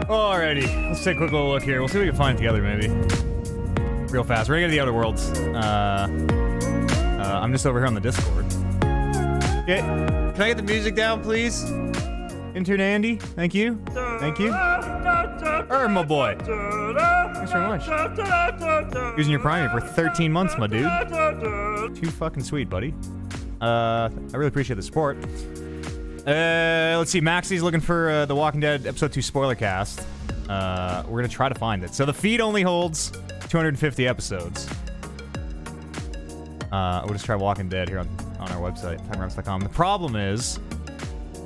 Alrighty, let's take a quick little look here. We'll see what we can find together, maybe. Real fast. We're gonna go to the Outer Worlds. I'm just over here on the Discord. Okay, can I get the music down, please? Intern Andy, thank you. Thank you. My boy. Thanks very much. Using your Prime for 13 months, my dude. Too fucking sweet, buddy. I really appreciate the support. Let's see. Maxie's looking for the Walking Dead episode 2 spoiler cast. We're gonna try to find it. So the feed only holds 250 episodes. We'll just try Walking Dead here on our website, timerumps.com. The problem is,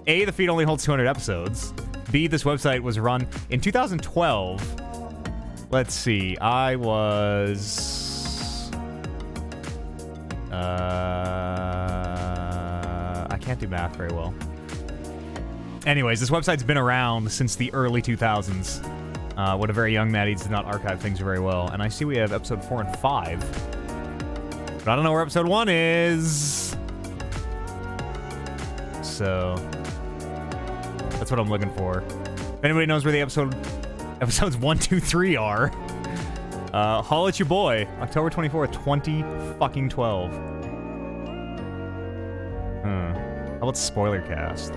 A, the feed only holds 200 episodes. B, this website was run in 2012. Let's see. I was... I can't do math very well. Anyways, this website's been around since the early 2000s. What a very young Maddie did not archive things very well. And I see we have episode 4 and 5. But I don't know where episode 1 is. So... that's what I'm looking for. If anybody knows where the episodes 1, 2, 3 are, holla at your boy. October 24th, 2012. How about spoiler cast?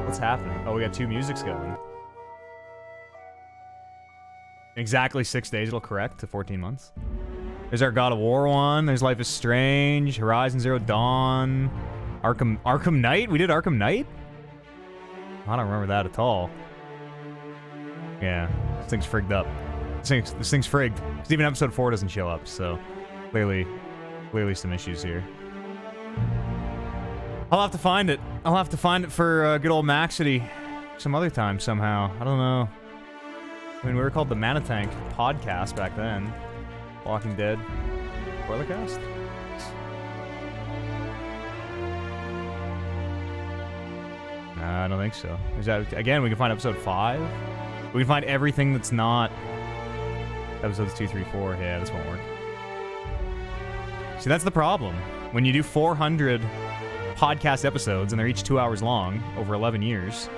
What's happening? Oh, we got 2 musics going. In exactly 6 days, it'll correct to 14 months. There's our God of War one. There's Life is Strange, Horizon Zero Dawn, Arkham Knight. We did Arkham Knight? I don't remember that at all. Yeah, this thing's frigged up. This thing's frigged. Because even episode 4 doesn't show up, so clearly some issues here. I'll have to find it. I'll have to find it for good old Maxity some other time somehow. I don't know. I mean, we were called the Mana Tank Podcast back then. Walking Dead Spoilercast? Nah, I don't think so. Is that, again, we can find episode 5. We can find everything that's not episodes 2, 3, 4. Yeah, this won't work. See, that's the problem. When you do 400 podcast episodes, and they're each 2 hours long, over 11 years,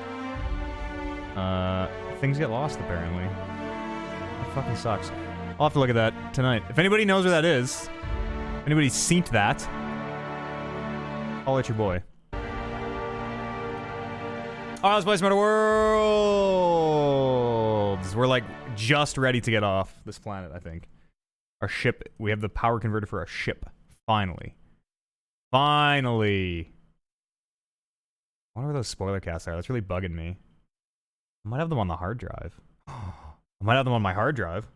things get lost, apparently. It fucking sucks. I'll have to look at that tonight. If anybody knows where that is, if anybody's seen that, I'll let your boy. Alright, let's play some Outer Worlds. We're like just ready to get off this planet, I think. Our ship, we have the power converter for our ship. Finally. Finally. I wonder where those spoiler casts are. That's really bugging me. I might have them on the hard drive. I might have them on my hard drive.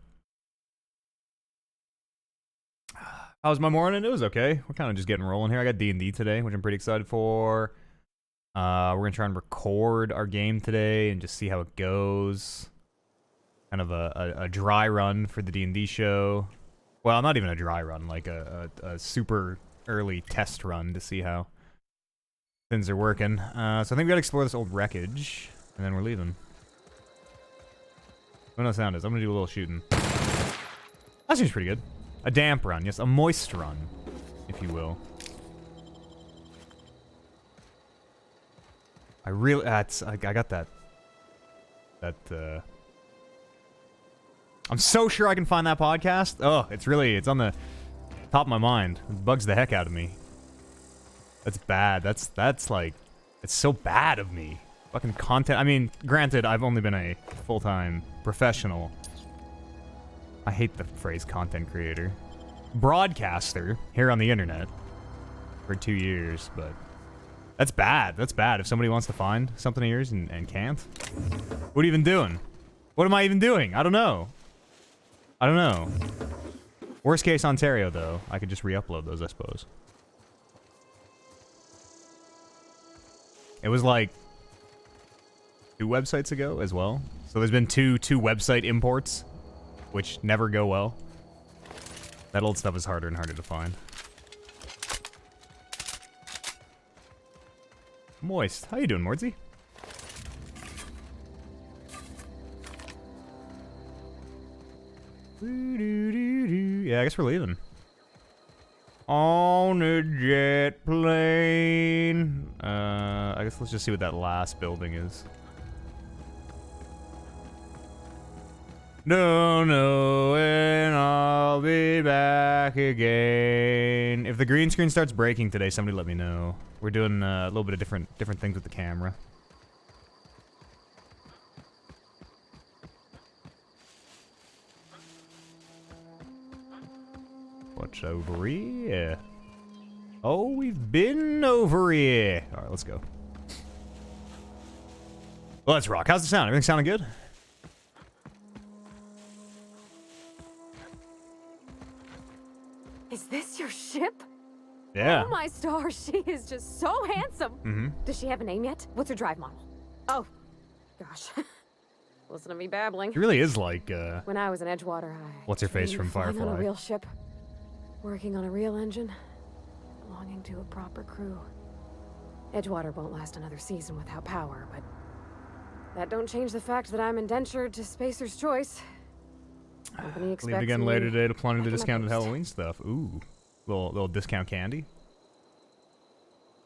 How was my morning? It was okay. We're kind of just getting rolling here. I got D&D today, which I'm pretty excited for. We're going to try and record our game today and just see how it goes. Kind of a dry run for the D&D show. Well, not even a dry run, like a super early test run to see how things are working. So I think we got to explore this old wreckage, and then we're leaving. What no sound is. I'm going to do a little shooting. That seems pretty good. A damp run. Yes, a moist run, if you will. I really... I got that... I'm so sure I can find that podcast. Oh, it's on the top of my mind. It bugs the heck out of me. That's bad. That's like... it's so bad of me. Fucking content... I mean, granted, I've only been a full-time professional... I hate the phrase content creator. Broadcaster here on the internet for 2 years, but that's bad. That's bad. If somebody wants to find something of yours and can't, what are you even doing? What am I even doing? I don't know. I don't know. Worst case Ontario, though. I could just re-upload those, I suppose. It was like 2 websites ago as well. So there's been two website imports, which never go well. That old stuff is harder and harder to find. Moist. How you doing, Mordsy? Yeah, I guess we're leaving. On a jet plane. I guess let's just see what that last building is. Don't know when I'll be back again. If the green screen starts breaking today, somebody let me know. We're doing a little bit of different things with the camera. What's over here? Oh, we've been over here. All right, let's go. Well, let's rock. How's the sound? Everything sounding good? Is this your ship? Yeah. Oh my stars, she is just so handsome. Mm-hmm. Does she have a name yet? What's her drive model? Oh, gosh. Listen to me babbling. He really is like, When I was in Edgewater, what's her face dreamed from of flying Firefly? on a real ship, working on a real engine, belonging to a proper crew. Edgewater won't last another season without power, but that don't change the fact that I'm indentured to Spacer's Choice. Company expects Leave again me later today to plunder the back in my discounted post. Halloween stuff. Ooh. Little discount candy.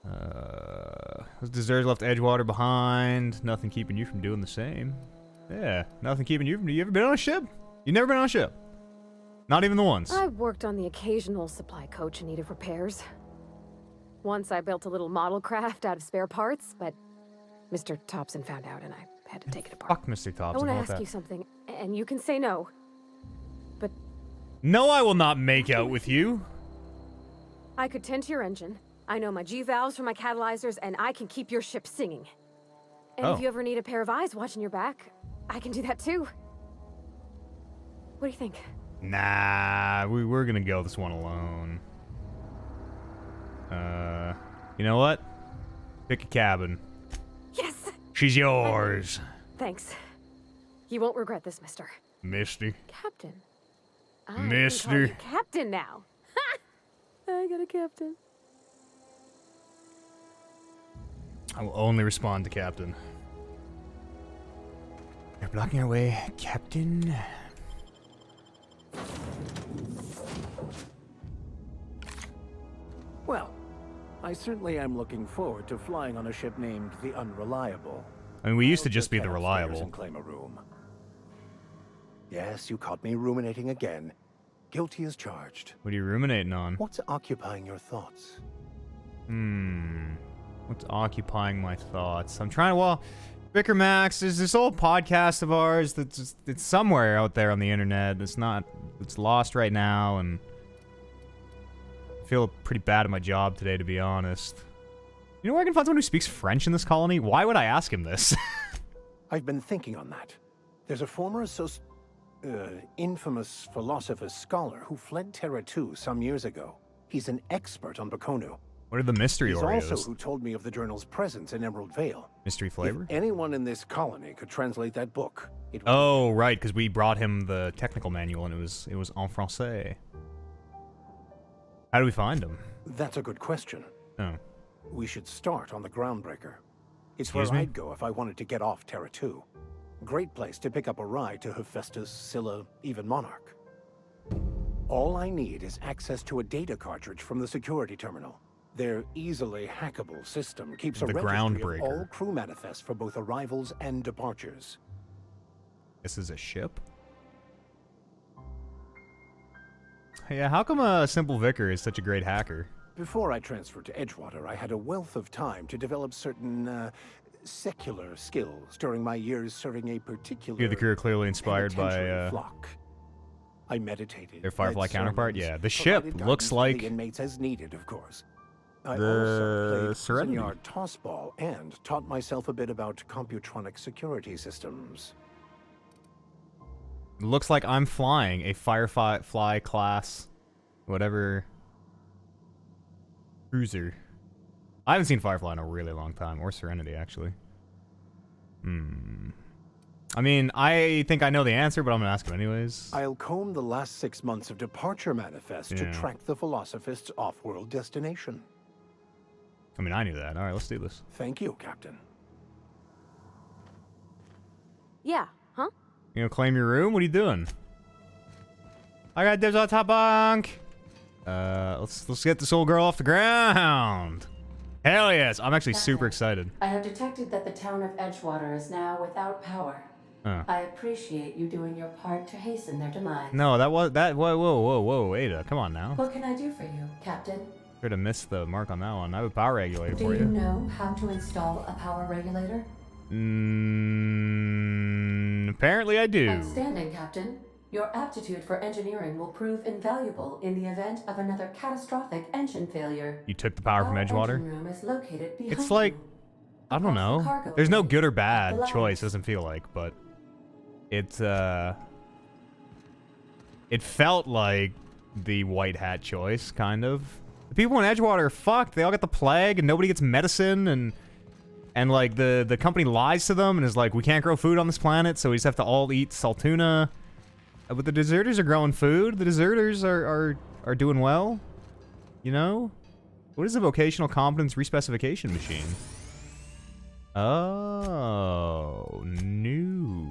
Those deserters left Edgewater behind. Nothing keeping you from doing the same. Yeah, nothing keeping you from... You ever been on a ship? You never been on a ship? Not even the once. I worked on the occasional supply coach in need of repairs. Once I built a little model craft out of spare parts, but Mr. Thompson found out and I had to take it apart. Fuck Mr. I Thompson. want how to about ask you that? something, and you can say no. But No, I will not make out with you. I could tend to your engine. I know my G-valves from my catalyzers, and I can keep your ship singing. And Oh. if you ever need a pair of eyes watching your back, I can do that too. What do you think? Nah, we're gonna go this one alone. You know what? Pick a cabin. Yes! She's yours, Thanks. You won't regret this, mister. Misty. Captain. I can call Mister. you Captain now. Ha! I got a captain. I will only respond to Captain. You're blocking our way, Captain. Well, I certainly am looking forward to flying on a ship named the Unreliable. I mean, we used to I'll just be head the upstairs reliable. and claim a room. Yes, you caught me ruminating again. Guilty as charged. What are you ruminating on? What's occupying your thoughts? What's occupying my thoughts? I'm trying to, well, Vicar Max, there's this old podcast of ours that's just, it's somewhere out there on the internet. It's lost right now, and I feel pretty bad at my job today, to be honest. You know where I can find someone who speaks French in this colony? Why would I ask him this? I've been thinking on that. There's a former infamous philosopher scholar who fled Terra 2 some years ago. He's an expert on Bakonu. What are the mystery He's Oreos? also who told me of the journal's presence in Emerald Vale. Mystery flavor? If anyone in this colony could translate that book, it would Oh, right, because we brought him the technical manual, and it was en français. How do we find him? That's a good question. Oh. We should start on the Groundbreaker. It's Excuse where me? I'd go if I wanted to get off Terra 2. Great place to pick up a ride to Hephaestus, Scylla, even Monarch. All I need is access to a data cartridge from the security terminal. Their easily hackable system keeps a The registry of Groundbreaker. all crew manifests for both arrivals and departures. This is a ship? Yeah, how come a simple vicar is such a great hacker? Before I transferred to Edgewater, I had a wealth of time to develop certain, secular skills during my years serving a particular... You, the crew, are clearly inspired by penitentiary flock. I meditated. their Firefly read counterpart? sermons, Yeah, the ship provided looks guidance to like the inmates as needed, of course. I the also played Serenity. prison yard tossball and taught myself a bit about computronic security systems. looks like I'm flying a Firefly class, whatever, cruiser. I haven't seen Firefly in a really long time, or Serenity, actually. I mean, I think I know the answer, but I'm gonna ask him anyways. I'll comb the last 6 months of departure manifest to Yeah. track the Philosophist's off-world destination. I mean, I knew that. All right, let's do this. Thank you, Captain. Yeah, huh? You gonna claim your room? What are you doing? I got dibs on top bunk. Let's get this old girl off the ground. Hell yes! I'm actually super excited. I have detected that the town of Edgewater is now without power. I appreciate you doing your part to hasten their demise. No, whoa, Ada, come on now. What can I do for you, Captain? Could have missed the mark on that one. I have a power regulator Do for you you. know how to install a power regulator? Apparently I do. Outstanding, Captain. Your aptitude for engineering will prove invaluable in the event of another catastrophic engine failure. You took the power from Our Edgewater? engine room is located behind It's like, you. I don't Across the know. cargo There's no bay good or at the bad left. choice, doesn't feel like, but it felt like the white hat choice, kind of. The people in Edgewater are fucked. They all got the plague and nobody gets medicine, and like the company lies to them and is like, we can't grow food on this planet, so we just have to all eat saltuna. But the deserters are growing food. The deserters are doing well. You know? What is a vocational competence respecification machine? Oh, new.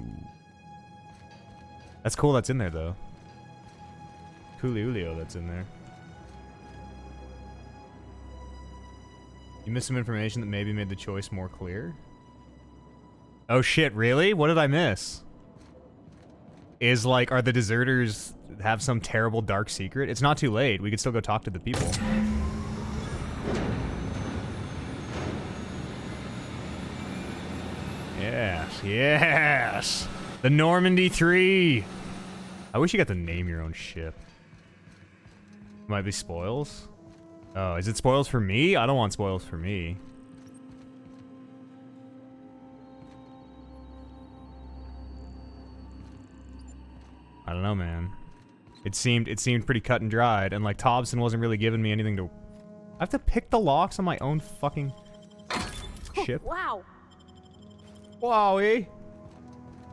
That's cool that's in there, though. Coolio that's in there. You missed some information that maybe made the choice more clear. Oh shit, really? What did I miss? Is like, are the deserters have some terrible dark secret? It's not too late. We could still go talk to the people. Yes, yes! The Normandy 3! I wish you got to name your own ship. Might be spoils? Oh, is it spoils for me? I don't want spoils for me. I don't know, man. It seemed pretty cut and dried, and like Thompson wasn't really giving me anything to... I have to pick the locks on my own fucking ship? Wow. Wowie.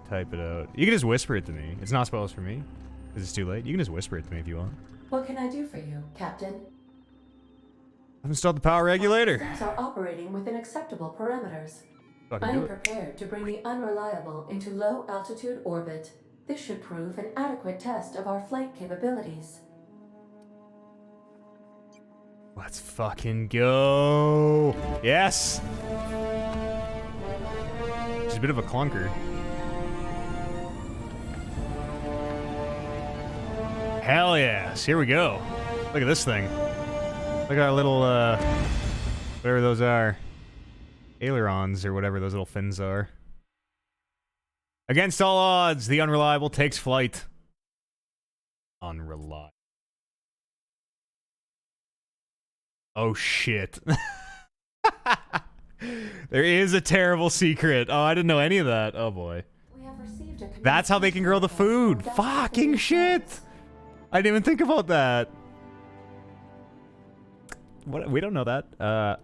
Type it out. You can just whisper it to me. It's not spoils for me. Because it's too late. You can just whisper it to me if you want. What can I do for you, Captain? I've installed the power regulator. Systems are operating within acceptable parameters. Fucking I do am it. prepared to bring the unreliable into low-altitude orbit. This should prove an adequate test of our flight capabilities. Let's fucking go. Yes. She's a bit of a clunker. Hell yes. Here we go. Look at this thing. Look at our little, whatever those are. Ailerons or whatever those little fins are. Against all odds, the unreliable takes flight. Unreliable. Oh shit. There is a terrible secret. Oh, I didn't know any of that. Oh boy. We have received a That's how they can grow the food. Fucking shit. I didn't even think about that. What? We don't know that.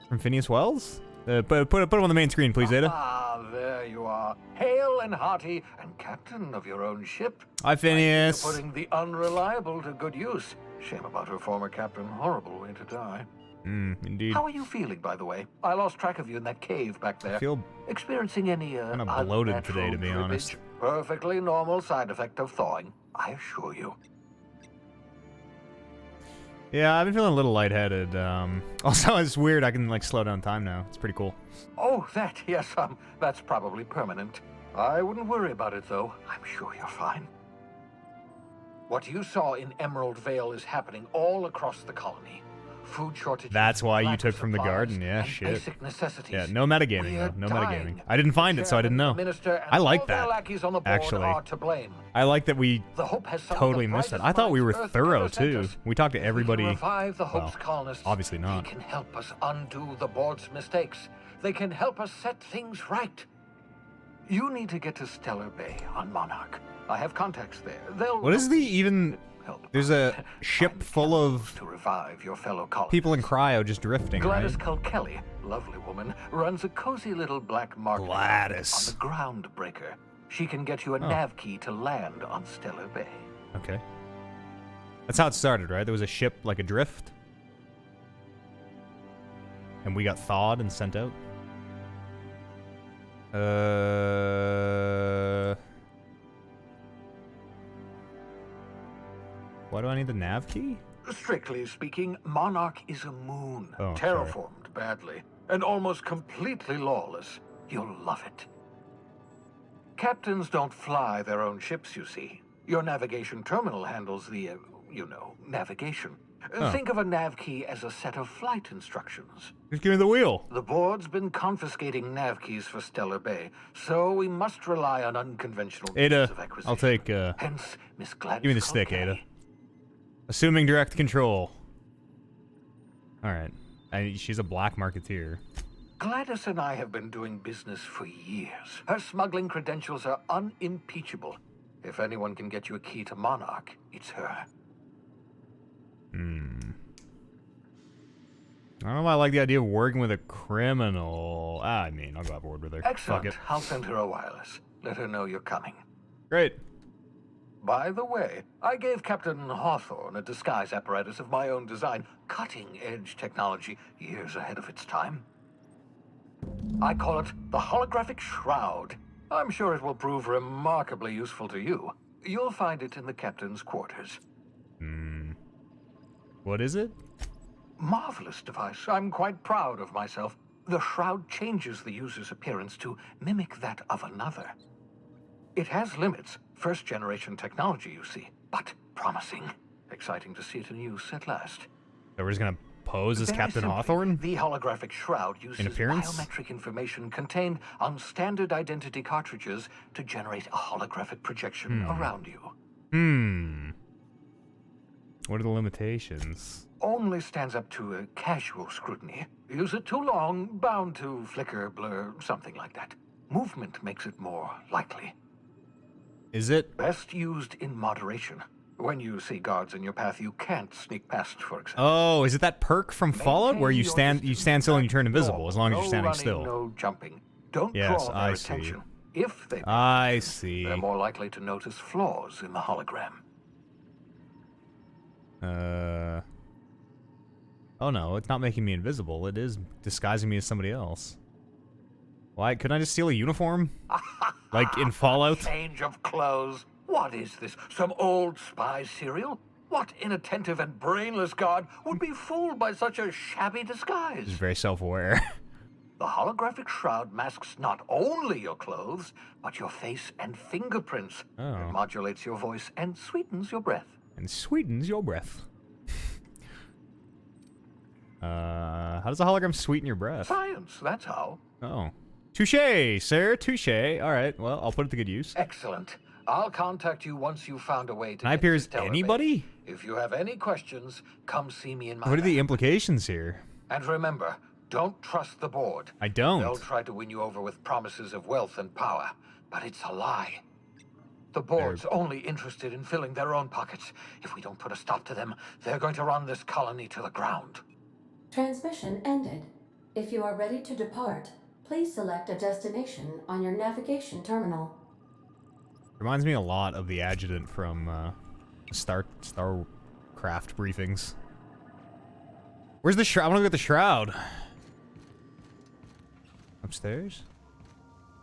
From Phineas Wells? Put him on the main screen, please, Ada. Ah, there you are. Hale and hearty, and captain of your own ship. Hi, Phineas. You're putting the unreliable to good use. Shame about her former captain. Horrible way to die. Indeed. How are you feeling, by the way? I lost track of you in that cave back there. I feel Experiencing any kinda bloated today, to be unnatural honest. drippage? Perfectly normal side effect of thawing, I assure you. Yeah, I've been feeling a little lightheaded. Also, it's weird. I can like slow down time now. It's pretty cool. Oh, that, yes, that's probably permanent. I wouldn't worry about it, though. I'm sure you're fine. What you saw in Emerald Vale is happening all across the colony. Food shortages. That's why you lack took of from the supplies, garden. Yeah, and shit. Basic necessities. Yeah, no metagaming We're though. No dying. metagaming. I didn't find it, so I didn't know. Chairman, Minister, and I like all their that. lackeys on the board Actually, are to blame. I like that we The Hope has some of totally the missed it. brightest I thought we were minds Earth thorough ever sent too. us. We talked to If we everybody. can revive the Hope's well, colonists. obviously not. They can help us undo the board's mistakes. They can help us set things right. You need to get to Stellar Bay on Monarch. I have contacts there. They'll What is the even? help There's a ship find full of to revive your fellow colonists. people in cryo just drifting, Gladys right? Kelly, lovely woman, runs a cozy little black market Gladys. on the Groundbreaker. She can get you a nav key to land on Stellar Bay. Okay. That's how it started, right? There was a ship like adrift. And we got thawed and sent out. Why do I need the nav key? Strictly speaking, Monarch is a moon, Oh, sorry. terraformed badly, and almost completely lawless. You'll love it. Captains don't fly their own ships, you see. Your navigation terminal handles the, navigation. Think of a nav key as a set of flight instructions. Just give me the wheel. The board's been confiscating nav keys for Stellar Bay, so we must rely on unconventional means Ada, of acquisition. I'll take, Hence, Miss Gladys give me the stick, Croquet. Ada. Assuming direct control. Alright. She's a black marketeer. Gladys and I have been doing business for years. Her smuggling credentials are unimpeachable. If anyone can get you a key to Monarch, it's her. I don't know if I like the idea of working with a criminal. I mean, I'll go aboard with her. Excellent. Fuck it. I'll send her a wireless. Let her know you're coming. Great. By the way, I gave Captain Hawthorne a disguise apparatus of my own design, cutting-edge technology, years ahead of its time. I call it the Holographic Shroud. I'm sure it will prove remarkably useful to you. You'll find it in the captain's quarters. What is it? Marvelous device. I'm quite proud of myself. The shroud changes the user's appearance to mimic that of another. It has limits. First-generation technology, you see, but promising. Exciting to see it in use at last. So we're just gonna pose as Very Captain simply, Hawthorne? The holographic shroud uses appearance? biometric information contained on standard identity cartridges to generate a holographic projection around you. What are the limitations? Only stands up to a casual scrutiny. Use it too long, bound to flicker, blur, something like that. Movement makes it more likely. Is it? Best used in moderation. When you see guards in your path you can't sneak past, for example. Oh, is it that perk from Fallout where you Maintain your stand still and you turn distance. invisible as long as you're No standing running, still? No jumping. Don't Yes, draw their I see. attention. If they I see. they're more likely to notice flaws in the hologram. Oh no, it's not making me invisible. It is disguising me as somebody else. Why? Couldn't I just steal a uniform? Like in Fallout? Change of clothes. What is this? Some old spy serial? What inattentive and brainless guard would be fooled by such a shabby disguise? He's very self-aware. The holographic shroud masks not only your clothes, but your face and fingerprints. Oh. It modulates your voice and sweetens your breath. And sweetens your breath. How does a hologram sweeten your breath? Science, that's how. Oh. Touché, sir, touché. Alright, well, I'll put it to good use. Excellent. I'll contact you once you've found a way to Can I get appear to as Stellar Bay. anybody? If you have any questions, come see me in my What are the lab. implications here? And remember, don't trust the board. I don't. They'll try to win you over with promises of wealth and power, but it's a lie. The board's only interested in filling their own pockets. If we don't put a stop to them, they're going to run this colony to the ground. Transmission ended. If you are ready to depart, please select a destination on your navigation terminal. Reminds me a lot of the adjutant from StarCraft briefings. Where's the shroud? I want to go get the shroud. Upstairs?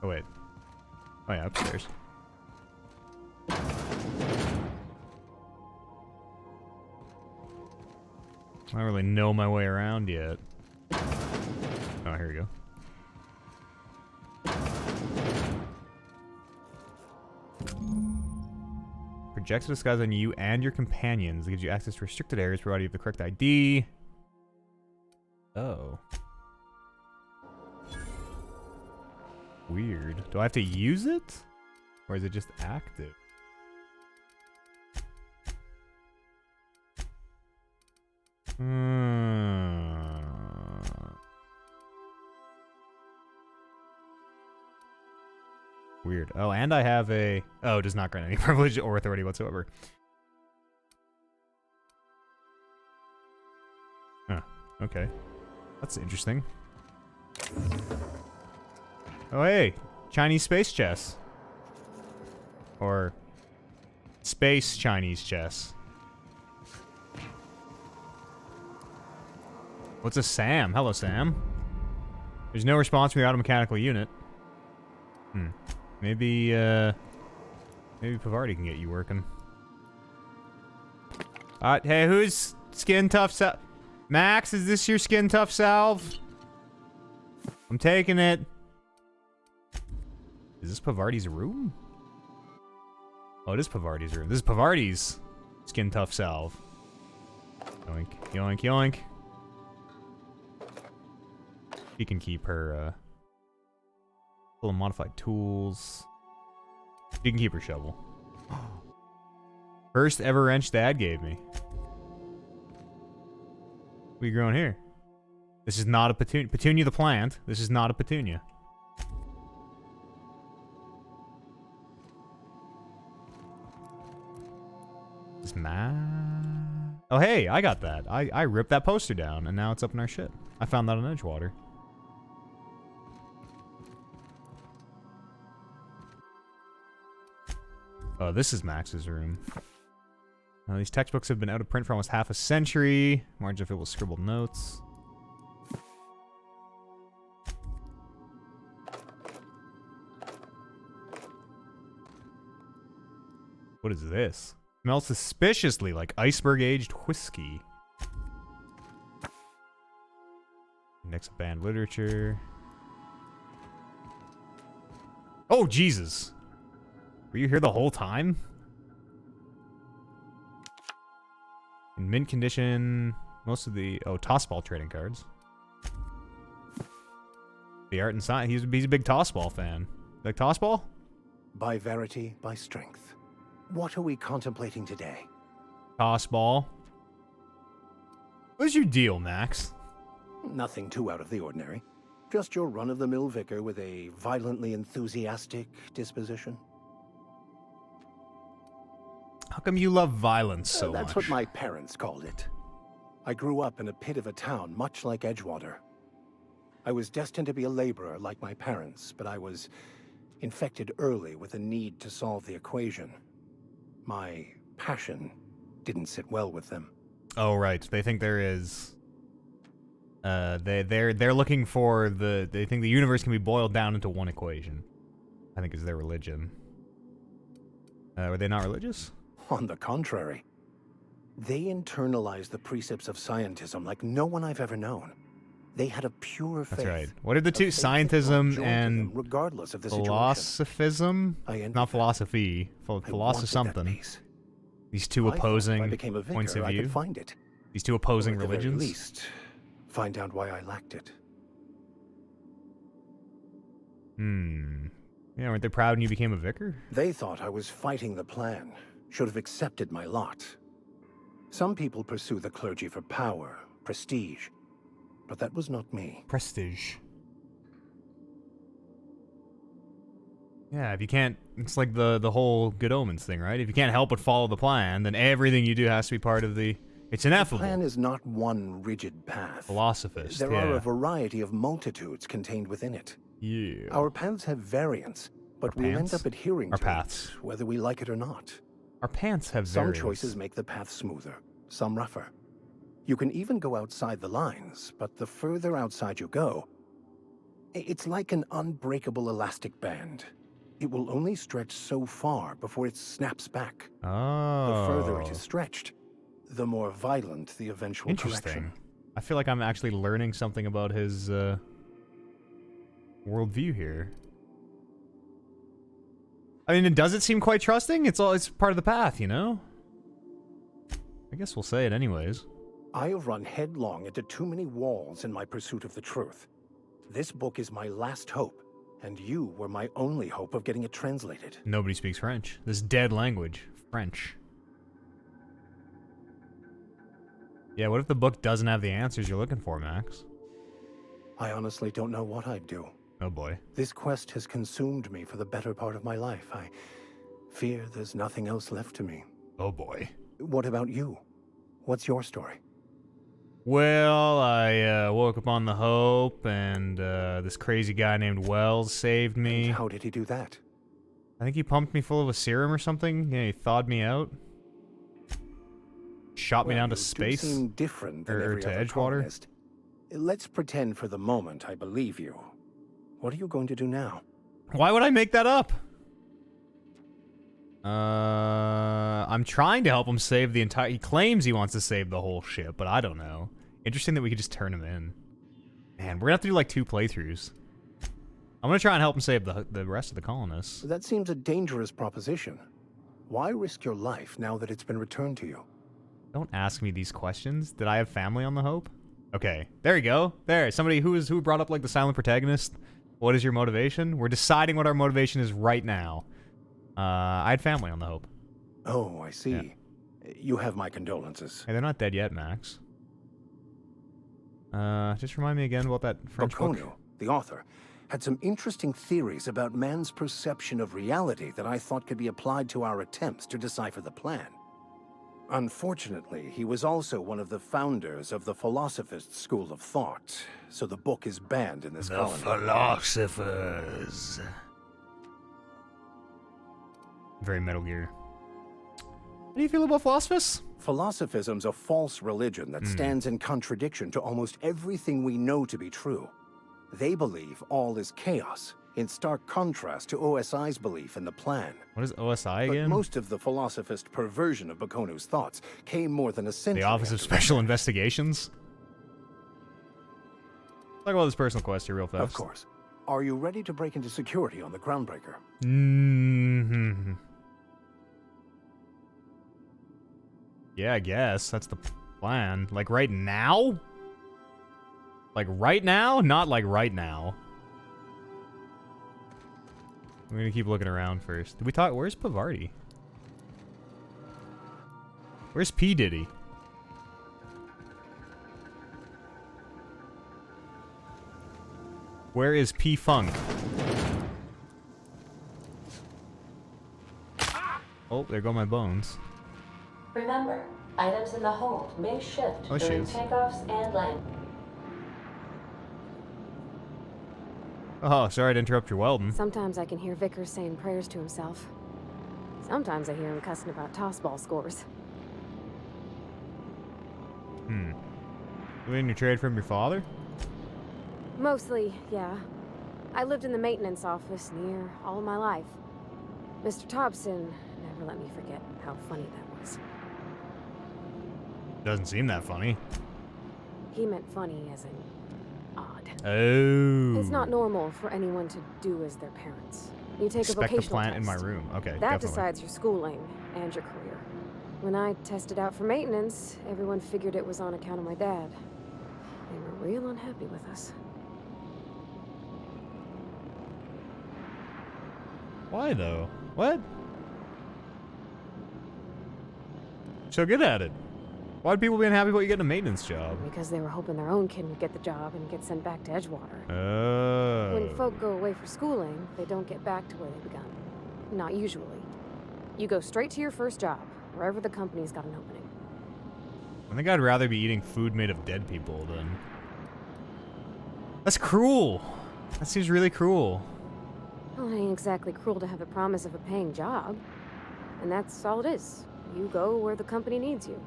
Oh wait. Oh yeah, upstairs. I don't really know my way around yet. Oh, here we go. Projects a disguise on you and your companions. It gives you access to restricted areas provided you have the correct ID. Oh. Weird. Do I have to use it? Or is it just active? Weird. Oh, and I have a... Oh, does not grant any privilege or authority whatsoever. Huh. Okay. That's interesting. Oh, hey. Chinese space chess. Or... Space Chinese chess. What's a SAM? Hello, Sam. There's no response from your automechanical unit. Maybe, maybe Pavardi can get you working. Hey, who's Skin Tough Salve? Max, is this your Skin Tough Salve? I'm taking it. Is this Pavardi's room? Oh, it is Pavardi's room. This is Pavardi's skin tough salve. Yoink, yoink, yoink. She can keep her, full of modified tools. She can keep her shovel. First ever wrench Dad gave me. What are you growing here? This is not a petunia. Petunia the plant. This is not a petunia. This Oh, hey, I got that. I ripped that poster down, and now it's up in our ship. I found that on Edgewater. Oh, this is Max's room. These textbooks have been out of print for almost half a century. Margin filled with scribbled notes. What is this? Smells suspiciously like iceberg-aged whiskey. Next band literature. Oh, Jesus! Were you here the whole time? In mint condition, most of the... Oh, tossball trading cards. The art and science. He's a big tossball fan. Like tossball? By verity, by strength. What are we contemplating today? Tossball. What's your deal, Max? Nothing too out of the ordinary. Just your run-of-the-mill vicar with a violently enthusiastic disposition. How come you love violence so That's much? what my parents called it. I grew up in a pit of a town much like Edgewater. I was destined to be a laborer like my parents, but I was infected early with a need to solve the equation. My passion didn't sit well with them. Oh, right. They think there is... They're looking for the... They think the universe can be boiled down into one equation. I think is their religion. Were they not religious? On the contrary. They internalized the precepts of scientism like no one I've ever known. They had a pure faith. That's right. What are the two? Scientism and regardless of the philosophism? Not philosophy. Philosophy something. These two opposing points of view. Find it. These two opposing or at the religions. Very least, find out why I lacked it. Yeah, weren't they proud when you became a vicar? They thought I was fighting the plan. Should have accepted my lot. Some people pursue the clergy for power, prestige. But that was not me. Prestige. Yeah, if you can't... It's like the whole Good Omens thing, right? If you can't help but follow the plan, then everything you do has to be part of the... It's ineffable. The plan is not one rigid path. Philosophist, There are a variety of multitudes contained within it. Yeah. Our paths have variance, but we'll end up adhering to it, whether we like it or not. Our pants have Some variance. choices make the path smoother, some rougher. You can even go outside the lines, but the further outside you go, it's like an unbreakable elastic band. It will only stretch so far before it snaps back. Oh. The further it is stretched, the more violent the eventual correction. I feel like I'm actually learning something about his worldview here. I mean, does it seem quite trusting? It's part of the path, you know? I guess we'll say it anyways. I have run headlong into too many walls in my pursuit of the truth. This book is my last hope, and you were my only hope of getting it translated. Nobody speaks French. This dead language. French. Yeah, what if the book doesn't have the answers you're looking for, Max? I honestly don't know what I'd do. Oh boy. This quest has consumed me for the better part of my life. I fear there's nothing else left to me. Oh boy. What about you? What's your story? Well, I woke up on the Hope, and this crazy guy named Wells saved me. And how did he do that? I think he pumped me full of a serum or something. Yeah, he thawed me out. Shot me down to space. You seem different than every to other Edgewater. colonist. Let's pretend for the moment I believe you. What are you going to do now? Why would I make that up? I'm trying to help him save the entire... He claims he wants to save the whole ship, but I don't know. Interesting that we could just turn him in. Man, we're gonna have to do like 2 playthroughs. I'm gonna try and help him save the rest of the colonists. That seems a dangerous proposition. Why risk your life now that it's been returned to you? Don't ask me these questions. Did I have family on the Hope? Okay, there you go. There, somebody who brought up like the silent protagonist. What is your motivation? We're deciding what our motivation is right now. I had family on the Hope. Oh, I see. Yeah. You have my condolences. Hey, they're not dead yet, Max. Just remind me again about that French book. Baconu, the author, had some interesting theories about man's perception of reality that I thought could be applied to our attempts to decipher the plan. Unfortunately, he was also one of the founders of the Philosophist school of thought, so the book is banned in this colony. Philosophers. Very Metal Gear. How do you feel about Philosophists? Philosophism's a false religion that stands in contradiction to almost everything we know to be true. They believe all is chaos, in stark contrast to OSI's belief in the plan. What is OSI But again? most of the Philosophist perversion of Bakonu's thoughts came more than a century The Office of after Special the fact. Investigations? Talk about this personal quest here real fast. Of course. Are you ready to break into security on the Groundbreaker? Mm-hmm. Yeah, I guess. That's the plan. Like right now? Like right now? Not like right now. I'm gonna keep looking around first. Did we talk? Where's Pavarti? Where's P. Diddy? Where is P. Funk? Oh, there go my bones. Remember, items in the hold may shift Oh, during shit. takeoffs and landings. Oh, sorry to interrupt your welding. Sometimes I can hear Vickers saying prayers to himself. Sometimes I hear him cussing about tossball scores. You mean you trade from your father? Mostly, yeah. I lived in the maintenance office near all my life. Mr. Thompson never let me forget how funny that was. Doesn't seem that funny. He meant funny as in odd. Oh. It's not normal for anyone to do as their parents. You take a Expect the vocational plant test. in my room. Okay, That definitely. decides your schooling and your career. When I tested out for maintenance, everyone figured it was on account of my dad. They were real unhappy with us. Why though? What? So good at it. Why'd people be unhappy about you getting a maintenance job? Because they were hoping their own kid would get the job and get sent back to Edgewater. Oh. When folk go away for schooling, they don't get back to where they begun. Not usually. You go straight to your first job, wherever the company's got an opening. I think I'd rather be eating food made of dead people than... That's cruel. That seems really cruel. Well, it ain't exactly cruel to have the promise of a paying job. And that's all it is. You go where the company needs you.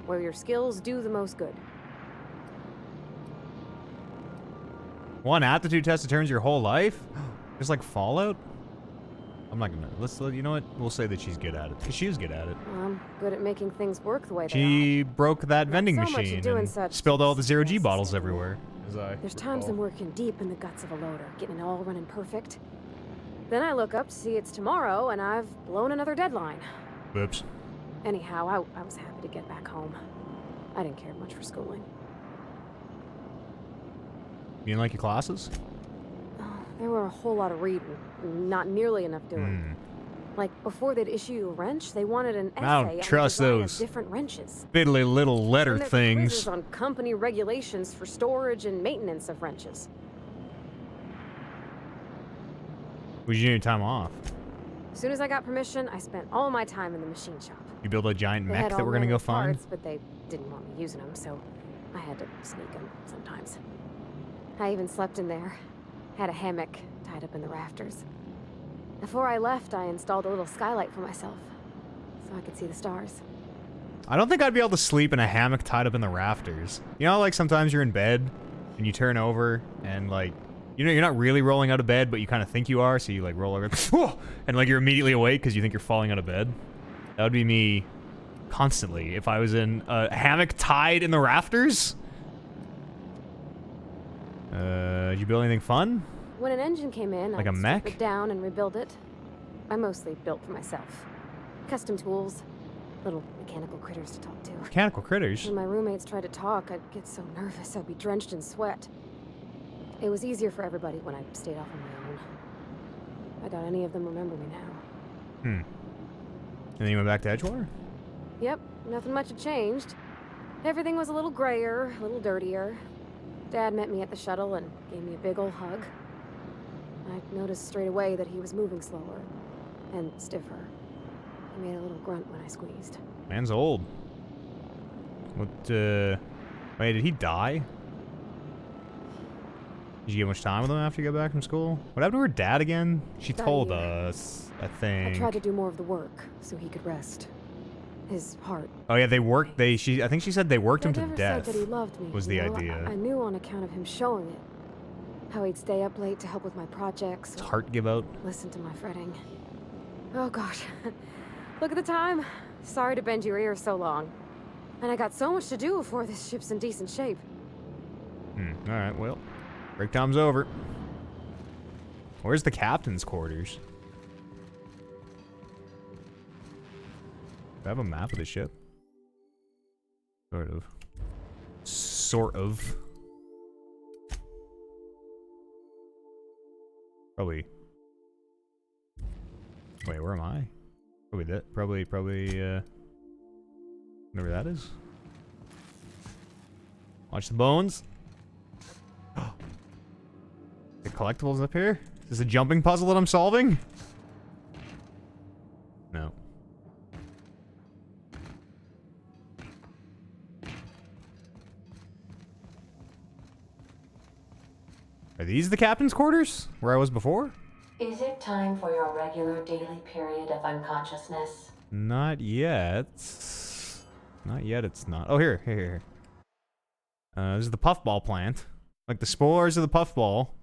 Where your skills do the most good. One aptitude test determines your whole life? Just like Fallout? I'm not gonna... you know what? We'll say that she's good at it. Because she is good at it. I'm good at making things work the way they She broke that vending so much of machine doing and such spilled all the zero-G yes, bottles yes. everywhere. There's times I'm working deep in the guts of a loader, getting it all running perfect. Then I look up to see it's tomorrow and I've blown another deadline. Oops. Anyhow, I was happy to get back home. I didn't care much for schooling. You didn't like your classes? There were a whole lot of reading, not nearly enough doing. Like, before they'd issue you a wrench, they wanted an essay I on don't the trust design of those different wrenches. Fiddly little letter And there's things. quizzes on company regulations for storage and maintenance of wrenches. Would you need your time off? As soon as I got permission, I spent all my time in the machine shop. You build a giant They mech had that all we're gonna manner go of find? parts, but they didn't want me using them, so I had to sneak them sometimes. I even slept in there. Had a hammock tied up in the rafters. Before I left, I installed a little skylight for myself, so I could see the stars. I don't think I'd be able to sleep in a hammock tied up in the rafters. You know, like sometimes you're in bed and you turn over and like, you know, you're not really rolling out of bed, but you kind of think you are, so you like roll over and like you're immediately awake because you think you're falling out of bed. That would be me constantly if I was in a hammock tied in the rafters. Did you build anything fun? When an engine came in, Like a I'd mech? strip it down and rebuild it. I mostly built for myself. Custom tools, little mechanical critters to talk to. Mechanical critters? When my roommates tried to talk, I'd get so nervous I'd be drenched in sweat. It was easier for everybody when I stayed off on my own. I doubt any of them remember me now. And then you went back to Edgewater? Yep, nothing much had changed. Everything was a little grayer, a little dirtier. Dad met me at the shuttle and gave me a big ol' hug. I noticed straight away that he was moving slower and stiffer. He made a little grunt when I squeezed. Man's old. What, wait, did he die? Did you get much time with him after you got back from school? What happened to her dad again? She About a told year. us, I think. I tried to do more of the work so he could rest. His heart. Oh yeah, they worked, I think she said they worked him Dad to never death. said that he loved me. Was you the know? idea. I knew on account of him showing it. How he'd stay up late to help with my projects. His or heart give out. listen to my fretting. Oh gosh. Look at the time. Sorry to bend your ear so long. And I got so much to do before this ship's in decent shape. Alright, well. Break time's over. Where's the captain's quarters? Do I have a map of the ship? Sort of. Sort of. Probably. Wait, where am I? Probably that. Probably, whatever that is. Watch the bones. The collectibles up here? Is this a jumping puzzle that I'm solving? No. Are these the captain's quarters? Where I was before? Is it time for your regular daily period of unconsciousness? Not yet. Not yet, it's not. Oh, here. This is the puffball plant. Like the spores of the puffball.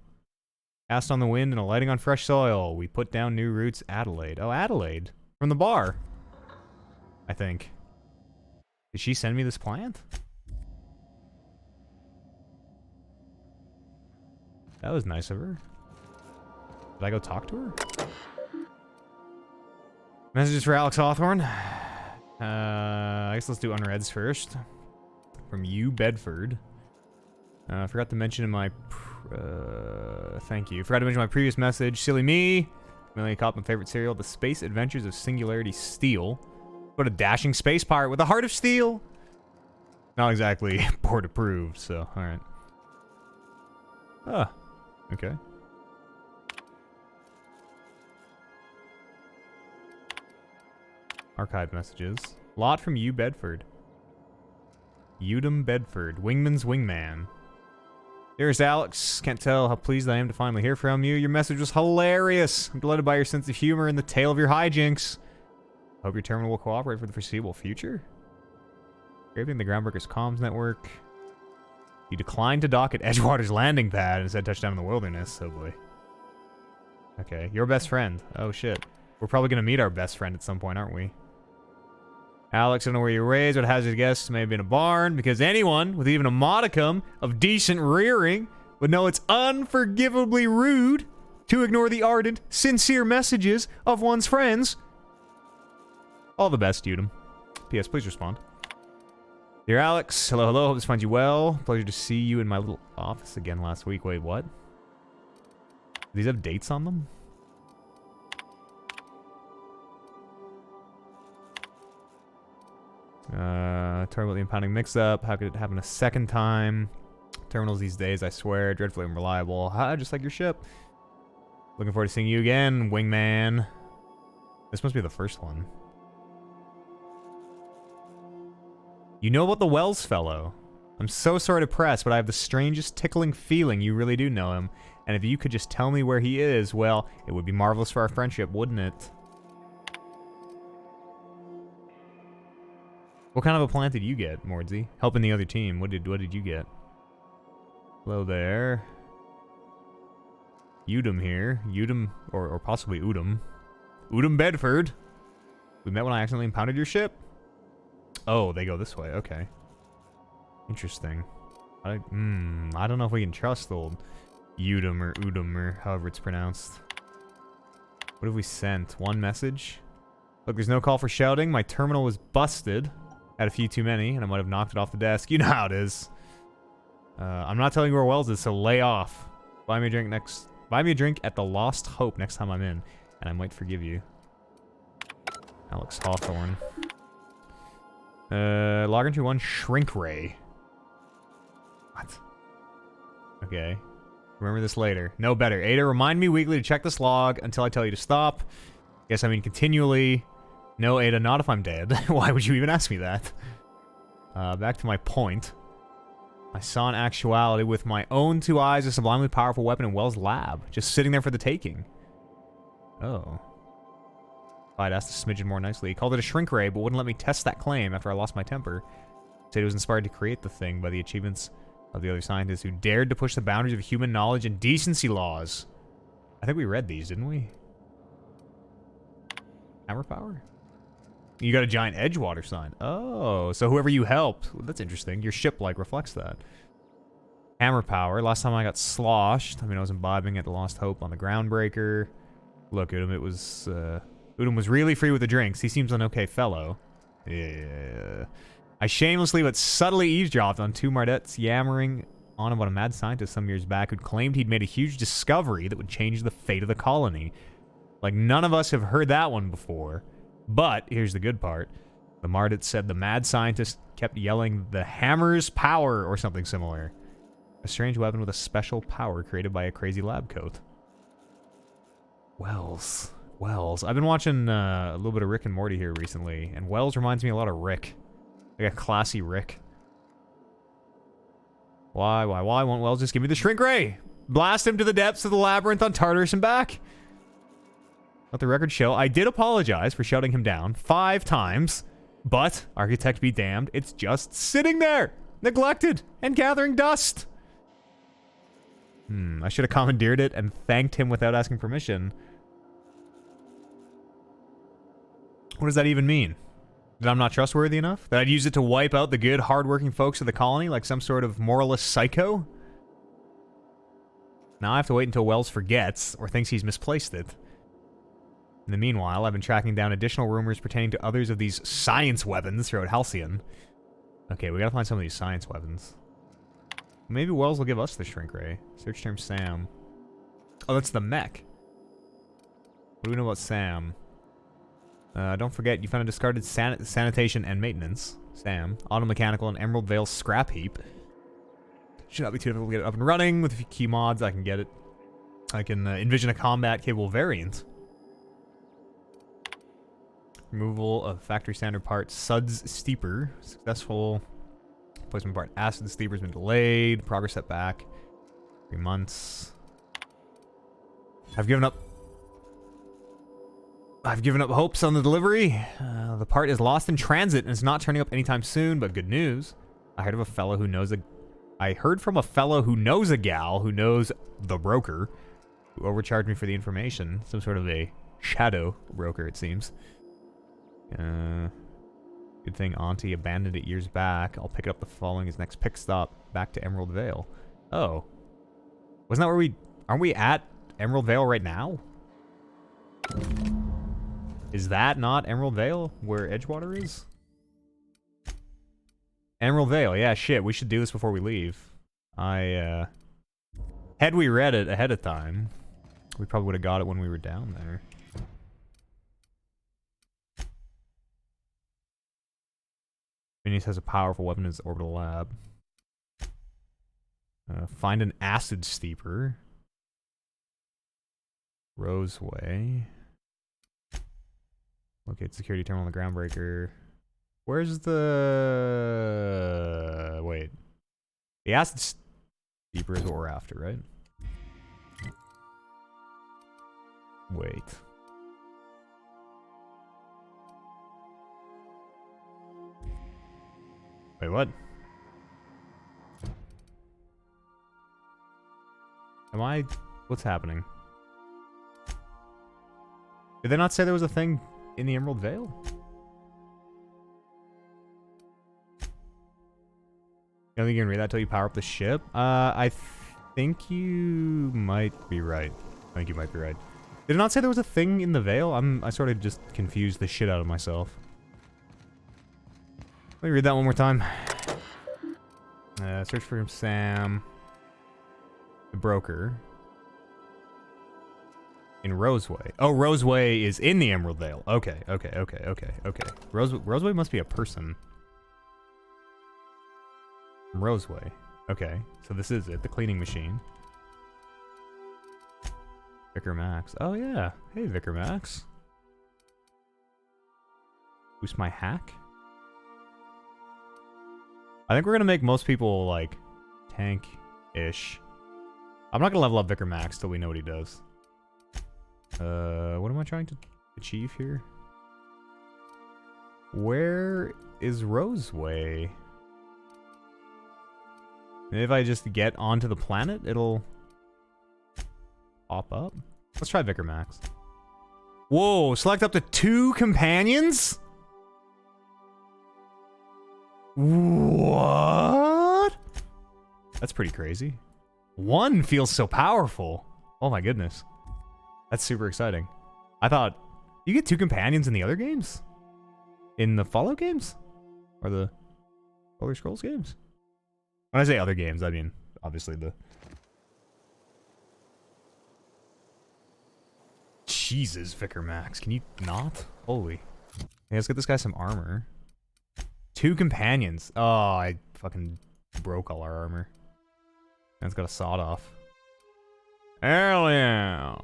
Cast on the wind and alighting on fresh soil. We put down new roots. Adelaide. Oh, Adelaide. From the bar. I think. Did she send me this plant? That was nice of her. Did I go talk to her? Messages for Alex Hawthorne. I guess let's do unreads first. From you, Bedford. I forgot to mention in my... thank you. Forgot to mention my previous message. Silly me. Really caught my favorite serial, The Space Adventures of Singularity Steel. What a dashing space pirate with a heart of steel. Not exactly board approved, so alright. Ah, okay. Archive messages. Lot from you, Bedford. Udom Bedford. Wingman's Wingman. Dearest Alex, can't tell how pleased I am to finally hear from you. Your message was hilarious. I'm delighted by your sense of humor and the tale of your hijinks. Hope your terminal will cooperate for the foreseeable future. Scraping the Groundbreaker's comms network. You declined to dock at Edgewater's landing pad and instead touched down in the wilderness. Oh boy. Okay, your best friend. Oh shit. We're probably gonna meet our best friend at some point, aren't we? Alex, I don't know where you were raised, but hazard guess may have been a barn, because anyone with even a modicum of decent rearing would know it's unforgivably rude to ignore the ardent, sincere messages of one's friends. All the best, Udom. P.S. Please respond. Dear Alex, hello, hope this finds you well. Pleasure to see you in my little office again last week. Wait, what? Do these have dates on them? Terminal the impounding mix-up. How could it happen a second time? Terminals these days, I swear, dreadfully unreliable. Just like your ship. Looking forward to seeing you again, Wingman. This must be the first one. You know about the Wells fellow. I'm so sorry to press, but I have the strangest tickling feeling you really do know him. And if you could just tell me where he is, well, it would be marvelous for our friendship, wouldn't it? What kind of a plant did you get, Mordsy? Helping the other team. What did you get? Hello there. Udom here. Udom, or possibly Udom. Udom Bedford. We met when I accidentally impounded your ship? Oh, they go this way. Okay. Interesting. I don't know if we can trust old Udum or Udum or however it's pronounced. What have we sent? One message? Look, there's no call for shouting. My terminal was busted. Had a few too many, and I might have knocked it off the desk. You know how it is. I'm not telling you where Wells is, so lay off. Buy me a drink next... Buy me a drink at the Lost Hope next time I'm in, and I might forgive you. Alex Hawthorne. Log into one Shrink Ray. What? Okay. Remember this later. No better. Ada, remind me weekly to check this log until I tell you to stop. Guess I mean continually. No, Ada, not if I'm dead. Why would you even ask me that? Back to my point. I saw in actuality with my own 2 eyes a sublimely powerful weapon in Wells' lab. Just sitting there for the taking. Oh. I'd asked a smidgen more nicely. He called it a shrink ray, but wouldn't let me test that claim after I lost my temper. Said he was inspired to create the thing by the achievements of the other scientists who dared to push the boundaries of human knowledge and decency laws. I think we read these, didn't we? Hammer power? You got a giant Edgewater sign. Oh, so whoever you helped. Well, that's interesting. Your ship, like, reflects that. Hammer power. Last time I got sloshed. I mean, I was imbibing at the Lost Hope on the Groundbreaker. Look at him. It was, Udom was really free with the drinks. He seems an okay fellow. Yeah. I shamelessly but subtly eavesdropped on 2 Mardettes yammering on about a mad scientist some years back who'd claimed he'd made a huge discovery that would change the fate of the colony. Like, none of us have heard that one before. But, here's the good part. The Mardet said the mad scientist kept yelling the hammer's power or something similar. A strange weapon with a special power created by a crazy lab coat. Wells. I've been watching a little bit of Rick and Morty here recently, and Wells reminds me a lot of Rick. Like a classy Rick. Why won't Wells just give me the shrink ray? Blast him to the depths of the labyrinth on Tartarus and back? Let the record show, I did apologize for shutting him down 5 times, but, architect be damned, it's just sitting there, neglected, and gathering dust. I should have commandeered it and thanked him without asking permission. What does that even mean? That I'm not trustworthy enough? That I'd use it to wipe out the good, hardworking folks of the colony like some sort of moralist psycho? Now I have to wait until Wells forgets, or thinks he's misplaced it. In the meanwhile, I've been tracking down additional rumors pertaining to others of these science weapons throughout Halcyon. Okay, we gotta find some of these science weapons. Maybe Wells will give us the shrink ray. Search term Sam. Oh, that's the mech. What do we know about Sam? Don't forget, you found a discarded sanitation and maintenance. Sam. Auto mechanical and Emerald Vale scrap heap. Should not be too difficult to get it up and running. With a few key mods, I can get it. I can envision a combat-capable variant. Removal of factory standard part. Suds Steeper. Successful. Placement part. Acid Steeper's been delayed. Progress set back. 3 months. I've given up hopes on the delivery. The part is lost in transit and it's not turning up anytime soon, but good news. I heard from a fellow who knows a gal who knows the broker who overcharged me for the information. Some sort of a shadow broker, it seems. Good thing Auntie abandoned it years back. I'll pick it up the following his next pick stop back to Emerald Vale. Oh. Wasn't that where aren't we at Emerald Vale right now? Is that not Emerald Vale where Edgewater is? Emerald Vale, yeah, shit, we should do this before we leave. Had we read it ahead of time, we probably would have got it when we were down there. Phineas has a powerful weapon in his orbital lab. Find an acid steeper. Roseway. Locate security terminal on the Groundbreaker. Where's the... Wait. The acid steeper is what we're after, right? Wait. Wait, what? What's happening? Did they not say there was a thing in the Emerald Vale? You don't think you can read that till you power up the ship? I think you might be right. I think you might be right. Did it not say there was a thing in the Veil? I sort of just confused the shit out of myself. Let me read that one more time. Search for Sam. The broker. In Roseway. Oh, Roseway is in the Emerald Vale. Okay. Roseway must be a person. From Roseway. Okay, so this is it. The cleaning machine. Vicar Max. Oh, yeah. Hey, Vicar Max. Boost my hack? I think we're gonna make most people, like, tank-ish. I'm not gonna level up Vicar Max till we know what he does. What am I trying to achieve here? Where is Roseway? Maybe if I just get onto the planet, it'll pop up. Let's try Vicar Max. Whoa, select up to 2 companions? What? That's pretty crazy. 1 feels so powerful. Oh my goodness. That's super exciting. I thought, you get 2 companions in the other games? In the Fallout games? Or the Elder Scrolls games? When I say other games, I mean, obviously the... Jesus, Vicar Max. Can you not? Holy. Hey, let's get this guy some armor. 2 companions. Oh, I fucking broke all our armor. And it's got a sawed off. Hell yeah.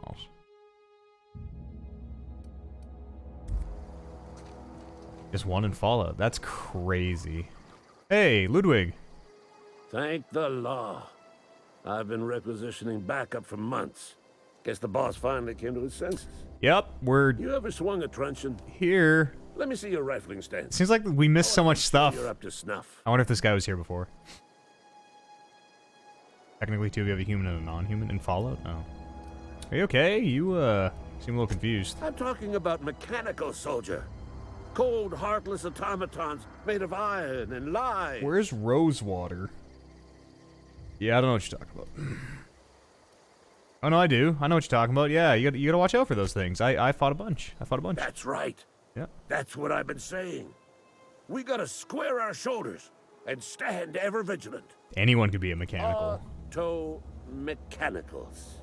Just 1 in Fallout. That's crazy. Hey, Ludwig. Thank the law. I've been requisitioning backup for months. Guess the boss finally came to his senses. Yep, we're You ever swung a truncheon? here. Let me see your rifling stance. Seems like we missed so much stuff. You're up to snuff. I wonder if this guy was here before. Technically, too, we have a human and a non-human in Fallout? Oh. Are you okay? You, seem a little confused. I'm talking about mechanical soldier. Cold, heartless automatons made of iron and lies. Where's Rosewater? Yeah, I don't know what you're talking about. Oh, no, I do. I know what you're talking about. Yeah, you gotta watch out for those things. I fought a bunch. That's right. Yeah. That's what I've been saying. We gotta square our shoulders and stand ever vigilant. Anyone could be a mechanical. Auto-mechanicals.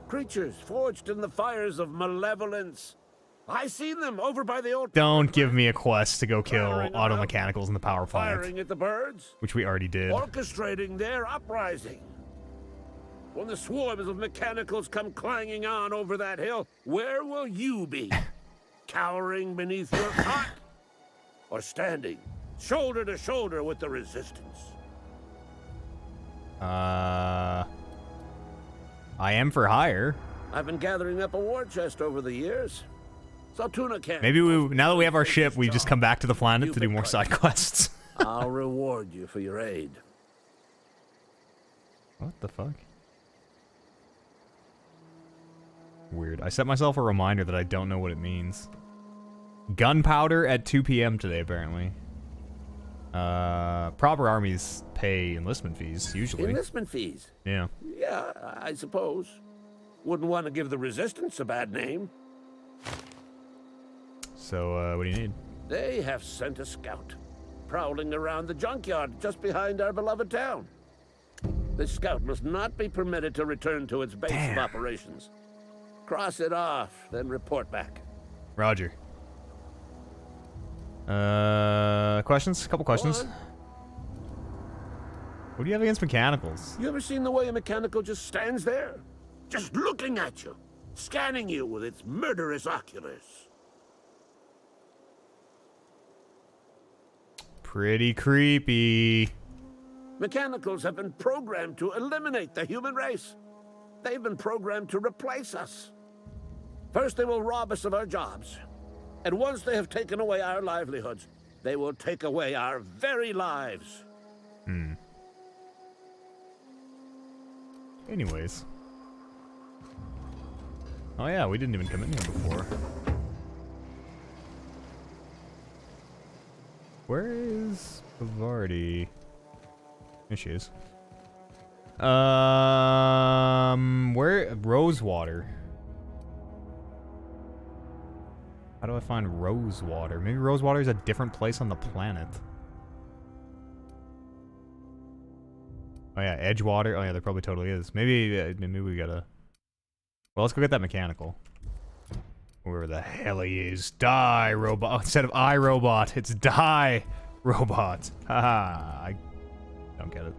Creatures forged in the fires of malevolence. I seen them over by the old... Don't give me a quest to go kill Firing auto around, mechanicals in the power plant. Firing at the birds. Which we already did. Orchestrating their uprising. When the swarms of mechanicals come clanging on over that hill, where will you be? Cowering beneath your cot? Or standing, shoulder to shoulder with the resistance? I am for hire. I've been gathering up a war chest over the years. So tuna can. Maybe now that we have our ship, we just come back to the planet to do more side quests. I'll reward you for your aid. What the fuck? Weird. I set myself a reminder that I don't know what it means. Gunpowder at 2 p.m. today, apparently. Proper armies pay enlistment fees, usually. Enlistment fees? Yeah. Yeah, I suppose. Wouldn't want to give the resistance a bad name. So, what do you need? They have sent a scout, prowling around the junkyard just behind our beloved town. This scout must not be permitted to return to its base of operations. Cross it off, then report back. Roger. Questions? A couple questions. What do you have against mechanicals? You ever seen the way a mechanical just stands there? Just looking at you, scanning you with its murderous oculars. Pretty creepy. Mechanicals have been programmed to eliminate the human race. They've been programmed to replace us. First, they will rob us of our jobs. And once they have taken away our livelihoods, they will take away our very lives. Anyways. Oh yeah, we didn't even come in here before. Where is Bavardi? There she is. Where? Rosewater. How do I find Rosewater? Maybe Rosewater is a different place on the planet. Oh yeah, Edgewater. Oh yeah, there probably totally is. Maybe we gotta... Well, let's go get that mechanical. Wherever the hell he is. Die, robot. Oh, instead of iRobot, it's die, robot. Haha, I don't get it.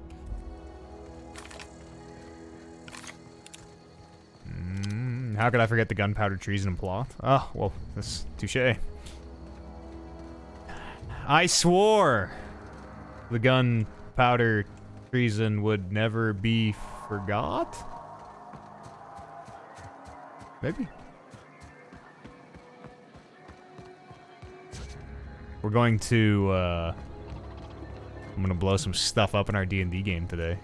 How could I forget the gunpowder treason and plot? Oh, well, that's touche. I swore the gunpowder treason would never be forgot? Maybe. We're going to, I'm gonna blow some stuff up in our D&D game today.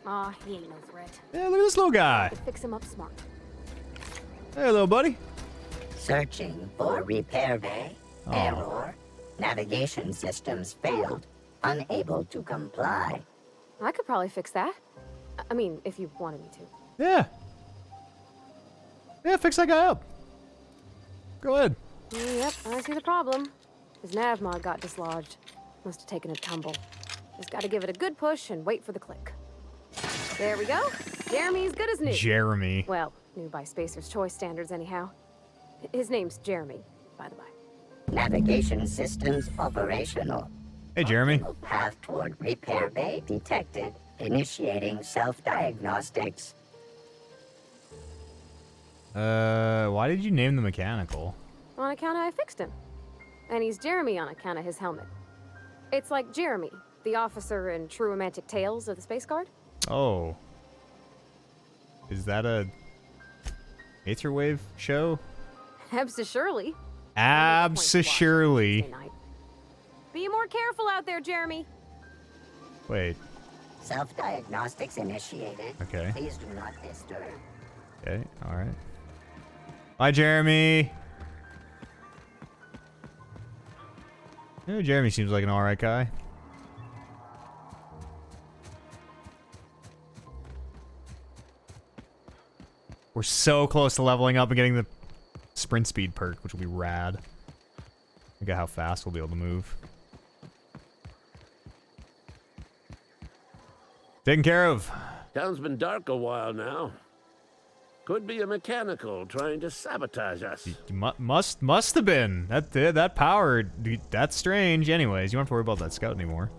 Aw, he ain't no threat. Yeah, look at this little guy. Fix him up smart. Hey, little buddy. Searching for repair bay. Oh. Error. Navigation systems failed. Unable to comply. I could probably fix that. I mean, if you wanted me to. Yeah. Yeah, fix that guy up. Go ahead. Yep, I see the problem. His nav mod got dislodged. Must have taken a tumble. Just gotta give it a good push and wait for the click. There we go. Jeremy's good as new. Jeremy. Well, new by Spacer's Choice standards anyhow. His name's Jeremy, by the by. Navigation systems operational. Hey, Jeremy. Optimal path toward repair bay detected. Initiating self-diagnostics. Why did you name the mechanical? On account of I fixed him. And he's Jeremy on account of his helmet. It's like Jeremy, the officer in True Romantic Tales of the Space Guard. Oh. Is that a Aetherwave show? Absolutely. Absolutely. Be more careful out there, Jeremy. Wait. Self-diagnostics initiated. Okay. Please do not disturb. Okay, alright. Bye, Jeremy. Yeah, Jeremy seems like an alright guy. We're so close to leveling up and getting the sprint speed perk, which will be rad. Look at how fast we'll be able to move. Taken care of. Town's been dark a while now. Could be a mechanical trying to sabotage us. Must have been. That power, that's strange. Anyways, you don't have to worry about that scout anymore.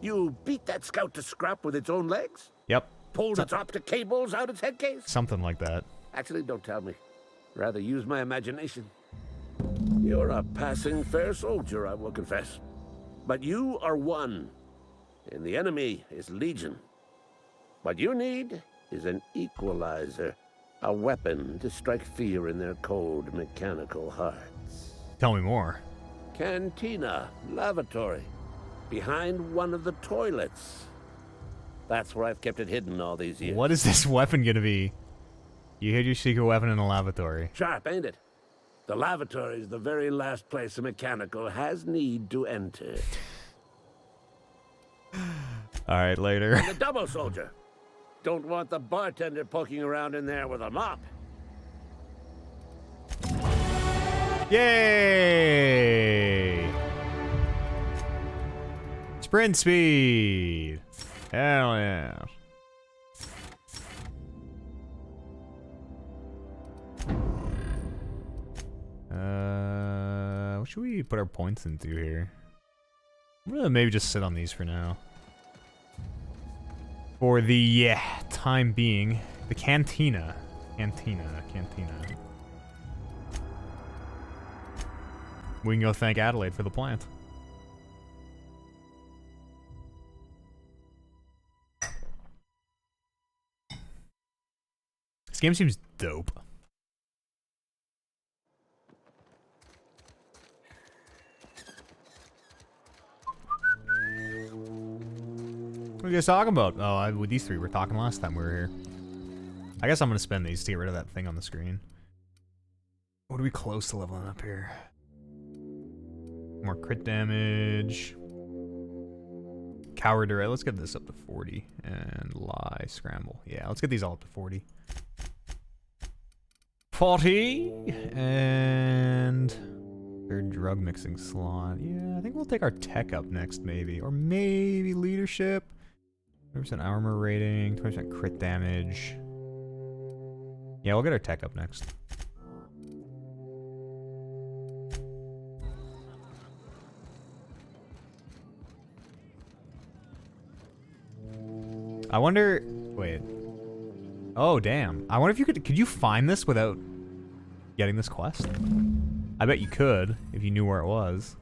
You beat that scout to scrap with its own legs? Yep. Pulled its optic cables out its head case? Something like that. Actually, don't tell me. Rather use my imagination. You're a passing fair soldier, I will confess. But you are one, and the enemy is legion. What you need is an equalizer. A weapon to strike fear in their cold, mechanical hearts. Tell me more. Cantina, lavatory, behind one of the toilets. That's where I've kept it hidden all these years. What is this weapon gonna be? You hid your secret weapon in a lavatory. Sharp, ain't it? The lavatory is the very last place a mechanical has need to enter. Alright, later. And the double soldier. Don't want the bartender poking around in there with a mop. Yay! Sprint speed! Hell yeah. What should we put our points into here? I'm gonna maybe just sit on these for now. For the time being, the cantina. Cantina. We can go thank Adelaide for the plant. This game seems dope. What are you guys talking about? Oh, with these three, we were talking last time we were here. I guess I'm gonna spend these to get rid of that thing on the screen. What are we close to leveling up here? More crit damage. Tower Durate. Let's get this up to 40. And lie, scramble. Yeah, let's get these all up to 40. 40! And... third drug mixing slot. Yeah, I think we'll take our tech up next, maybe. Or maybe leadership. 20% armor rating, 20% crit damage. Yeah, we'll get our tech up next. I wonder... wait. Oh, damn. I wonder if you could you find this without getting this quest? I bet you could, if you knew where it was.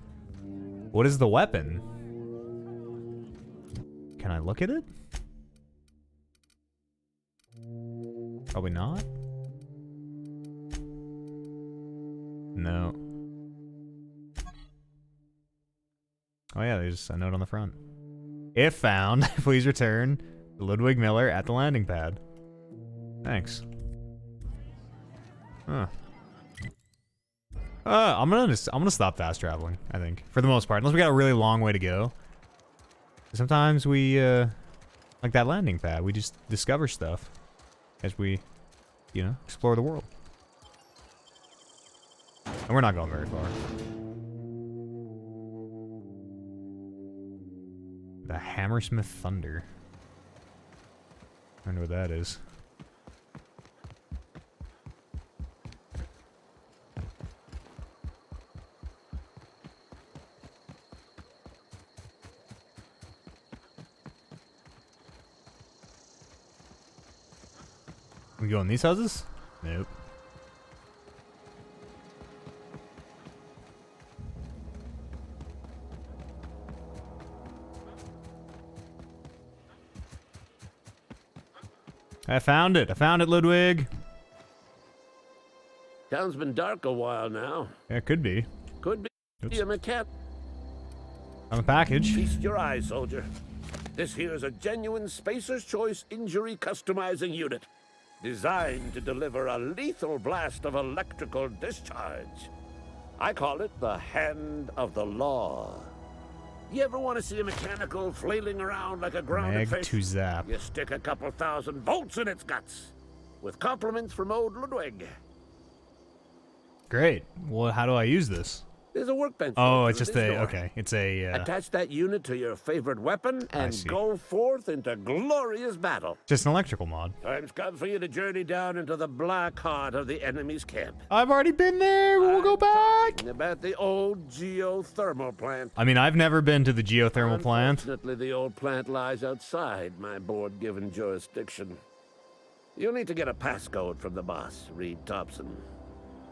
What is the weapon? Can I look at it? Probably not. No. Oh yeah, there's a note on the front. If found, please return to Ludwig Miller at the landing pad. Thanks. Huh. I'm gonna stop fast traveling, I think, for the most part, unless we got a really long way to go. Sometimes we, like that landing pad, we just discover stuff as we, you know, explore the world. And we're not going very far. The Hammersmith Thunder. I wonder what that is. We go in these houses? Nope. I found it. I found it, Ludwig. Town's been dark a while now. Yeah, it could be. Could be. Oops. A mechanic. On the package. Feast your eyes, soldier. This here is a genuine Spacer's Choice injury customizing unit, designed to deliver a lethal blast of electrical discharge. I call it the Hand of the Law. You ever want to see a mechanical flailing around like a grounded Mag fish? to zap. You stick a couple thousand volts in its guts. With compliments from old Ludwig. Great. Well, how do I use this? There's a workbench. Oh, next it's to just this a... door. okay. It's a... Attach that unit to your favorite weapon and see. go forth into glorious battle. just an electrical mod. Time's come for you to journey down into the black heart of the enemy's camp. I've already been there. We'll go back. Talking about the old geothermal plant. I mean, I've never been to the geothermal plant. Unfortunately, the old plant lies outside my board-given jurisdiction. You'll need to get a passcode from the boss, Reed Thompson.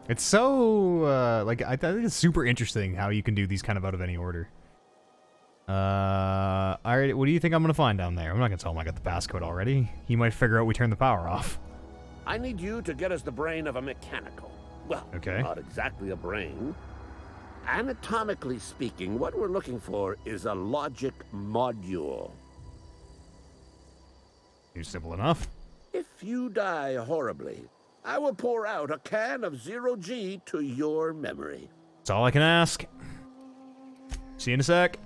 It's so, like, I think it's super interesting how you can do these kind of out of any order. Alright, what do you think I'm gonna find down there? I'm not gonna tell him I got the passcode already. He might figure out we turned the power off. I need you to get us the brain of a mechanical. Well, Okay. not exactly a brain. Anatomically speaking, what we're looking for is a logic module. Seems simple enough. If you die horribly, I will pour out a can of 0G to your memory. That's all I can ask. See you in a sec.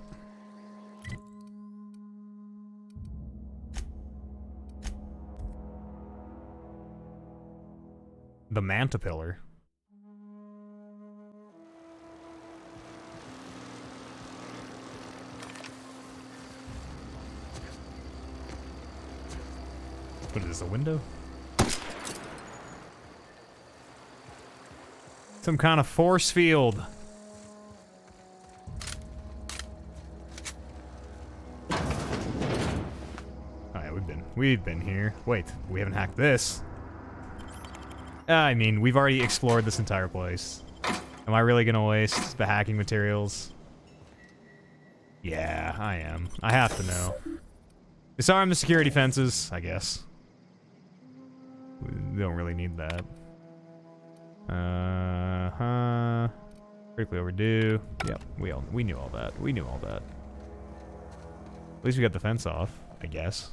The Mantipillar. What is this, a window? Some kind of force field. Alright, we've been here. Wait, we haven't hacked this. I mean, we've already explored this entire place. Am I really gonna waste the hacking materials? Yeah, I am. I have to know. Disarm the security fences, I guess. We don't really need that. Critically overdue. Yep, we knew all that. We knew all that. At least we got the fence off, I guess.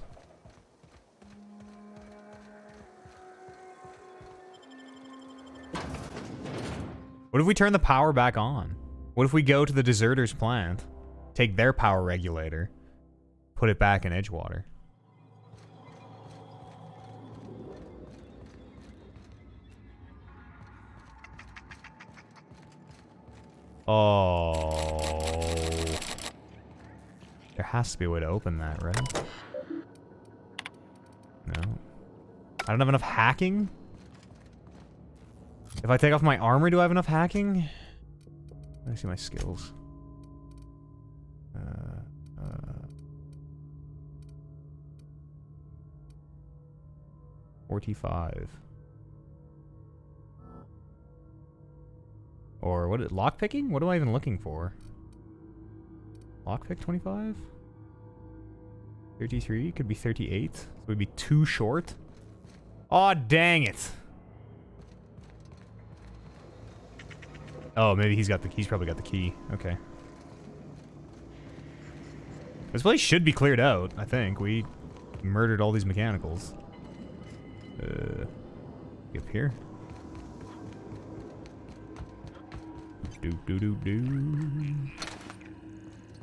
What if we turn the power back on? What if we go to the deserters' plant, take their power regulator, put it back in Edgewater. Oh. There has to be a way to open that, right? No. I don't have enough hacking? If I take off my armor, do I have enough hacking? Let me see my skills. 45. Or what? Lockpicking? What am I even looking for? Lockpick 25? 33? Could be 38. So we'd be too short. Aw, dang it. Oh, maybe he's probably got the key. Okay. This place should be cleared out, I think. We murdered all these mechanicals. Up here. Doo.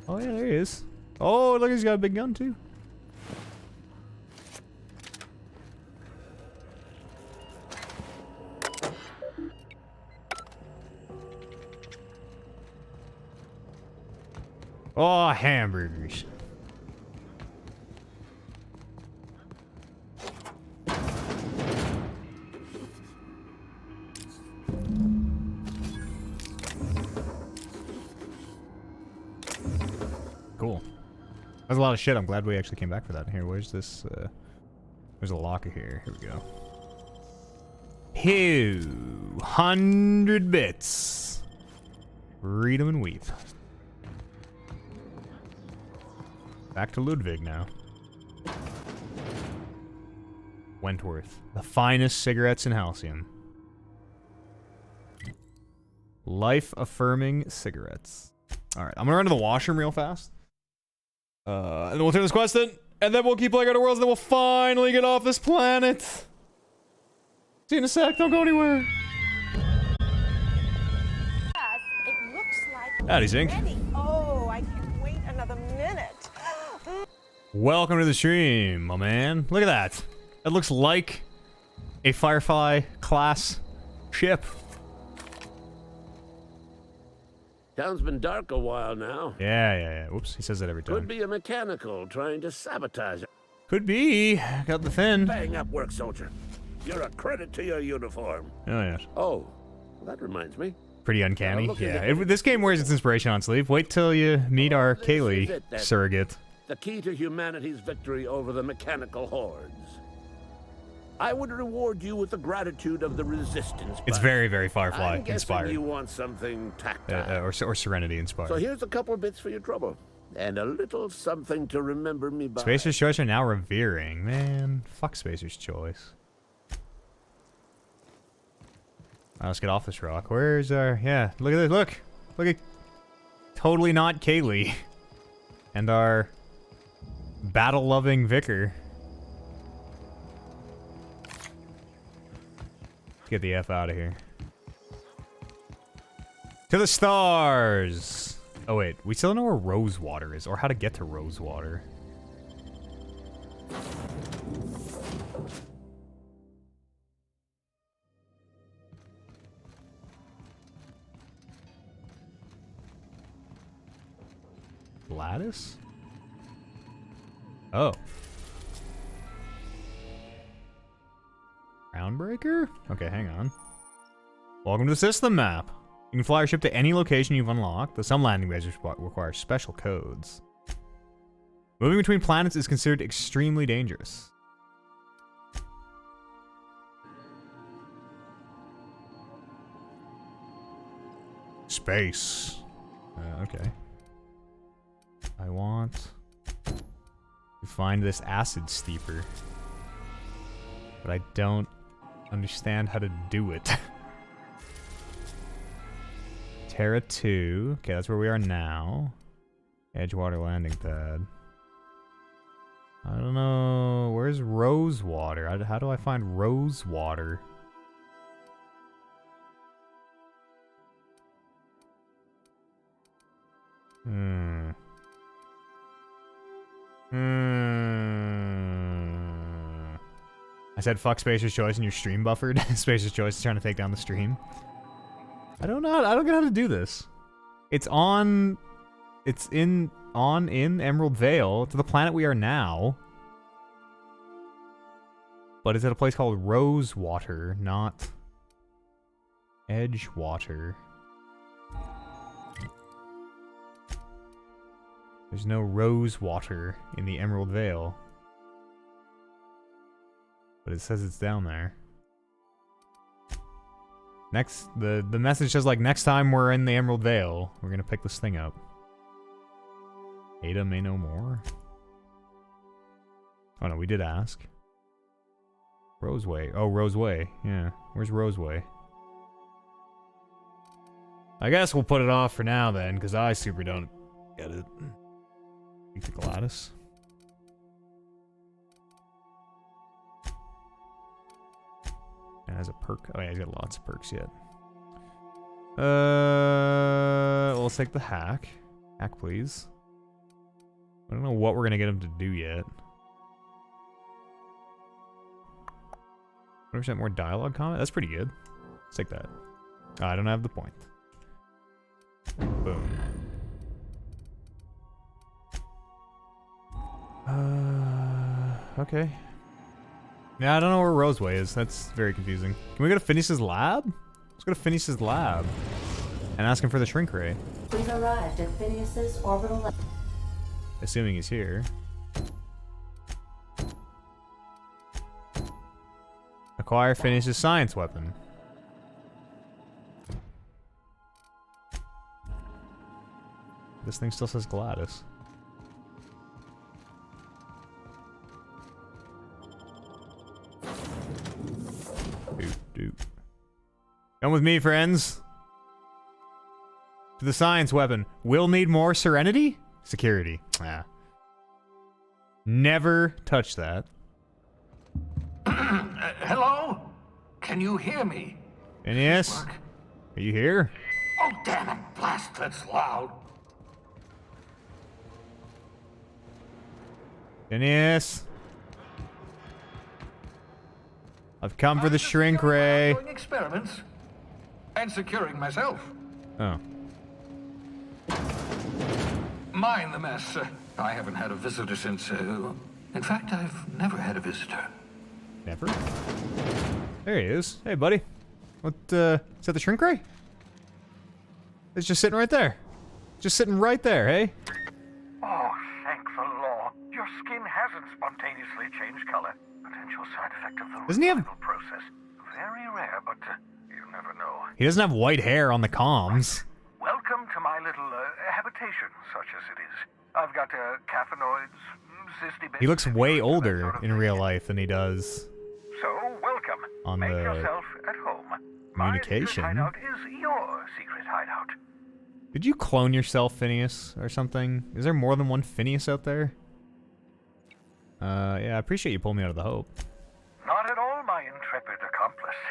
Oh yeah, there he is. Oh, look, he's got a big gun too. Oh, hamburgers. Cool. That's a lot of shit. I'm glad we actually came back for that. Here, where's this? There's a locker here. Here we go. 200 bits. Read 'em and weep. Back to Ludwig now. Wentworth. The finest cigarettes in Halcyon. Life-affirming cigarettes. Alright, I'm gonna run to the washroom real fast. And then we'll turn this quest in. And then we'll keep playing Outer Worlds. And then we'll finally get off this planet. See you in a sec. Don't go anywhere. It looks like Howdy, Zink. ready. Oh, I can't wait another minute. Welcome to the stream, my man. Look at that. That looks like a Firefly class ship. Town's been dark a while now. Yeah. Oops, he says that every time. Could be a mechanical trying to sabotage it. Could be. Got the fin. Bang up work, soldier. You're a credit to your uniform. Oh, yeah. Oh, that reminds me. Pretty uncanny. Look at Yeah, this game wears its inspiration on sleeve. Wait till you meet our This is Kaylee it, then. surrogate. The key to humanity's victory over the mechanical hordes. I would reward you with the gratitude of the resistance. It's but very, very Firefly I'm guessing inspired. you want something tactile. Or Serenity inspired. So here's a couple of bits for your trouble. And a little something to remember me by. Spacer's Choice are now revering. Man, fuck Spacer's Choice. Alright, let's get off this rock. Where's our... Yeah, look at this. Look at... Totally not Kaylee. And our... battle-loving vicar. Get the F out of here. To the stars! Oh wait, we still don't know where Rosewater is, or how to get to Rosewater. Lattice? Oh. Groundbreaker? Okay, hang on. Welcome to the system map. You can fly your ship to any location you've unlocked, though some landing bases require special codes. Moving between planets is considered extremely dangerous. Space. Okay. I want to find this acid steeper. But I don't understand how to do it. Terra 2. Okay, that's where we are now. Edgewater landing pad. I don't know. Where's Rosewater? How do I find Rosewater? I said fuck Spacer's Choice and your stream buffered. Spacer's Choice is trying to take down the stream. I don't know how to do this. It's in Emerald Vale, to the planet we are now. But it's at a place called Rosewater, not Edgewater. There's no Rosewater in the Emerald Vale. But it says it's down there. The message says, like, next time we're in the Emerald Vale, we're gonna pick this thing up. Ada may know more. Oh no, we did ask. Roseway. Oh, Roseway. Yeah. Where's Roseway? I guess we'll put it off for now then, because I super don't get it. Speak to Gladys. And has a perk. Oh yeah, he's got lots of perks yet. Well, let's take the hack. Hack, please. I don't know what we're gonna get him to do yet. 100% more dialogue comment? That's pretty good. Let's take that. Oh, I don't have the point. Boom. Okay. Yeah, I don't know where Roseway is. That's very confusing. Can we go to Phineas's lab? Let's go to Phineas's lab and ask him for the shrink ray. We've arrived at Phineas's orbital lab. Assuming he's here. Acquire Phineas's science weapon. This thing still says Gladys. Doop. Come with me, friends. To the science weapon. We'll need more serenity? Security. Ah. Never touch that. Hello? Can you hear me? Phineas? Are you here? Oh, damn it. Blast, that's loud. Phineas? I've come for the shrink ray. Doing experiments and securing myself. Oh. Mind the mess. I haven't had a visitor since. In fact, I've never had a visitor. Never? There he is. Hey, buddy. What, is that the shrink ray? It's just sitting right there. Just sitting right there, hey? Oh, thank the law. Your skin hasn't spontaneously changed color. Potential side effect of the Doesn't he have... process. Very rare, but you never know. He doesn't have white hair on the comms. Welcome to my little habitation, such as it is. I've got caffeinoids, cysty bits. He looks way older in real life than he does. So, welcome. On Make the yourself at home. communication. My secret hideout is your secret hideout. Did you clone yourself, Phineas, or something? Is there more than one Phineas out there? Yeah, I appreciate you pulling me out of the Hope. Not at all, my intrepid accomplice.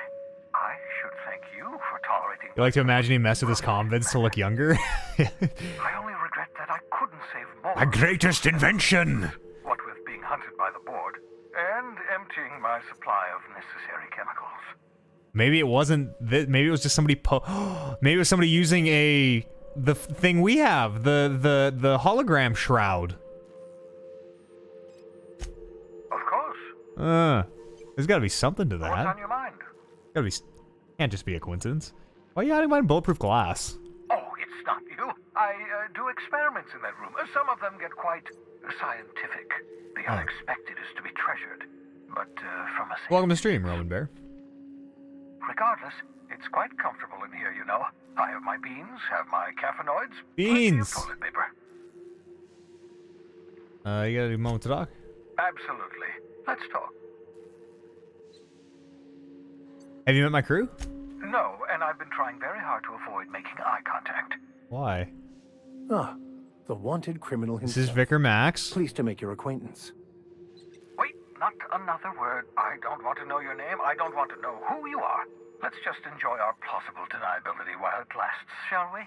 I should thank you for tolerating... You like to imagine he messed with his convents to look younger? I only regret that I couldn't save more. My greatest invention! What with being hunted by the board, and emptying my supply of necessary chemicals. Maybe it wasn't... maybe it was just somebody maybe it was somebody using the thing we have. The hologram shroud. Of course. There's gotta be something to that. What's on your mind? Gotta be... Can't just be a coincidence. Why are you hiding behind bulletproof glass? Oh, it's not you. I do experiments in that room. Some of them get quite scientific. The unexpected is to be treasured. But from a... Welcome to stream, Roman Bear. Regardless, it's quite comfortable in here, you know. I have my beans, have my caffeinoids. Beans! Plenty of toilet paper. You got a moment to talk? Absolutely. Let's talk. Have you met my crew? No, and I've been trying very hard to avoid making eye contact. Why? Ah, the wanted criminal This himself. is Vicar Max. Pleased to make your acquaintance. Wait, not another word. I don't want to know your name. I don't want to know who you are. Let's just enjoy our plausible deniability while it lasts, shall we?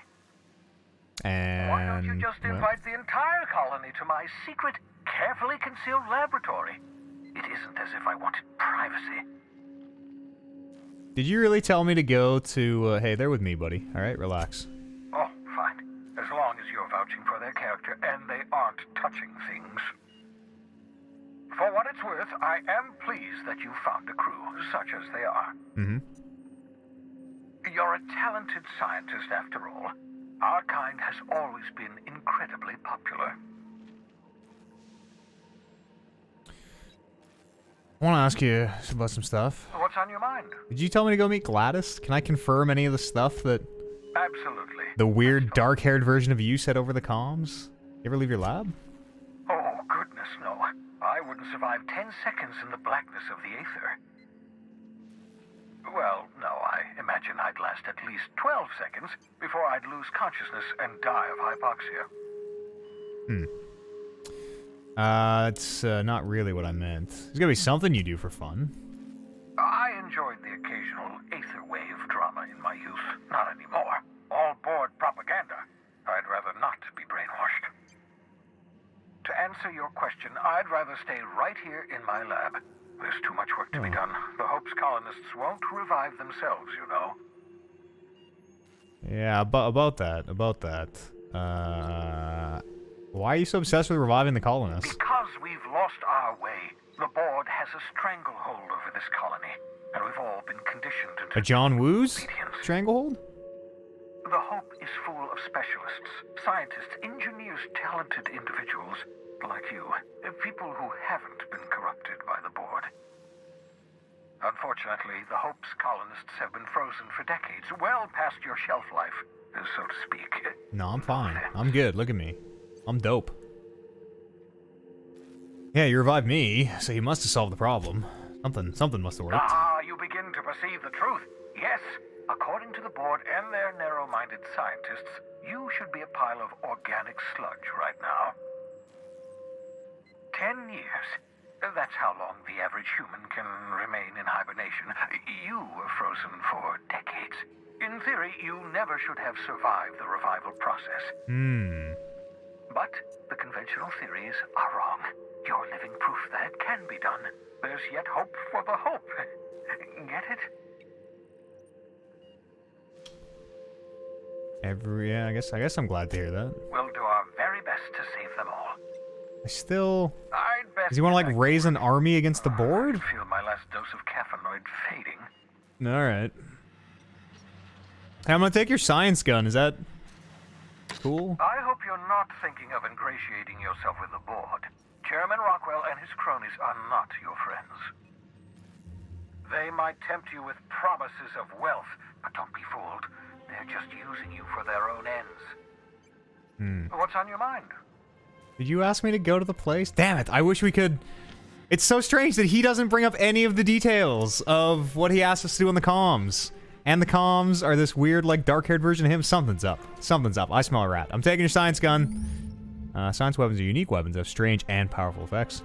And... Why don't you just invite the entire colony to my secret, carefully concealed laboratory? It isn't as if I wanted privacy. Did you really tell me to go to, hey, they're with me, buddy. Alright, relax. Oh, fine. As long as you're vouching for their character and they aren't touching things. For what it's worth, I am pleased that you found a crew, such as they are. Mm-hmm. You're a talented scientist after all. Our kind has always been incredibly popular. I want to ask you about some stuff. What's on your mind? Did you tell me to go meet Gladys? Can I confirm any of the stuff that Absolutely. the weird dark-haired version of you said over the comms? You ever leave your lab? Oh, goodness, no. I wouldn't survive 10 seconds in the blackness of the aether. Well, no, I imagine I'd last at least 12 seconds before I'd lose consciousness and die of hypoxia. That's not really what I meant. There's gotta be something you do for fun. I enjoyed the occasional aether wave drama in my youth. Not anymore. All board propaganda. I'd rather not be brainwashed. To answer your question, I'd rather stay right here in my lab. There's too much work to be done. The Hope's colonists won't revive themselves, you know. Yeah, about that. Why are you so obsessed with reviving the colonists? Because we've lost our way. The board has a stranglehold over this colony, and we've all been conditioned into A John Woo's obedience. stranglehold? The Hope is full of specialists, scientists, engineers, talented individuals like you. People who haven't been corrupted by the board. Unfortunately, the Hope's colonists have been frozen for decades, well past your shelf life, so to speak. No, I'm fine. I'm good. Look at me. I'm dope. Yeah, you revived me, so you must have solved the problem. Something must have worked. Ah, you begin to perceive the truth. Yes, according to the board and their narrow-minded scientists, you should be a pile of organic sludge right now. 10 years. That's how long the average human can remain in hibernation. You were frozen for decades. In theory, you never should have survived the revival process. But the conventional theories are wrong. You're living proof that it can be done. There's yet hope for the Hope. Get it? Yeah, I guess I'm glad to hear that. We'll do our very best to save them all. I still... I'd best Does he want to, like, raise an army against the board? I feel my last dose of caffeinoid fading. Alright. Hey, I'm gonna take your science gun. Is that... cool? I hope you're not thinking of ingratiating yourself with the board. Chairman Rockwell and his cronies are not your friends. They might tempt you with promises of wealth, but don't be fooled. They're just using you for their own ends. What's on your mind? Did you ask me to go to the place? Damn it, I wish we could... It's so strange that he doesn't bring up any of the details of what he asked us to do in the comms. And the comms are this weird, like, dark-haired version of him. Something's up. Something's up. I smell a rat. I'm taking your science gun. Science weapons are unique weapons that have strange and powerful effects.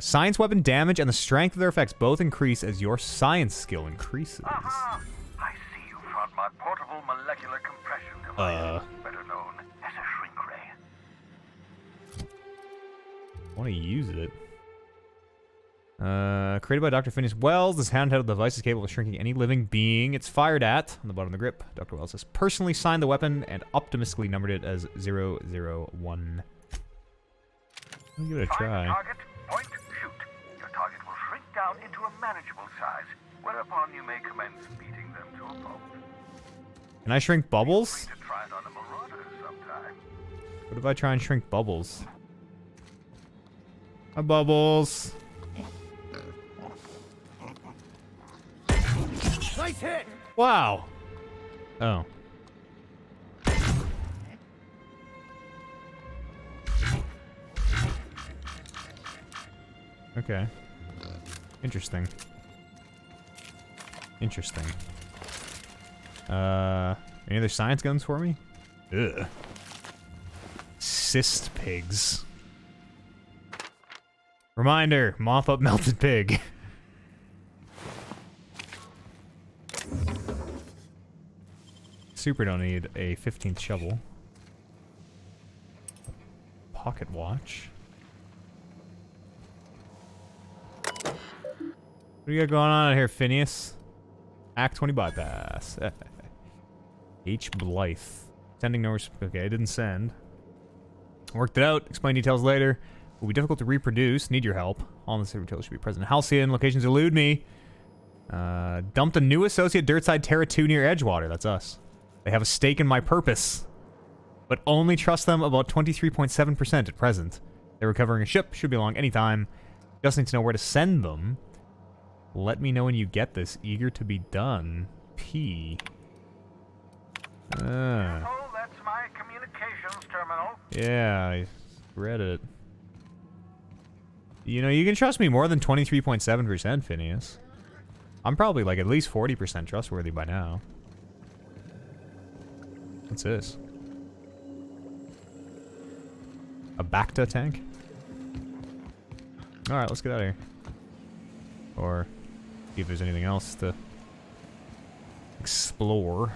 Science weapon damage and the strength of their effects both increase as your science skill increases. Aha! I see you found my portable molecular compression device, better known as a shrink ray. I want to use it. Created by Dr. Phineas Wells, this handheld device is capable of shrinking any living being it's fired at. On the bottom of the grip, Dr. Wells has personally signed the weapon and optimistically numbered it as 001. I'll give it a try. Find the target, point, shoot. Your target will shrink down into a manageable size, whereupon you may commence beating them to a pulp. Can I shrink Bubbles? Free to try it on a marauder sometime. What if I try and shrink Bubbles? Hi, Bubbles. Nice hit! Wow. Oh. Okay. Interesting. Interesting. Any other science guns for me? Ugh. Cyst pigs. Reminder, mop up melted pig. Super don't need a 15th shovel. Pocket watch. do you got going on out here, Phineas? Act 20 bypass. H. Blythe. Sending no okay, it didn't send. Worked it out. Explain details later. Will be difficult to reproduce. Need your help. All in the city should be present. Halcyon. Locations elude me. Dumped a new associate dirtside Terra 2 near Edgewater. That's us. They have a stake in my purpose. But only trust them about 23.7% at present. They're recovering a ship. Should be along anytime. Just need to know where to send them. Let me know when you get this. Eager to be done. P. Oh, that's my communications terminal. Yeah, I read it. You know, you can trust me more than 23.7%, Phineas. I'm probably like at least 40% trustworthy by now. What's this? A Bacta tank? Alright, let's get out of here. Or see if there's anything else to explore.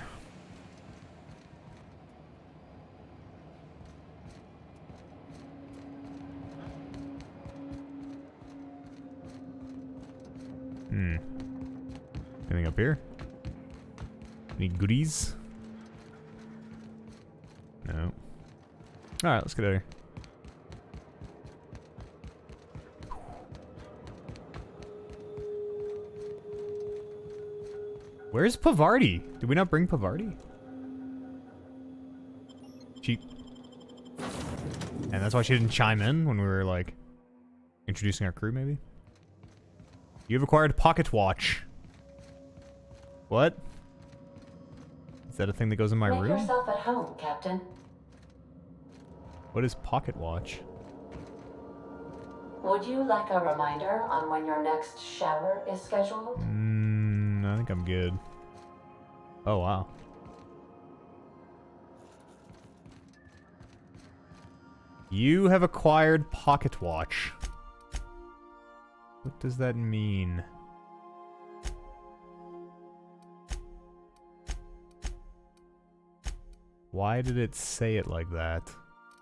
Anything up here? Any goodies? No. Alright, let's get out of here. Where's Pavardi? Did we not bring Pavardi? She... And that's why she didn't chime in when we were, like, introducing our crew, maybe? You've acquired Pocket Watch. What? Is that a thing that goes in my Make room? yourself at home, Captain. What is Pocket Watch? Would you like a reminder on when your next shower is scheduled? I think I'm good. Oh, wow. You have acquired Pocket Watch. What does that mean? Why did it say it like that?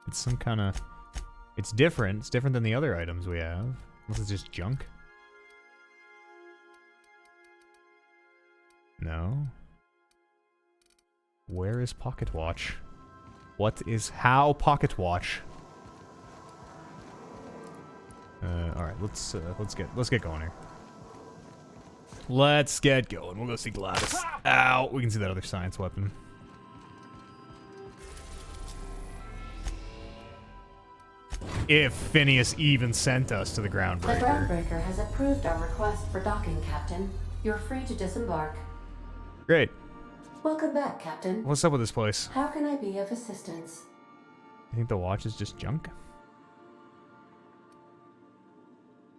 It's some kind of... It's different. It's different than the other items we have. Unless it's just junk. No. Where is Pocket Watch? What is... How Pocket Watch? Alright, let's get going here. Let's get going. We'll go see Gladys. Ow! We can see that other science weapon. If Phineas even sent us to the The Groundbreaker. Groundbreaker has approved our request for docking, Captain. You're free to disembark. Great. Welcome back, Captain. What's up with this place? How can I be of assistance? You think the watch is just junk?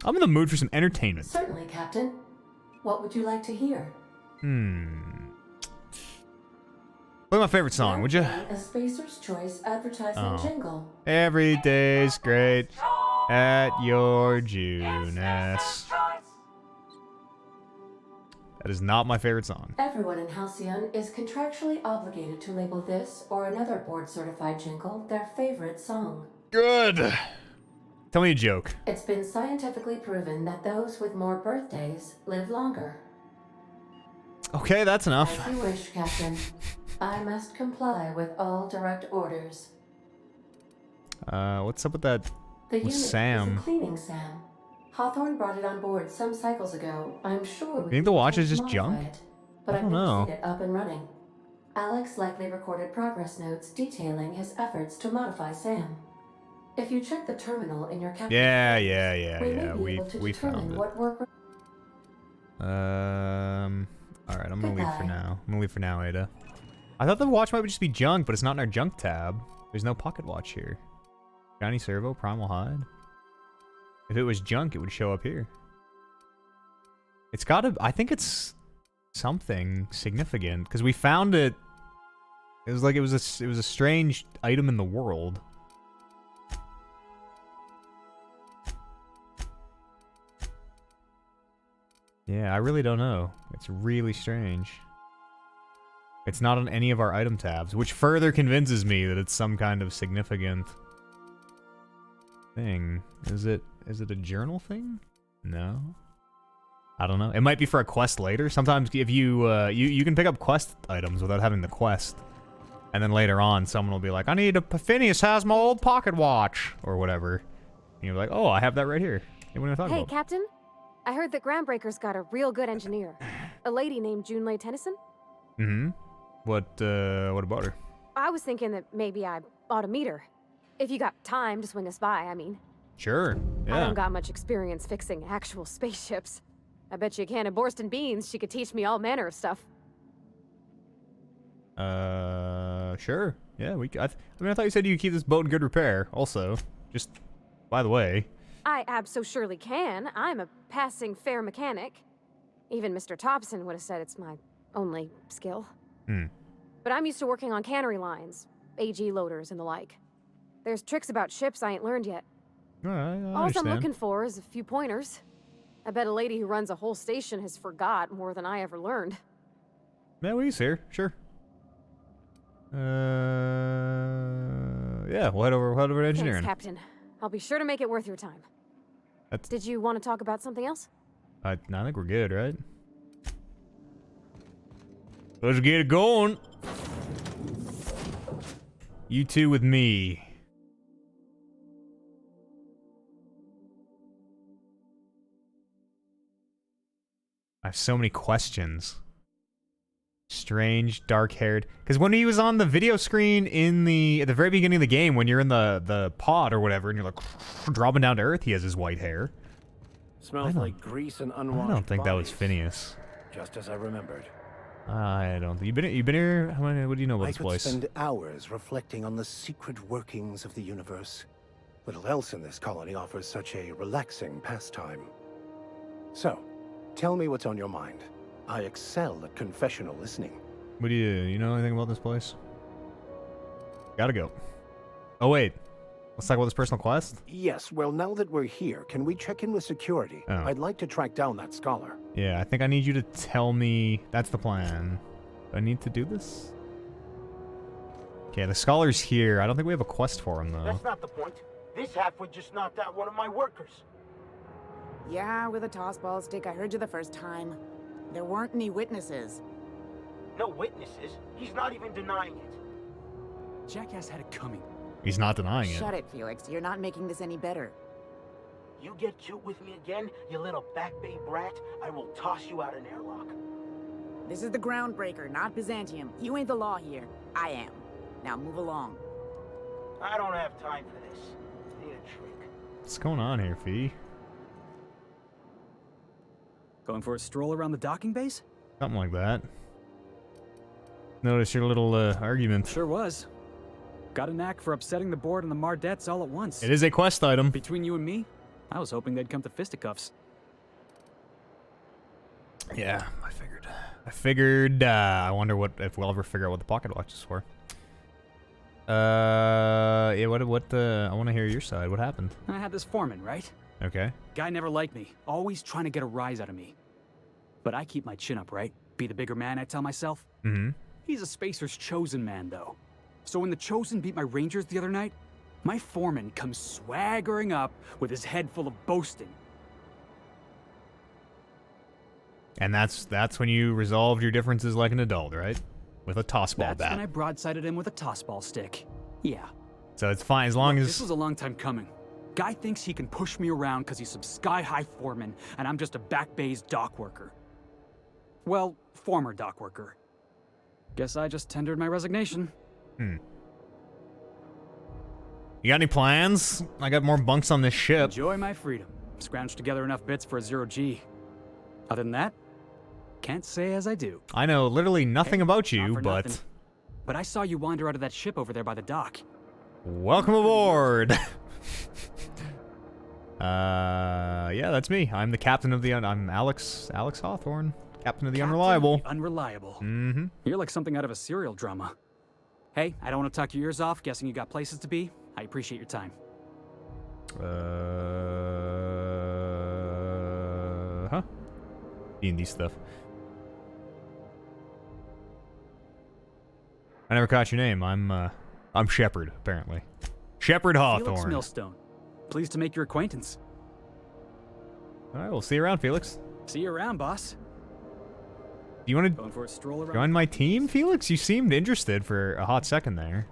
I'm in the mood for some entertainment. Certainly, Captain. What would you like to hear? Play my favorite song, would you? A Spacer's Choice advertising jingle. Every day's great at your Juness. That is not my favorite song. Everyone in Halcyon is contractually obligated to label this or another board-certified jingle their favorite song. Good. Tell me a joke. It's been scientifically proven that those with more birthdays live longer. Okay, that's enough. As you wish, Captain. I must comply with all direct orders. What's up with that The with unit Sam? is a cleaning Sam. Hawthorne brought it on board some cycles ago. I'm sure. You think the watch is just junk? But I don't know. I've it up and running. Alex likely recorded progress notes detailing his efforts to modify Sam. If you check the terminal in your captain's Yeah. We found it. What work. Alright, I'm gonna leave for now. I'm gonna leave for now, Ada. I thought the watch might just be junk, but it's not in our junk tab. There's no pocket watch here. Shiny servo, primal hide. If it was junk, it would show up here. It's gotta... I think it's something significant, because we found it... It was like it was a strange item in the world. Yeah, I really don't know. It's really strange. It's not on any of our item tabs, which further convinces me that it's some kind of significant thing. Is it a journal thing? No. I don't know. It might be for a quest later. Sometimes if you you can pick up quest items without having the quest. And then later on, someone will be like, I need Phineas has my old pocket watch, or whatever. And you're like, oh, I have that right here. Hey, what are you talking Hey, about? Captain. I heard that Groundbreaker's got a real good engineer. A lady named Junlei Tennyson. Mm-hmm. What about her? I was thinking that maybe I ought to meet her. If you got time to swing us by, I mean. Sure, I yeah. don't got much experience fixing actual spaceships. I bet you a can of Borston beans she could teach me all manner of stuff. Sure. Yeah, I mean, I thought you said you could keep this boat in good repair, also. Just, by the way. I surely can. I'm a passing fair mechanic. Even Mr. Thompson would have said it's my only skill. Hmm. But I'm used to working on cannery lines, AG loaders and the like. There's tricks about ships I ain't learned yet. I All understand. I'm looking for is a few pointers. I bet a lady who runs a whole station has forgot more than I ever learned. Yeah, we here. Sure. Yeah, we'll head over to engineering. Thanks, Captain. I'll be sure to make it worth your time. Did you want to talk about something else? I think we're good, right? Let's get it going. You two with me. I have so many questions. Strange, dark-haired. Because when he was on the video screen at the very beginning of the game, when you're in the pod or whatever, and you're like dropping down to Earth, he has his white hair. Smells like grease and unwashed I don't think that was bodies. Phineas. Just as I remembered. I don't. You been here? What do you know about this place? I could spend hours reflecting on the secret workings of the universe. Little else in this colony offers such a relaxing pastime. So, tell me what's on your mind. I excel at confessional listening. What do you know anything about this place? Gotta go. Oh wait, let's talk about this personal quest. Yes, well, now that we're here, can we check in with security? Oh. I'd like to track down that scholar. Yeah, I think I need you to tell me. That's the plan. Do I need to do this? Okay, the scholar's here. I don't think we have a quest for him though. That's not the point. This halfwit just knocked out one of my workers. Yeah, with a tossball stick. I heard you the first time. There weren't any witnesses. No witnesses. He's not even denying it. Jackass had it coming. He's not denying it. Shut it, Felix. You're not making this any better. You get cute with me again, you little back bay brat, I will toss you out an airlock. This is the Groundbreaker, not Byzantium. You ain't the law here. I am. Now move along. I don't have time for this. Need a trick. What's going on here, Fee? Going for a stroll around the docking base? Something like that. Notice your little argument. Sure was. Got a knack for upsetting the board and the Mardettes all at once. It is a quest item. Between you and me, I was hoping they'd come to fisticuffs. Yeah, I figured. I wonder if we'll ever figure out what the pocket watch is for. Yeah. What? I want to hear your side. What happened? I had this foreman, right? Okay. Guy never liked me, always trying to get a rise out of me. But I keep my chin up, right? Be the bigger man, I tell myself. Mm-hmm. He's a Spacer's chosen man, though. So when the Chosen beat my Rangers the other night, my foreman comes swaggering up with his head full of boasting. And that's when you resolved your differences like an adult, right? With a tossball bat. That's when I broadsided him with a tossball stick. Yeah. So it's fine as long as... This was a long time coming. Guy thinks he can push me around because he's some sky-high foreman, and I'm just a back bay's dock worker. Well, former dock worker. Guess I just tendered my resignation. You got any plans? I got more bunks on this ship. Enjoy my freedom. Scrounged together enough bits for a 0G. Other than that, can't say as I do. I know literally nothing about you, but... Nothing. But I saw you wander out of that ship over there by the dock. Welcome aboard! Yeah, that's me. I'm the captain of the... I'm Alex Hawthorne. Captain of the Unreliable. Unreliable. Mm-hmm. You're like something out of a serial drama. Hey, I don't want to talk your ears off, guessing you got places to be. I appreciate your time. Huh? D&D stuff. I never caught your name. I'm Shepard, apparently. Shepard Hawthorne. Felix Millstone. Pleased to make your acquaintance. All right, we'll see you around, Felix. See you around, boss. Do you want Going to for a stroll around? join my team, Felix? You seemed interested for a hot second there.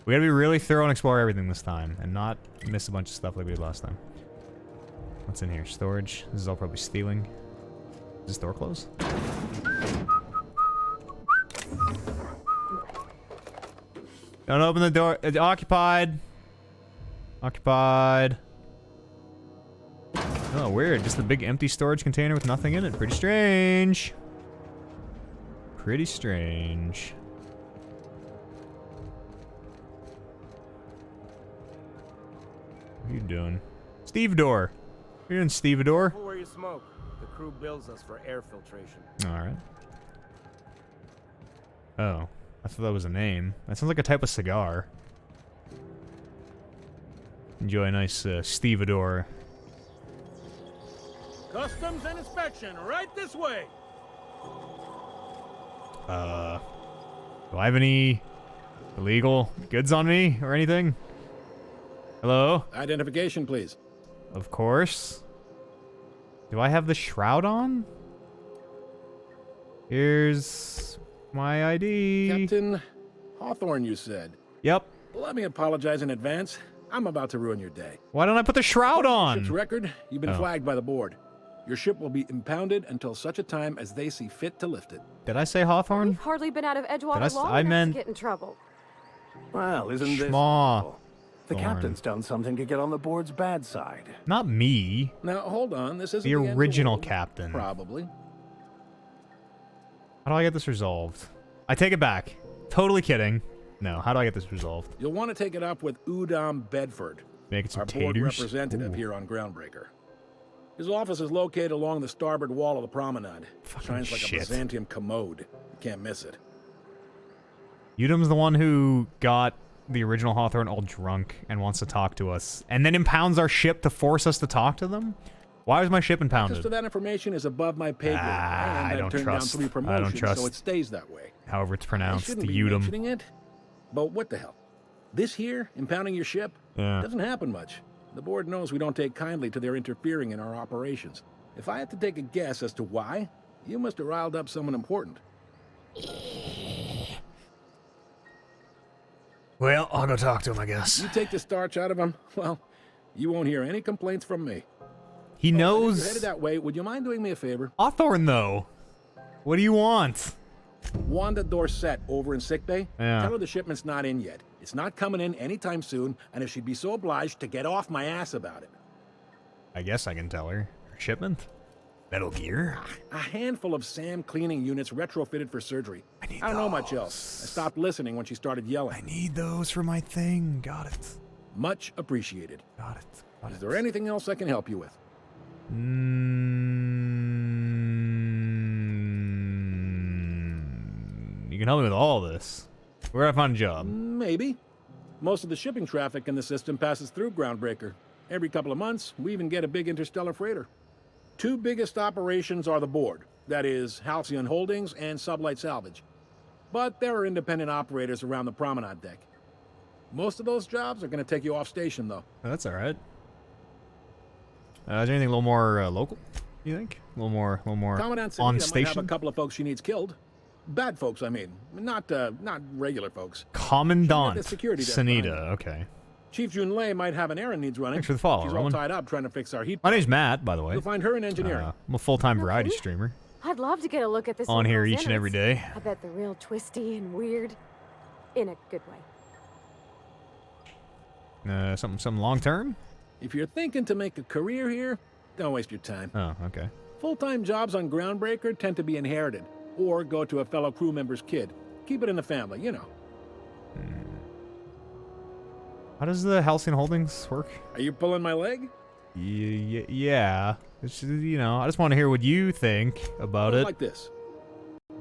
We gotta be really thorough and explore everything this time, and not miss a bunch of stuff like we did last time. What's in here? Storage. This is all probably stealing. Is this door closed? Don't open the door. It's occupied. Occupied. Oh, weird. Just a big empty storage container with nothing in it. Pretty strange. Pretty strange. What are you doing? Stevedore. What are you doing, Stevedore? Careful where you smoke. The crew builds us for air filtration. Alright. Oh. I thought that was a name. That sounds like a type of cigar. Enjoy a nice Stevedore. Customs and inspection, right this way. Do I have any illegal goods on me or anything? Hello? Identification, please. Of course. Do I have the shroud on? Here's my ID. Captain Hawthorne, you said. Yep. Let me apologize in advance. I'm about to ruin your day. Why don't I put the shroud on? Ship's record, you've been flagged by the board. Your ship will be impounded until such a time as they see fit to lift it. Did I say Hawthorne? We've hardly been out of Edgewater long I enough meant... to get in trouble. Well, isn't this Schmaw. wonderful? The captain's done something to get on the board's bad side. Not me. Now, hold on. This isn't the the original end of the world. captain. Probably. How do I get this resolved? I take it back. Totally kidding. No, how do I get this resolved? You'll want to take it up with Udom Bedford, Make it some our board taters. representative here on Groundbreaker. His office is located along the starboard wall of the promenade. Shines like shit. a Byzantium commode. You can't miss it. Udom's the one who got the original Hawthorne all drunk and wants to talk to us, and then impounds our ship to force us to talk to them? Why was my ship impounded? Access to that information is above my pay grade, and I I've don't turned trust. down 3 I don't promotions, trust. so it stays that way. However it's I pronounced, shouldn't the be Udom. mentioning it, but what the hell? This here, impounding your ship, Yeah. doesn't happen much. The board knows we don't take kindly to their interfering in our operations. If I had to take a guess as to why, you must have riled up someone important. Well, I'll go talk to him, I guess. You take the starch out of him, well, you won't hear any complaints from me. He If you're knows... headed that way, would you mind doing me a favor? Hawthorne, though. What do you want? Wanda Dorset over in sickbay. Yeah. Tell her the shipment's not in yet. It's not coming in anytime soon, and if she'd be so obliged to get off my ass about it. I guess I can tell her. Her shipment? Metal Gear? A handful of SAM cleaning units retrofitted for surgery. I don't know much else. I stopped listening when she started yelling. I need those for my thing. Got it. Much appreciated. Got it. Is there anything else I can help you with? You can help me with all this. Where do I find a job? Maybe. Most of the shipping traffic in the system passes through Groundbreaker. Every couple of months, we even get a big interstellar freighter. 2 biggest operations are the board. That is, Halcyon Holdings and Sublight Salvage. But there are independent operators around the promenade deck. Most of those jobs are going to take you off station, though. That's all right. Is there anything a little more local, you think? A little more Commandant on Sanita might have station? a couple of folks she needs killed. Bad folks, I mean. Not regular folks. Commandant the security desk behind Sanita, okay. Chief Jun Lei might have an errand needs running. Thanks for the follow, She's all Roman. tied up trying to fix our heat. My name's Matt, by the way. You'll find her in engineering. I'm a full-time variety streamer. I'd love to get a look at this On here girl's each and every innards. day. I bet they're real twisty and weird. In a good way. Something long-term? If you're thinking to make a career here, don't waste your time. Oh, okay. Full-time jobs on Groundbreaker tend to be inherited, or go to a fellow crew member's kid. Keep it in the family, you know. How does the Halcyon Holdings work? Are you pulling my leg? Yeah. It's, you know, I just want to hear what you think about it. Like this.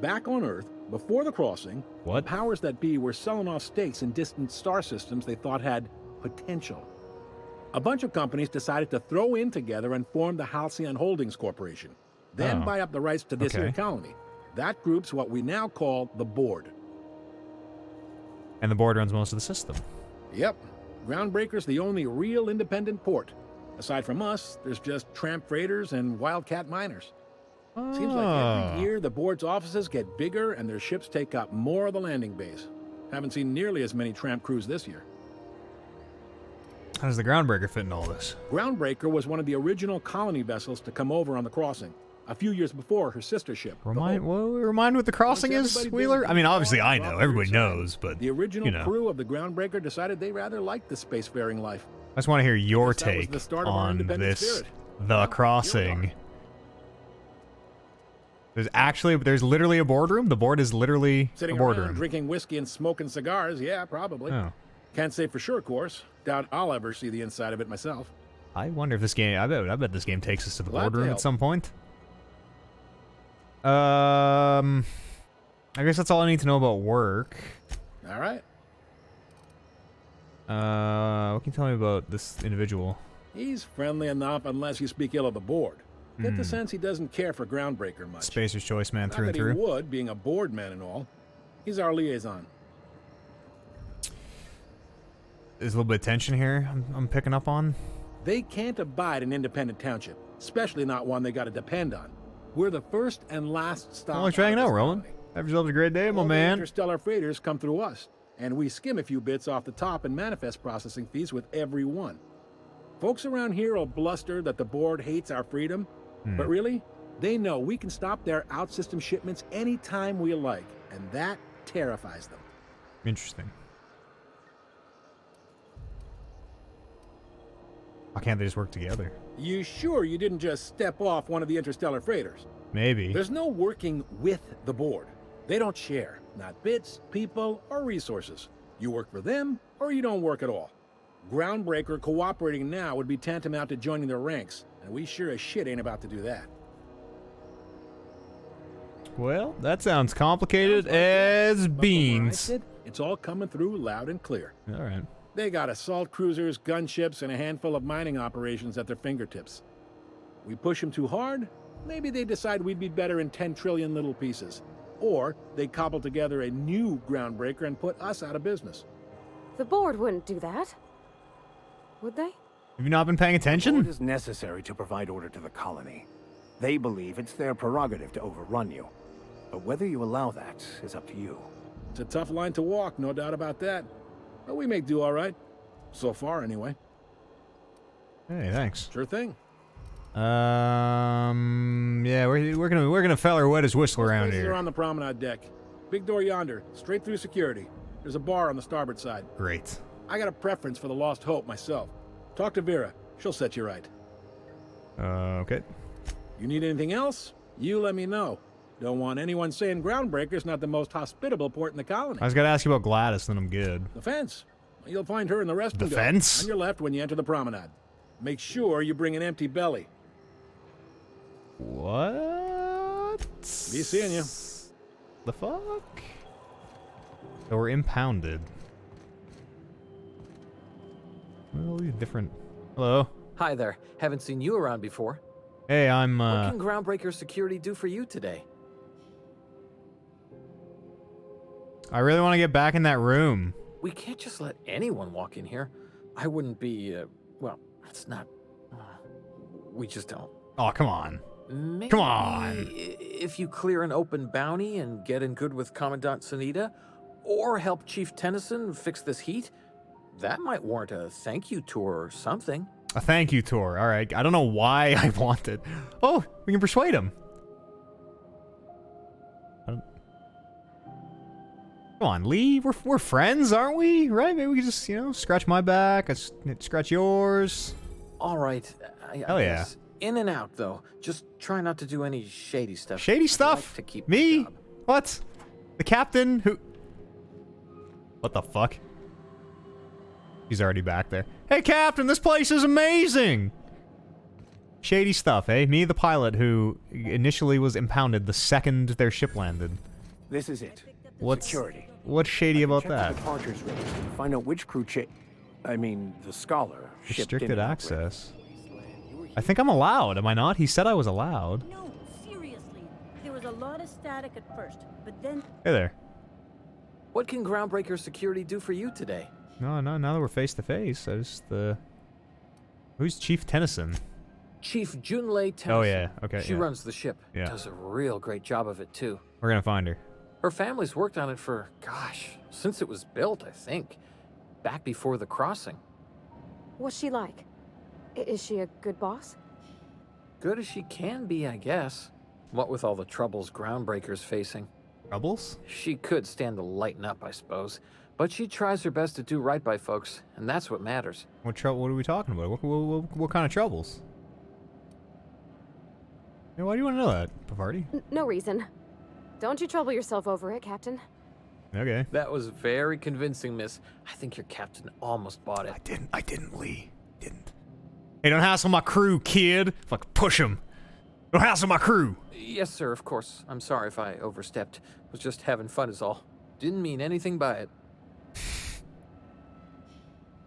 Back on Earth, before the crossing, What? the powers that be were selling off stakes in distant star systems they thought had potential. A bunch of companies decided to throw in together and form the Halcyon Holdings Corporation, then Oh. buy up the rights to this Okay. here colony. That group's what we now call the Board. And the board runs most of the system. Yep. Groundbreaker's the only real independent port. Aside from us, there's just tramp freighters and wildcat miners. Seems like every year the board's offices get bigger and their ships take up more of the landing base. Haven't seen nearly as many tramp crews this year. How does the Groundbreaker fit in all this? Groundbreaker was one of the original colony vessels to come over on the crossing, a few years before her sister ship. Remind what the crossing is, Wheeler? I mean, obviously I know. Everybody knows, but, the original you know. crew of the Groundbreaker decided they rather liked the spacefaring life. I just want to hear your That was take the start of our on independent this, spirit. The Crossing. There's literally a boardroom? The board is literally Sitting a boardroom. around drinking whiskey and smoking cigars, yeah, probably. Oh. Can't say for sure, of course. Doubt I'll ever see the inside of it myself. I wonder if this game... I bet this game takes us to the Glad to boardroom help. at some point. I guess that's all I need to know about work. All right. What can you tell me about this individual? He's friendly enough unless you speak ill of the board. Get the sense he doesn't care for Groundbreaker much. Spacer's choice man Not through that and through. he would, being a board man and all. He's our liaison. There's a little bit of tension here I'm picking up on. They can't abide an independent township, especially not one they gotta depend on. We're the first and last stop. Well, thanks for hanging out, Roland. Have yourself a great day, my All the man. interstellar freighters come through us, and we skim a few bits off the top and manifest processing fees with every one. Folks around here will bluster that the board hates our freedom, but really, they know we can stop their out-system shipments anytime we like, and that terrifies them. Interesting. Why can't they just work together? You sure you didn't just step off one of the interstellar freighters? Maybe. There's no working with the board. They don't share, not bits, people, or resources. You work for them, or you don't work at all. Groundbreaker cooperating now would be tantamount to joining their ranks, and we sure as shit ain't about to do that. Well, that sounds complicated as beans. Said, it's all coming through loud and clear. All right. They got assault cruisers, gunships, and a handful of mining operations at their fingertips. We push them too hard, maybe they decide we'd be better in 10 trillion little pieces. Or they cobble together a new Groundbreaker and put us out of business. The board wouldn't do that. Would they? Have you not been paying attention? The board is necessary to provide order to the colony. They believe it's their prerogative to overrun you. But whether you allow that is up to you. It's a tough line to walk, no doubt about that. But we make do all right. So far, anyway. Hey, thanks. Sure thing. Yeah, we're gonna feller wet his whistle around Places here. are on the promenade deck. Big door yonder, straight through security. There's a bar on the starboard side. Great. I got a preference for the Lost Hope myself. Talk to Vera. She'll set you right. Okay. You need anything else? You let me know. Don't want anyone saying Groundbreaker's not the most hospitable port in the colony. I was gonna ask you about Gladys, then I'm good. The fence. You'll find her in the restroom. The fence? On your left when you enter the promenade. Make sure you bring an empty belly. What? Be seeing you. The fuck? So we're impounded. Well, these different. Hello. Hi there. Haven't seen you around before. Hey, I'm. What can Groundbreaker Security do for you today? I really want to get back in that room. We can't just let anyone walk in here. I wouldn't be. Well, it's not. We just don't. Oh, come on. Maybe Come on. If you clear an open bounty and get in good with Commandant Sunita, or help Chief Tennyson fix this heat, that might warrant a thank you tour or something. A thank you tour. All right. I don't know why I want it. Oh, we can persuade him. Come on, Lee. We're friends, aren't we? Right? Maybe we can just, scratch my back, scratch yours. All right. Hell yeah. Guess. In and out, though. Just try not to do any shady stuff. Shady stuff? Like to keep Me? the job. What? The captain who... What the fuck? He's already back there. Hey, Captain, this place is amazing! Shady stuff, eh? Me, the pilot, who initially was impounded the second their ship landed. This is it. What's Security. What's shady about Check that? the departures register and find out which crew the scholar shipped in Restricted and out access. I think I'm allowed, am I not? He said I was allowed. No, seriously. There was a lot of static at first, but then... Hey there. What can Groundbreaker Security do for you today? No, now that we're face to face, I just, Who's Chief Tennyson? Chief Junlei Tennyson. Oh, yeah. Okay, She yeah. runs the ship. Yeah. Does a real great job of it, too. We're gonna find her. Her family's worked on it for, gosh, since it was built, I think. Back before the crossing. What's she like? Is she a good boss? Good as she can be, I guess. What with all the troubles Groundbreaker's facing. Troubles? She could stand to lighten up, I suppose. But she tries her best to do right by folks, and that's what matters. What trouble? What are we talking about? What kind of troubles? Hey, why do you want to know that, Pavarti? No reason. Don't you trouble yourself over it, Captain. Okay. That was very convincing, miss. I think your captain almost bought it. I didn't, Lee. Didn't. Hey, don't hassle my crew, kid. Fuck, push him. Don't hassle my crew. Yes, sir, of course. I'm sorry if I overstepped. Was just having fun is all. Didn't mean anything by it.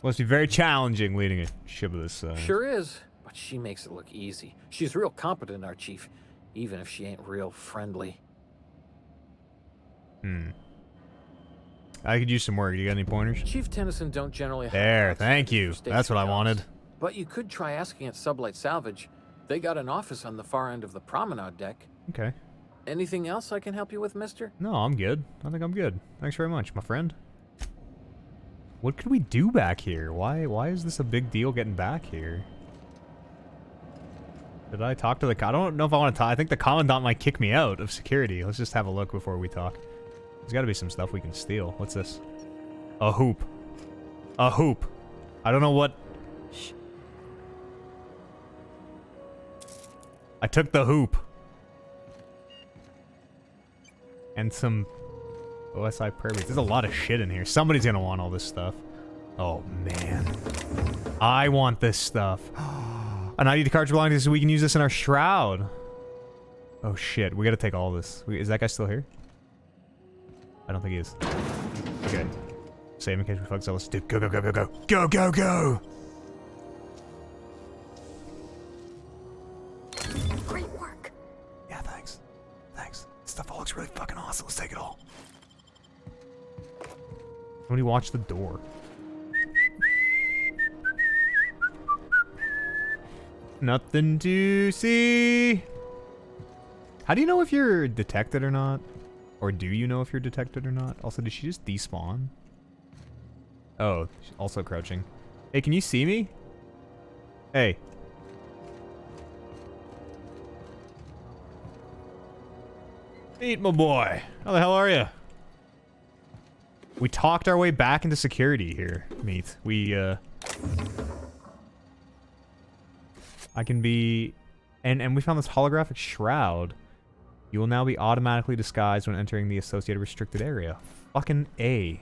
Must be very challenging leading a ship of this size. Sure is, but she makes it look easy. She's real competent, our chief, even if she ain't real friendly. I could use some work. You got any pointers? Chief Tennyson don't generally have There, access thank to you. station That's what I jobs. wanted. But you could try asking at Sublight Salvage. They got an office on the far end of the promenade deck. Okay. Anything else I can help you with, mister? No, I'm good. I think I'm good. Thanks very much, my friend. What could we do back here? Why is this a big deal getting back here? Did I talk to the... I don't know if I want to talk. I think the Commandant might kick me out of security. Let's just have a look before we talk. There's got to be some stuff we can steal. What's this? A hoop. A hoop. I don't know what... Shh. I took the hoop. And some OSI prayer beads. There's a lot of shit in here. Somebody's gonna want all this stuff. Oh, man. I want this stuff. An ID cartridge belonging to this so we can use this in our shroud. Oh, shit. We gotta take all this. Is that guy still here? I don't think he is. Okay. Save in case we fuck Zealous. Dude, go, go, go, go, go. Go, go, go! Great work. Yeah, thanks. Thanks. This stuff all looks really fucking awesome. Let's take it all. Somebody watch the door. Nothing to see. How do you know if you're detected or not? Or do you know if you're detected or not? Also, did she just despawn? Oh, she's also crouching. Hey, can you see me? Hey. Meet my boy. How the hell are you? We talked our way back into security here, Meet. I can be... And we found this holographic shroud. You will now be automatically disguised when entering the associated restricted area. Fucking A.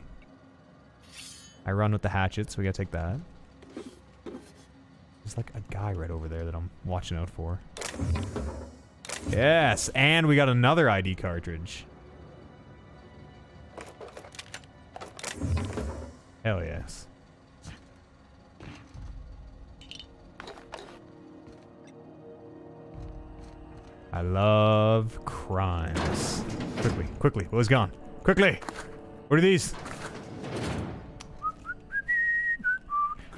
I run with the hatchet, so we gotta take that. There's like a guy right over there that I'm watching out for. Yes, and we got another ID cartridge. Hell yes. I love crimes. Quickly, quickly, what was gone? Quickly! What are these?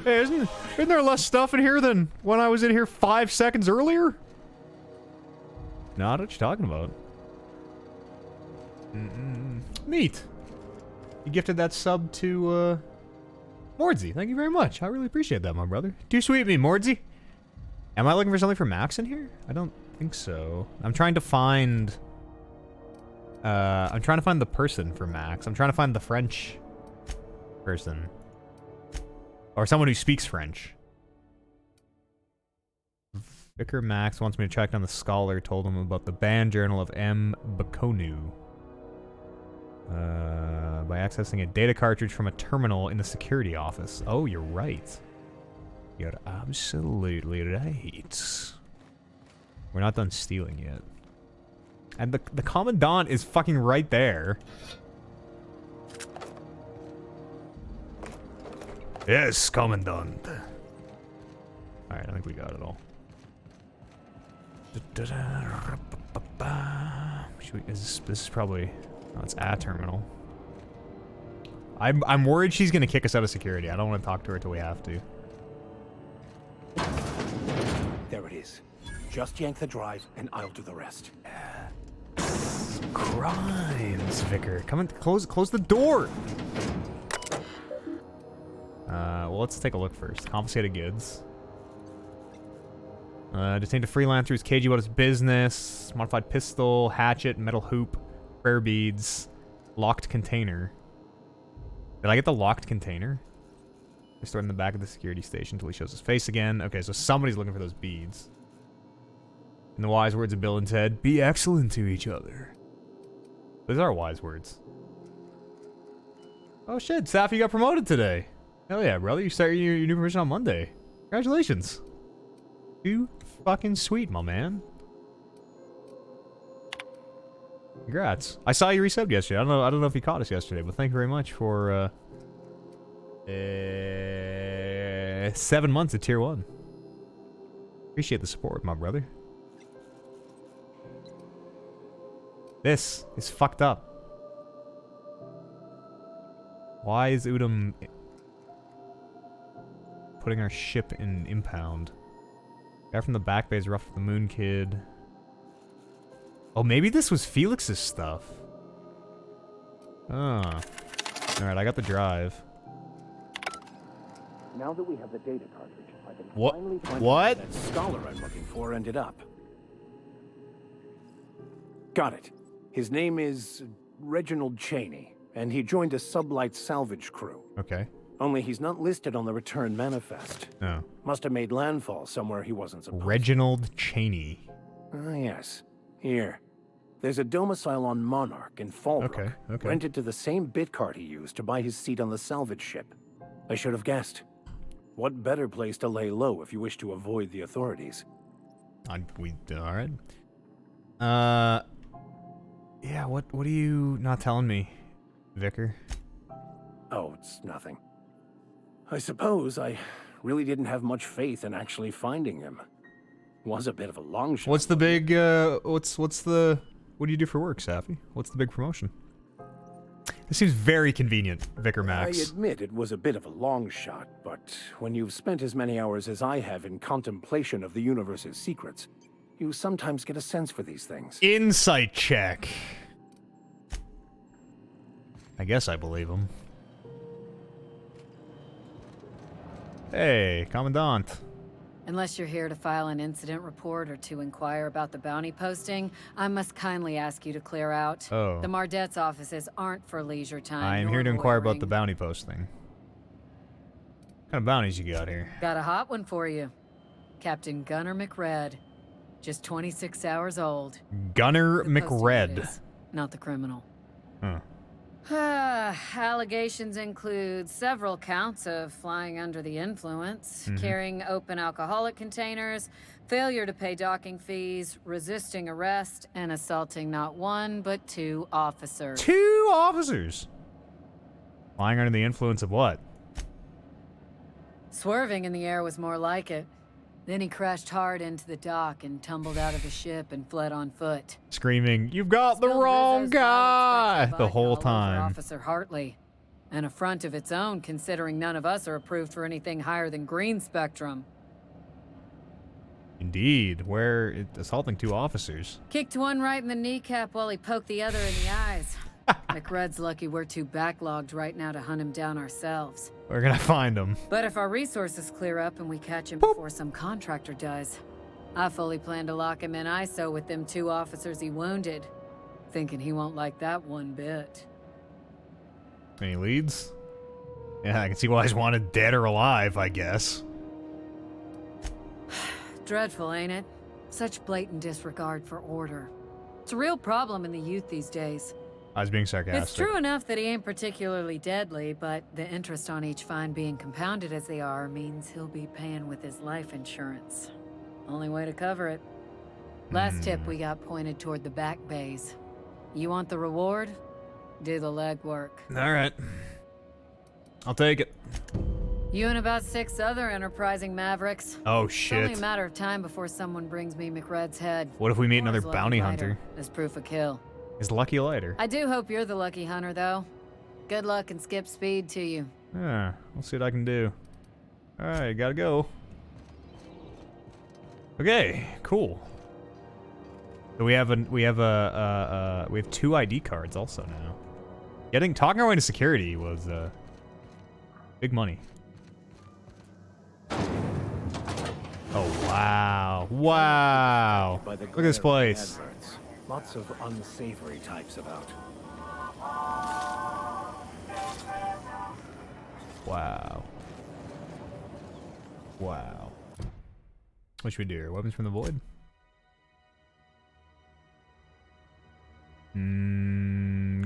Hey, isn't there less stuff in here than when I was in here 5 seconds earlier? Not what you're talking about. Neat. You gifted that sub to, Mordsy. Thank you very much. I really appreciate that, my brother. Too sweet of me, Mordsy. Am I looking for something for Max in here? I don't think so. I'm trying to find... I'm trying to find the person for Max. I'm trying to find the French person. Or someone who speaks French. Vicar Max wants me to track down the scholar, told him about the banned journal of M. Bakonu. By accessing a data cartridge from a terminal in the security office. Oh, you're right. You're absolutely right. We're not done stealing yet. And the Commandant is fucking right there. Yes, Commandant. Alright, I think we got it all. This is probably... Oh, it's a terminal. I'm worried she's gonna kick us out of security. I don't want to talk to her till we have to. There it is. Just yank the drive, and I'll do the rest. Crimes, Vicar. Come in, close the door! Well, let's take a look first. Confiscated goods. Detained a freelancer who's cagey about his business. Modified pistol, hatchet, metal hoop, prayer beads, locked container. Did I get the locked container? Stored in the back of the security station until he shows his face again. Okay, so somebody's looking for those beads. In the wise words of Bill and Ted, be excellent to each other. Those are wise words. Oh shit, Saf, you got promoted today. Hell yeah, brother. You start your new promotion on Monday. Congratulations. You fucking sweet, my man. Congrats. I saw you resubbed yesterday. I don't know if you caught us yesterday, but thank you very much for 7 months of tier 1. Appreciate the support, my brother. This is fucked up. Why is Udom putting our ship in impound? Guy from the back bay is rough with the Moon Kid. Oh, maybe this was Felix's stuff. Ah. Alright, I got the drive. Now that we have the data cartridge, I can What? finally find What? where that scholar I'm looking for ended up. Got it. His name is Reginald Cheney, and he joined a sublight salvage crew. Okay. Only he's not listed on the return manifest. Oh. Must have made landfall somewhere he wasn't supposed. Reginald Cheney. Ah, yes. Here. There's a domicile on Monarch in Fallbrook. Okay. Rented to the same bit card he used to buy his seat on the salvage ship. I should have guessed. What better place to lay low if you wish to avoid the authorities? Alright. Yeah, what are you not telling me, Vicar? Oh, it's nothing. I suppose I really didn't have much faith in actually finding him. Was a bit of a long shot. What's the big, what do you do for work, Safi? What's the big promotion? This seems very convenient, Vicar Max. I admit it was a bit of a long shot, but when you've spent as many hours as I have in contemplation of the universe's secrets, you sometimes get a sense for these things. Insight check. I guess I believe him. Hey, Commandant. Unless you're here to file an incident report or to inquire about the bounty posting, I must kindly ask you to clear out. Oh. The Mardet's offices aren't for leisure time. I am nor here to inquire about loitering. the bounty posting. What kind of bounties you got here? Got a hot one for you. Captain Gunnar McRed. Just 26 hours old. Gunnar The posting McRed. is, not the criminal. Huh. Allegations include several counts of flying under the influence, Mhm. carrying open alcoholic containers, failure to pay docking fees, resisting arrest, and assaulting not one but 2 officers. 2 officers? Flying under the influence of what? Swerving in the air was more like it. Then he crashed hard into the dock and tumbled out of the ship and fled on foot. Screaming, "You've got the wrong guy!" the whole time. Officer Hartley. An affront of its own, considering none of us are approved for anything higher than green spectrum. Indeed, where assaulting 2 officers. Kicked one right in the kneecap while he poked the other in the eyes. McRed's lucky we're too backlogged right now to hunt him down ourselves. We're gonna find him. But if our resources clear up and we catch him before some contractor does, I fully plan to lock him in ISO with them 2 officers he wounded. Thinking he won't like that one bit. Any leads? Yeah, I can see why he's wanted dead or alive, I guess. Dreadful, ain't it? Such blatant disregard for order. It's a real problem in the youth these days. I was being sarcastic. It's true enough that he ain't particularly deadly, but the interest on each fine being compounded as they are means he'll be paying with his life insurance. Only way to cover it. Last tip we got pointed toward the back bays. You want the reward? Do the legwork. Alright. I'll take it. You and about 6 other enterprising mavericks. Oh, It's only shit. a matter of time before someone brings me McRed's head. What if we meet Or another his lucky bounty lighter hunter? as proof of kill. Is Lucky lighter? I do hope you're the lucky hunter, though. Good luck and skip speed to you. Yeah, we'll see what I can do. Alright, gotta go. Okay, cool. So we have two ID cards also now. Talking our way to security was big money. Oh wow. Wow. Look at this place. Lots of unsavory types about. Wow. Wow. What should we do here? Weapons from the void?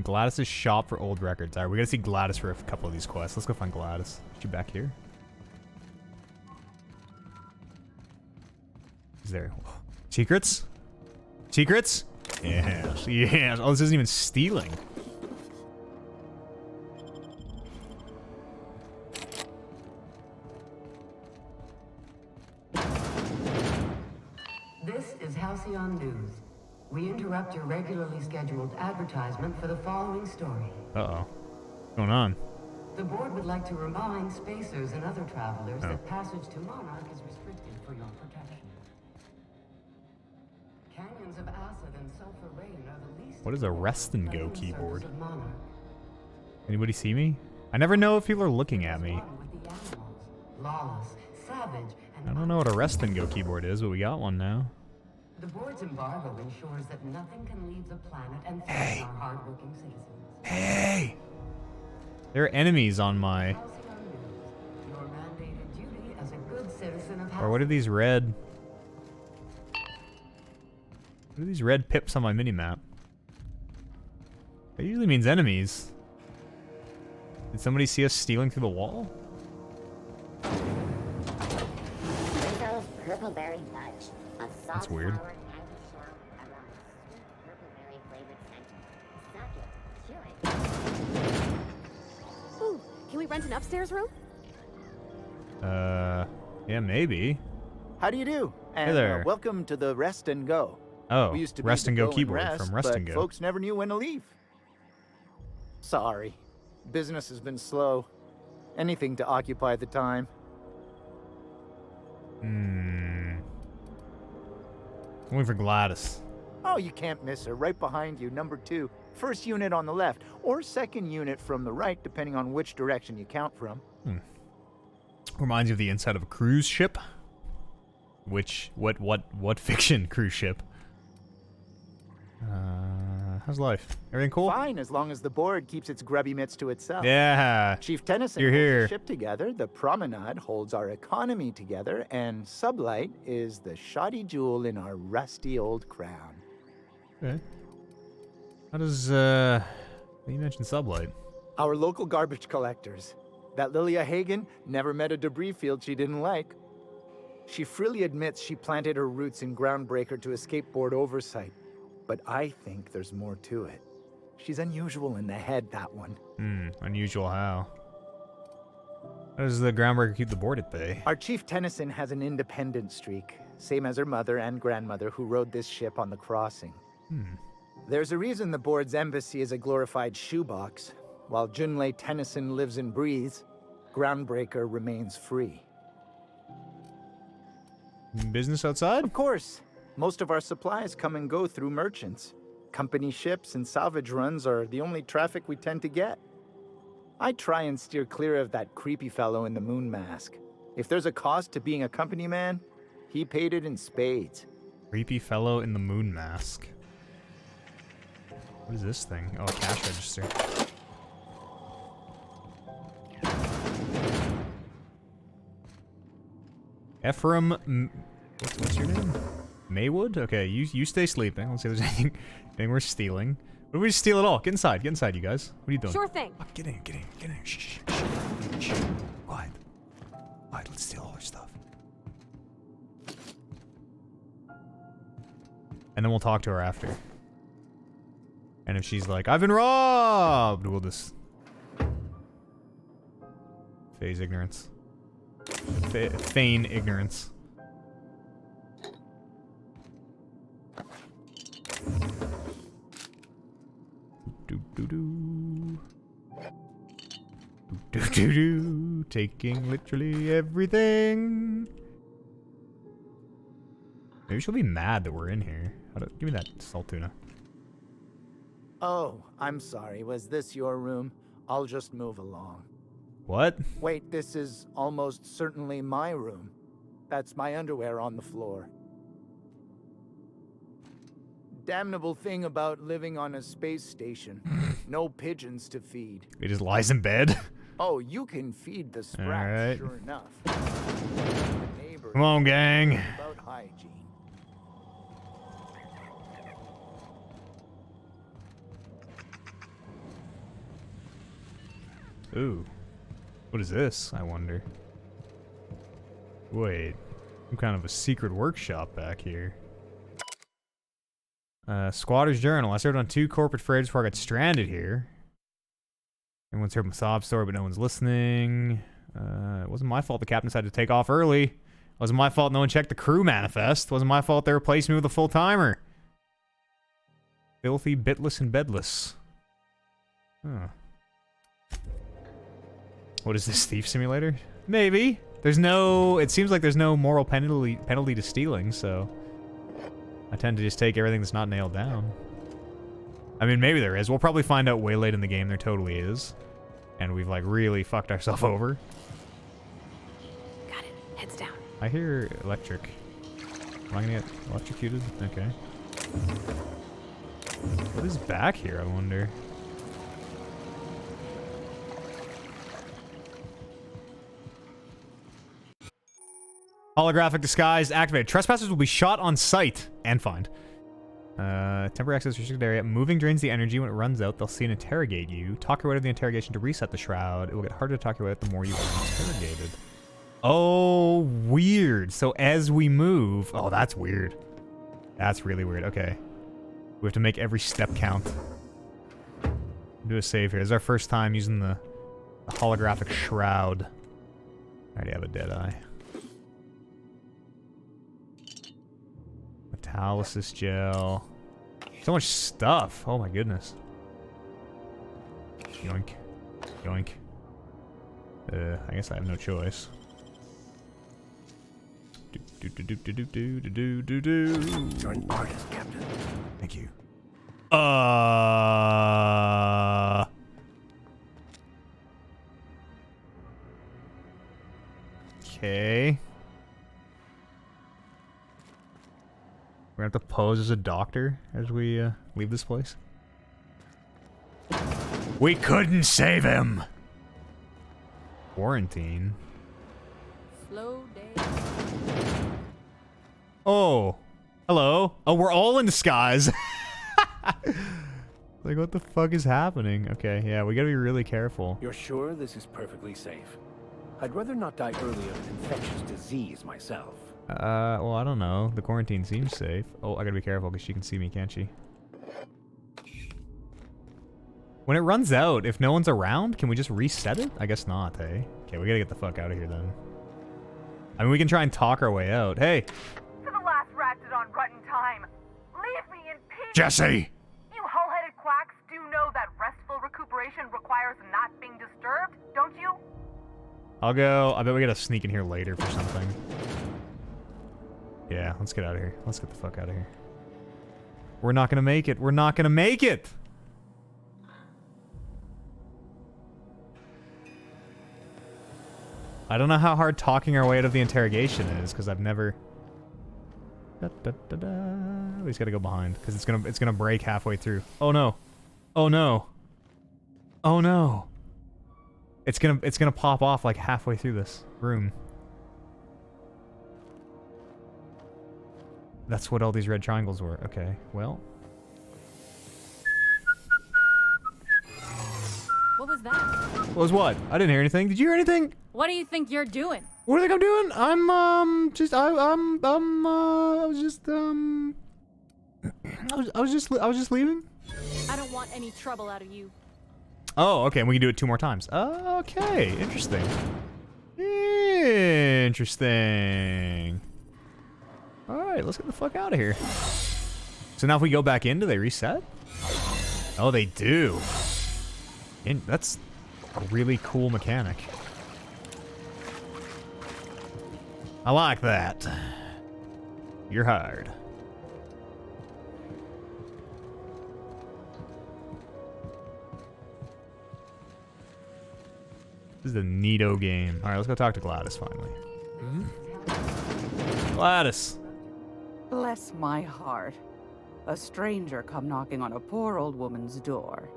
Gladys's shop for old records. Alright, we gotta see Gladys for a couple of these quests. Let's go find Gladys. Is she back here? Is there secrets? Secrets? Yes, yes. Oh, this isn't even stealing. This is Halcyon News. We interrupt your regularly scheduled advertisement for the following story. Uh-oh. What's going on? The board would like to remind spacers and other travelers that passage to Monarch is restricted for your protection. Canyons of acid and sulfur rain are the least... What is a rest and go keyboard? Anybody see me? I never know if people are looking at me. Lawless, savage, I don't know what a rest and go keyboard is, but we got one now. the board's embargo ensures that nothing can leave the planet and threaten our hardworking citizens. Hey! There are enemies on my... Your mandated duty as a good citizen of Or what are these red... What are these red pips on my minimap? That usually means enemies. Did somebody see us stealing through the wall? Purple berry fudge. A soft That's weird. sour candy shell aroma. Sweet purple berry flavored scent. Suck it. Chew it. Ooh, can we rent an upstairs room? Yeah, maybe. How do you do? And, Hey there. welcome to the Rest and Go. Oh, We used to be Rest the and Go Go keyboard Rest, from Rest but and Go. folks never knew when to leave. Sorry. Business has been slow. Anything to occupy the time. Looking for Gladys. Oh, you can't miss her. Right behind you, number 2. First unit on the left, or second unit from the right, depending on which direction you count from. Reminds you of the inside of a cruise ship. What fiction cruise ship? How's life? Everything cool? Fine, as long as the board keeps its grubby mitts to itself. Yeah. Chief Tennyson You're holds here. the ship together, the Promenade holds our economy together, and Sublight is the shoddy jewel in our rusty old crown. Okay. How does, you mentioned Sublight. Our local garbage collectors. That Lilia Hagen never met a debris field she didn't like. She freely admits she planted her roots in Groundbreaker to escape board oversight. But I think there's more to it. She's unusual in the head, that one. Unusual how? How does the Groundbreaker keep the board at bay? Our Chief Tennyson has an independent streak, same as her mother and grandmother who rode this ship on the crossing. There's a reason the board's embassy is a glorified shoebox. While Junlei Tennyson lives and breathes, Groundbreaker remains free. Business outside? Of course. Most of our supplies come and go through merchants. Company ships and salvage runs are the only traffic we tend to get. I try and steer clear of that creepy fellow in the moon mask. If there's a cost to being a company man, he paid it in spades. Creepy fellow in the moon mask. What is this thing? Oh, a cash register. Ephraim... What's your name? Maywood? Okay, you stay sleeping. Let's see if there's anything worth stealing. What if we just steal it all? Get inside, you guys. What are you doing? Sure thing. Oh, get in. Shh. Quiet. Quiet, let's steal all our stuff. And then we'll talk to her after. And if she's like, I've been robbed, we'll just... phase ignorance. Feign ignorance. Taking literally everything. Maybe she'll be mad that we're in here. Give me that salt tuna. Oh, I'm sorry. Was this your room? I'll just move along. What? Wait, this is almost certainly my room. That's my underwear on the floor. Damnable thing about living on a space station. No pigeons to feed. He just lies in bed. Oh, you can feed the sprats, right. sure enough. Come on, gang. About hygiene. Ooh. What is this, I wonder? Wait. Some kind of a secret workshop back here. Squatter's Journal. I served on 2 corporate freights before I got stranded here. Everyone's heard my sob story, but no one's listening. It wasn't my fault the captain decided to take off early. It wasn't my fault no one checked the crew manifest. It wasn't my fault they replaced me with a full-timer. Filthy, bitless, and bedless. Huh. What is this, Thief Simulator? Maybe. There's no... It seems like there's no moral penalty to stealing, so... I tend to just take everything that's not nailed down. I mean, maybe there is. We'll probably find out way late in the game there totally is. And we've, like, really fucked ourselves over. Got it. Heads down. I hear electric. Am I gonna get electrocuted? Okay. What is back here, I wonder? Holographic disguise activated. Trespassers will be shot on sight and fined. Temporary access restricted area. Moving drains the energy. When it runs out, they'll see and interrogate you. Talk your way to the interrogation to reset the shroud. It will get harder to talk your way out the more you are interrogated. Oh, weird. So as we move... Oh, that's weird. That's really weird. Okay. We have to make every step count. Do a save here. This is our first time using the holographic shroud. I already have a dead eye. Metalysis gel. So much stuff. Oh my goodness. Yoink. Yoink. I guess I have no choice. You're an artist, Captain. Thank you. Okay. We're gonna have to pose as a doctor as we leave this place. We couldn't save him! Quarantine. Slow day. Oh. Hello. Oh, we're all in disguise. Like, what the fuck is happening? Okay, yeah, we gotta be really careful. You're sure this is perfectly safe? I'd rather not die early of an infectious disease myself. Well, I don't know. The quarantine seems safe. Oh, I gotta be careful because she can see me, can't she? When it runs out, if no one's around, can we just reset it? I guess not, hey? Okay, we gotta get the fuck out of here then. I mean, we can try and talk our way out. Hey! To the last ratchet on rotten time. Leave me in peace! Jesse! You hull-headed quacks do know that restful recuperation requires not being disturbed, don't you? I'll go. I bet we gotta sneak in here later for something. Yeah, let's get out of here. Let's get the fuck out of here. We're not gonna make it. We're not gonna make it! I don't know how hard talking our way out of the interrogation is, because I've never... We just gotta go behind, because it's gonna break halfway through. Oh no. Oh no. Oh no. It's gonna pop off like halfway through this room. That's what all these red triangles were. Okay, well. What was that? What was what? I didn't hear anything. Did you hear anything? What do you think you're doing? What do you think I'm doing? I was just leaving. I don't want any trouble out of you. Oh, okay, and we can do it 2 more times. Okay, interesting. Interesting. Alright, let's get the fuck out of here. So now if we go back in, do they reset? Oh, they do. That's a really cool mechanic. I like that. You're hired. This is a neato game. Alright, let's go talk to Gladys finally. Gladys! Bless my heart. A stranger come knocking on a poor old woman's door.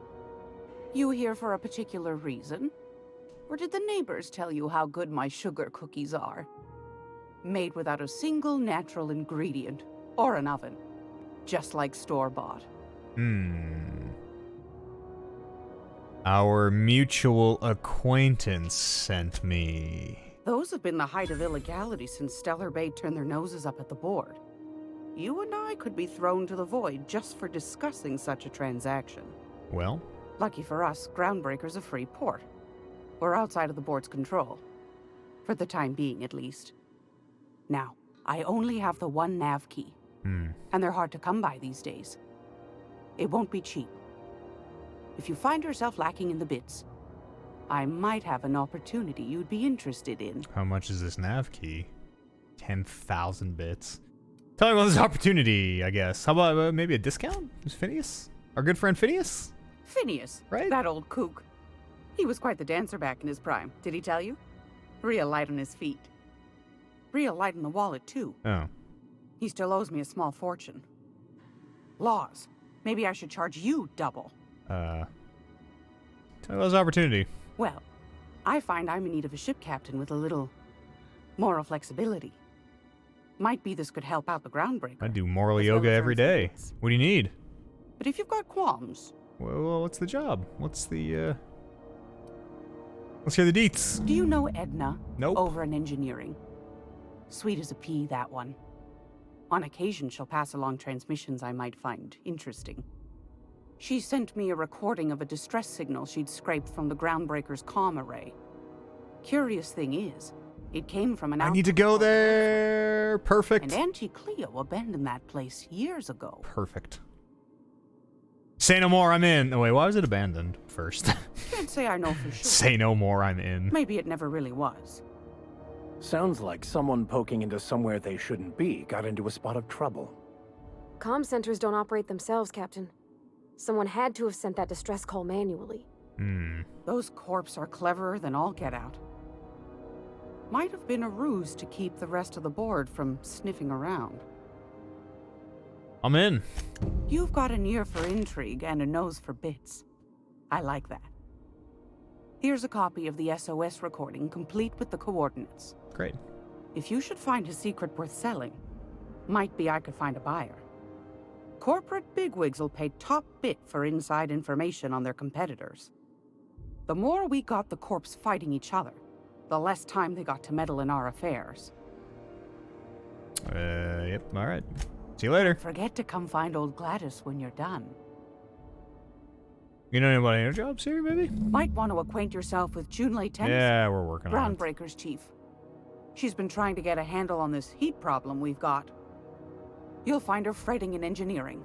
You here for a particular reason? Or did the neighbors tell you how good my sugar cookies are? Made without a single natural ingredient, or an oven. Just like store-bought. Our mutual acquaintance sent me. Those have been the height of illegality since Stellar Bay turned their noses up at the board. You and I could be thrown to the void just for discussing such a transaction. Well? Lucky for us, Groundbreaker's a free port. We're outside of the board's control. For the time being, at least. Now, I only have the one nav key. And they're hard to come by these days. It won't be cheap. If you find yourself lacking in the bits, I might have an opportunity you'd be interested in. How much is this nav key? 10,000 bits. Tell me about this opportunity, I guess. How about maybe a discount? Is Phineas? Our good friend Phineas? Phineas, right? That old kook. He was quite the dancer back in his prime. Did he tell you? Real light on his feet. Real light in the wallet, too. Oh. He still owes me a small fortune. Laws. Maybe I should charge you double. Tell me about this opportunity. Well, I find I'm in need of a ship captain with a little moral flexibility. Might be this could help out the Groundbreaker. I do moral yoga every day. What do you need? But if you've got qualms... Well, what's the job? What's the, Let's hear the deets. Do you know Edna? Nope. Over in engineering. Sweet as a pea, that one. On occasion, she'll pass along transmissions I might find interesting. She sent me a recording of a distress signal she'd scraped from the Groundbreaker's comm array. Curious thing is, it came from an... I need to go there! Perfect. And Auntie Cleo abandoned that place years ago. Perfect. Say no more, I'm in. Oh, wait, why was it abandoned first? Can't say I know for sure. Say no more, I'm in. Maybe it never really was. Sounds like someone poking into somewhere they shouldn't be got into a spot of trouble. Comm centers don't operate themselves, Captain. Someone had to have sent that distress call manually. Those corps are cleverer than all get out. Might have been a ruse to keep the rest of the board from sniffing around. I'm in. You've got an ear for intrigue and a nose for bits. I like that. Here's a copy of the SOS recording, complete with the coordinates. Great. If you should find a secret worth selling, might be I could find a buyer. Corporate bigwigs will pay top bit for inside information on their competitors. The more we got the corps fighting each other, the less time they got to meddle in our affairs. Yep, alright. See you later. Forget to come find old Gladys when you're done. You know anybody in jobs here, maybe? Might want to acquaint yourself with Junlei Tennyson. Yeah, we're working on it. Groundbreaker's chief. She's been trying to get a handle on this heat problem we've got. You'll find her fretting in engineering.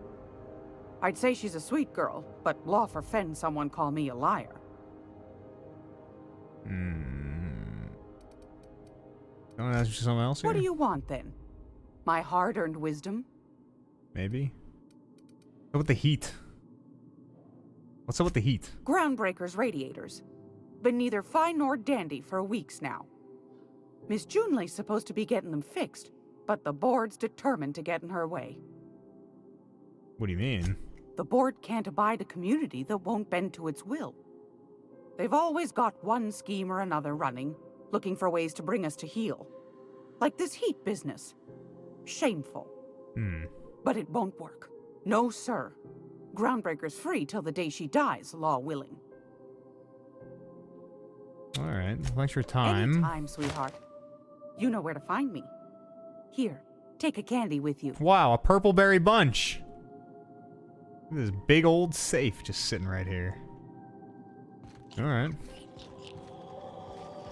I'd say she's a sweet girl, but law forfend someone call me a liar. Want to ask you something else here? What do you want, then? My hard-earned wisdom? Maybe. What's up with the heat? What's up with the heat? Groundbreaker's radiators. Been neither fine nor dandy for weeks now. Miss Junlei's supposed to be getting them fixed, but the board's determined to get in her way. What do you mean? The board can't abide a community that won't bend to its will. They've always got one scheme or another running, looking for ways to bring us to heel. Like this heat business. Shameful. But it won't work. No, sir. Groundbreaker's free till the day she dies, law willing. Alright, thanks for your time. Anytime, sweetheart. You know where to find me. Here, take a candy with you. Wow, a purple berry bunch. Look at this big old safe just sitting right here. Alright.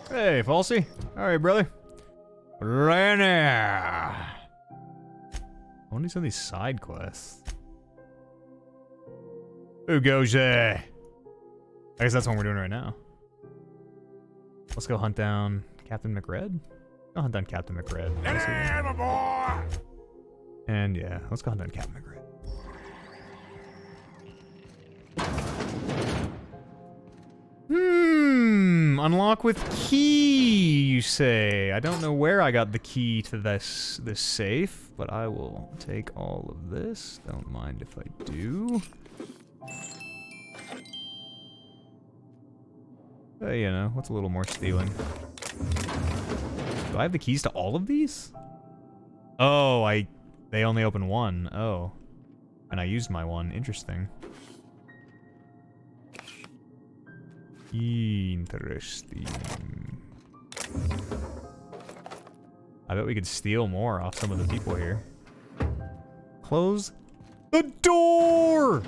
Hey, Falsey. Alright, brother. Renner. I want to do some of these side quests. Who goes there? I guess that's what we're doing right now. Let's go hunt down Captain McRed. Go hunt down Captain McRed. And yeah, let's go hunt down Captain McGrath. Unlock with key, you say. I don't know where I got the key to this safe, but I will take all of this. Don't mind if I do. You know, what's a little more stealing? Do I have the keys to all of these? Oh, they only open one. Oh. And I used my one. Interesting. Interesting. I bet we could steal more off some of the people here. Close the door!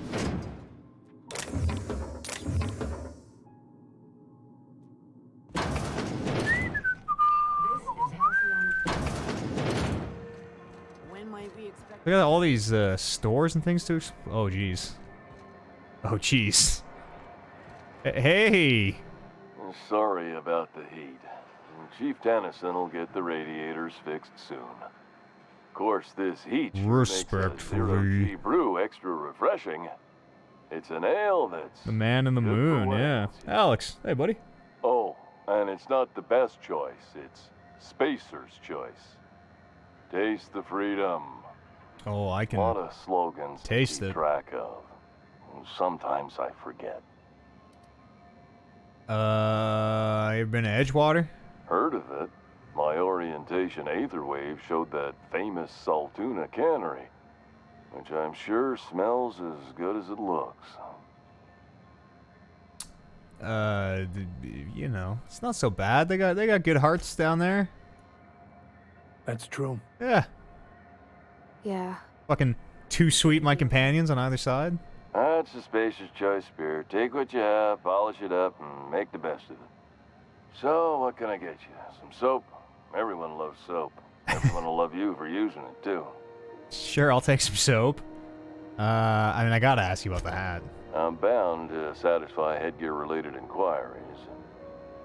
Look at all these stores and things to oh jeez. Oh jeez. Hey! Sorry about the heat. Chief Tennyson will get the radiators fixed soon. Of course, this heat sure makes a zero-G brew extra refreshing. It's an ale that's... The man in the moon, yeah. Alex, hey buddy. Oh, and it's not the best choice. It's Spacer's choice. Taste the freedom. Oh, I can a lot of slogans taste to keep track of. Sometimes I forget. You've been to Edgewater? Heard of it. My orientation aetherwave showed that famous Saltuna cannery, which I'm sure smells as good as it looks. You know, it's not so bad. They got good hearts down there. That's true. Yeah. Yeah. Fucking two sweet my companions on either side. That's a Spacer's choice beer. Take what you have, polish it up, and make the best of it. So, what can I get you? Some soap? Everyone loves soap. Everyone will love you for using it, too. Sure, I'll take some soap. I mean, I gotta ask you about the hat. I'm bound to satisfy headgear-related inquiries.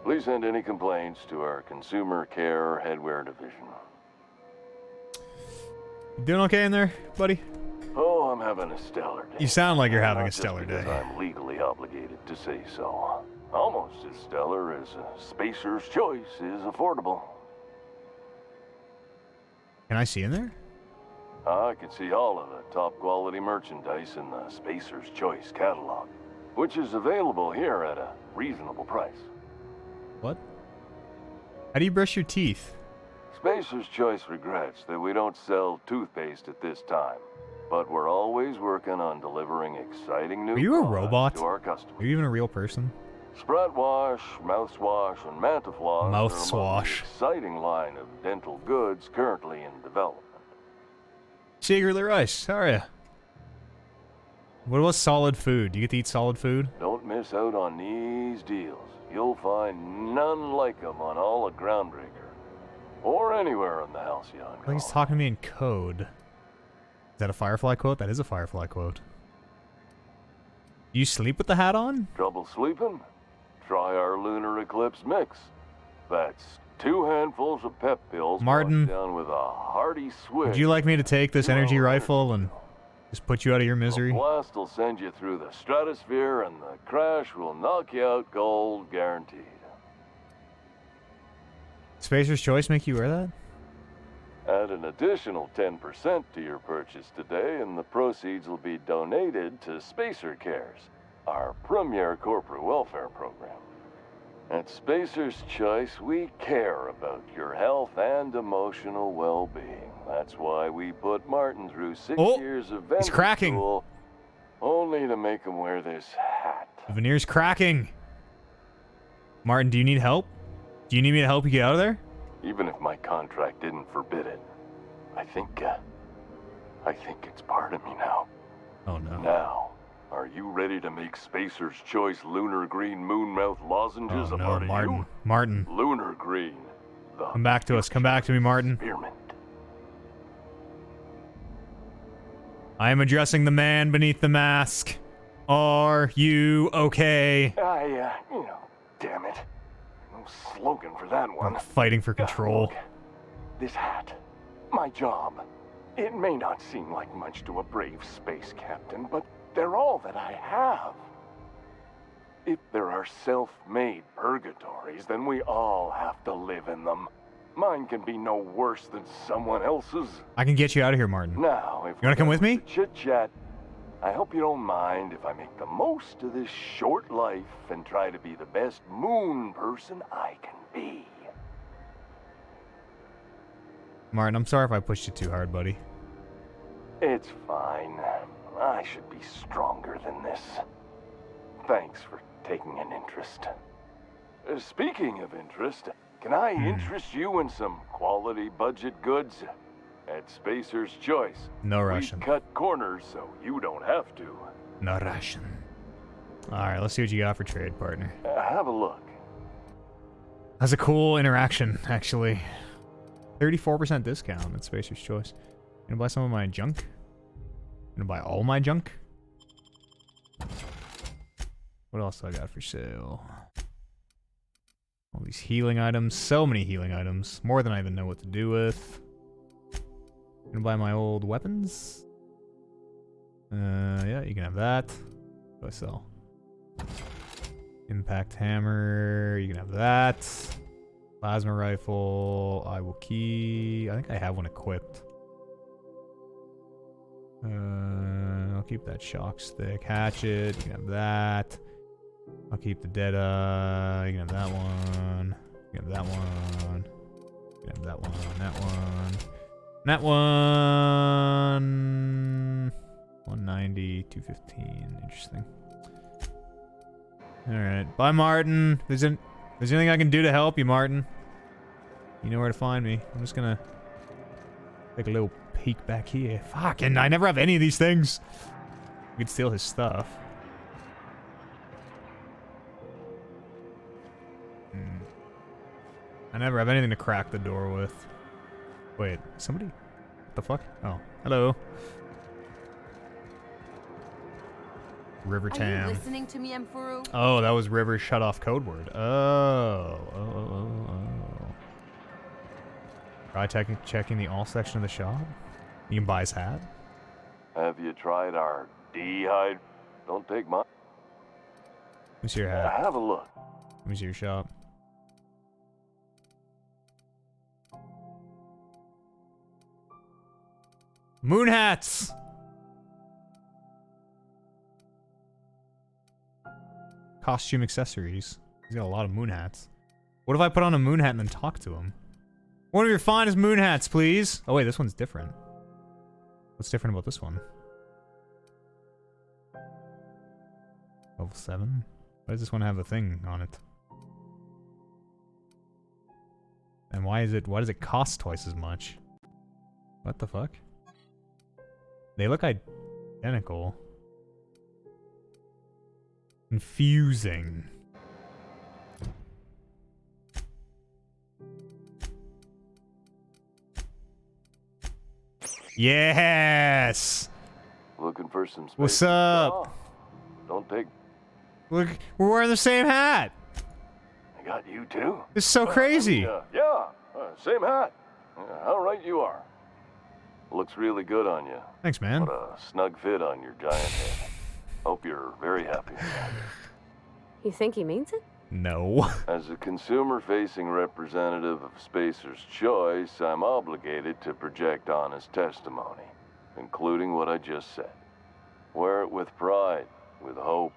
Please send any complaints to our Consumer Care Headwear Division. You doing okay in there, buddy? Oh, I'm having a stellar day. You sound like you're having Not a stellar just day. because I'm legally obligated to say so. Almost as stellar as Spacer's Choice is affordable. Can I see in there? I can see all of the top quality merchandise in the Spacer's Choice catalog, which is available here at a reasonable price. What? How do you brush your teeth? Spacer's Choice regrets that we don't sell toothpaste at this time, but we're always working on delivering exciting new Are you a products robot? to our customers. Are you even a real person? Sprout Wash, Mouthwash, and Mantafloss are among the Mouthwash. exciting line of dental goods currently in development. Secretly Rice, how are ya? What about solid food? Do you get to eat solid food? Don't miss out on these deals. You'll find none like them on all of Groundbreaker, or anywhere in the Halcyon. I think he's talking to me in code. Is that a Firefly quote? That is a Firefly quote. You sleep with the hat on? Trouble sleeping? Try our Lunar Eclipse mix. That's 2 handfuls of pep pills Martin, washed down with a hearty swig. Would you like me to take this energy rifle and just put you out of your misery? The blast will send you through the stratosphere, and the crash will knock you out cold, guaranteed. Spacer's Choice make you wear that? Add an additional 10% to your purchase today, and the proceeds will be donated to Spacer Cares, our premier corporate welfare program. At Spacer's Choice, we care about your health and emotional well-being. That's why we put Martin through 6 years of vendor cracking. school, only to make him wear this hat. The veneer's cracking. Martin, do you need help? Do you need me to help you get out of there? Even if my contract didn't forbid it, I think it's part of me now. Oh no. Now, are you ready to make Spacer's Choice Lunar Green Moonmouth lozenges Oh a no, part Martin. of you? Martin. Lunar Green. Come back to us. Come back to me, Martin. Spearmint. I am addressing the man beneath the mask. Are you okay? Damn it. No slogan for that one. I'm fighting for control. This hat. My job. It may not seem like much to a brave space captain, but they're all that I have. If there are self-made purgatories, then we all have to live in them. Mine can be no worse than someone else's. I can get you out of here, Martin. Now, if you want to come with me? Chit-chat, I hope you don't mind if I make the most of this short life and try to be the best moon person I can be. Martin, I'm sorry if I pushed you too hard, buddy. It's fine. I should be stronger than this. Thanks for taking an interest. Speaking of interest, can I interest you in some quality budget goods? At Spacer's Choice. No Russian. We cut corners so you don't have to. No Russian. Alright, let's see what you got for trade, partner. Have a look. That's a cool interaction, actually. 34% discount at Spacer's Choice. Gonna buy some of my junk? Gonna buy all my junk? What else do I got for sale? All these healing items. So many healing items. More than I even know what to do with. Gonna buy my old weapons. Yeah, you can have that. What do I sell? Impact hammer. You can have that. Plasma rifle. I will keep. I think I have one equipped. I'll keep that shock stick. Hatchet. You can have that. I'll keep the dead eye. You can have that one. You can have that one. You can have that one. That one. That one. 190, 215. Interesting. Alright. Bye, Martin. If there's anything I can do to help you, Martin, you know where to find me. I'm just gonna take a little peek back here. Fucking, I never have any of these things. We could steal his stuff. I never have anything to crack the door with. Wait, somebody? What the fuck? Oh, hello. River Tam. Are you listening to me, Emfuru? Oh, that was River's shut off code word. Oh. Try checking the all section of the shop. You can buy his hat. Have you tried our D-hide? Don't take mine. Let me see your hat. Have a look. Let me see your shop. Moon hats! Costume accessories. He's got a lot of moon hats. What if I put on a moon hat and then talk to him? One of your finest moon hats, please! Oh wait, this one's different. What's different about this one? Level 7? Why does this one have a thing on it? And why does it cost twice as much? What the fuck? They look identical. Confusing. Yes! Looking for some space. What's up? Oh, don't take... Look, we're wearing the same hat! I got you too. This is so crazy. Same hat. How right you are. Looks really good on you. Thanks, man. What a snug fit on your giant head. Hope you're very happy with that. You think he means it? No. As a consumer-facing representative of Spacer's Choice, I'm obligated to project honest testimony, including what I just said. Wear it with pride, with hope.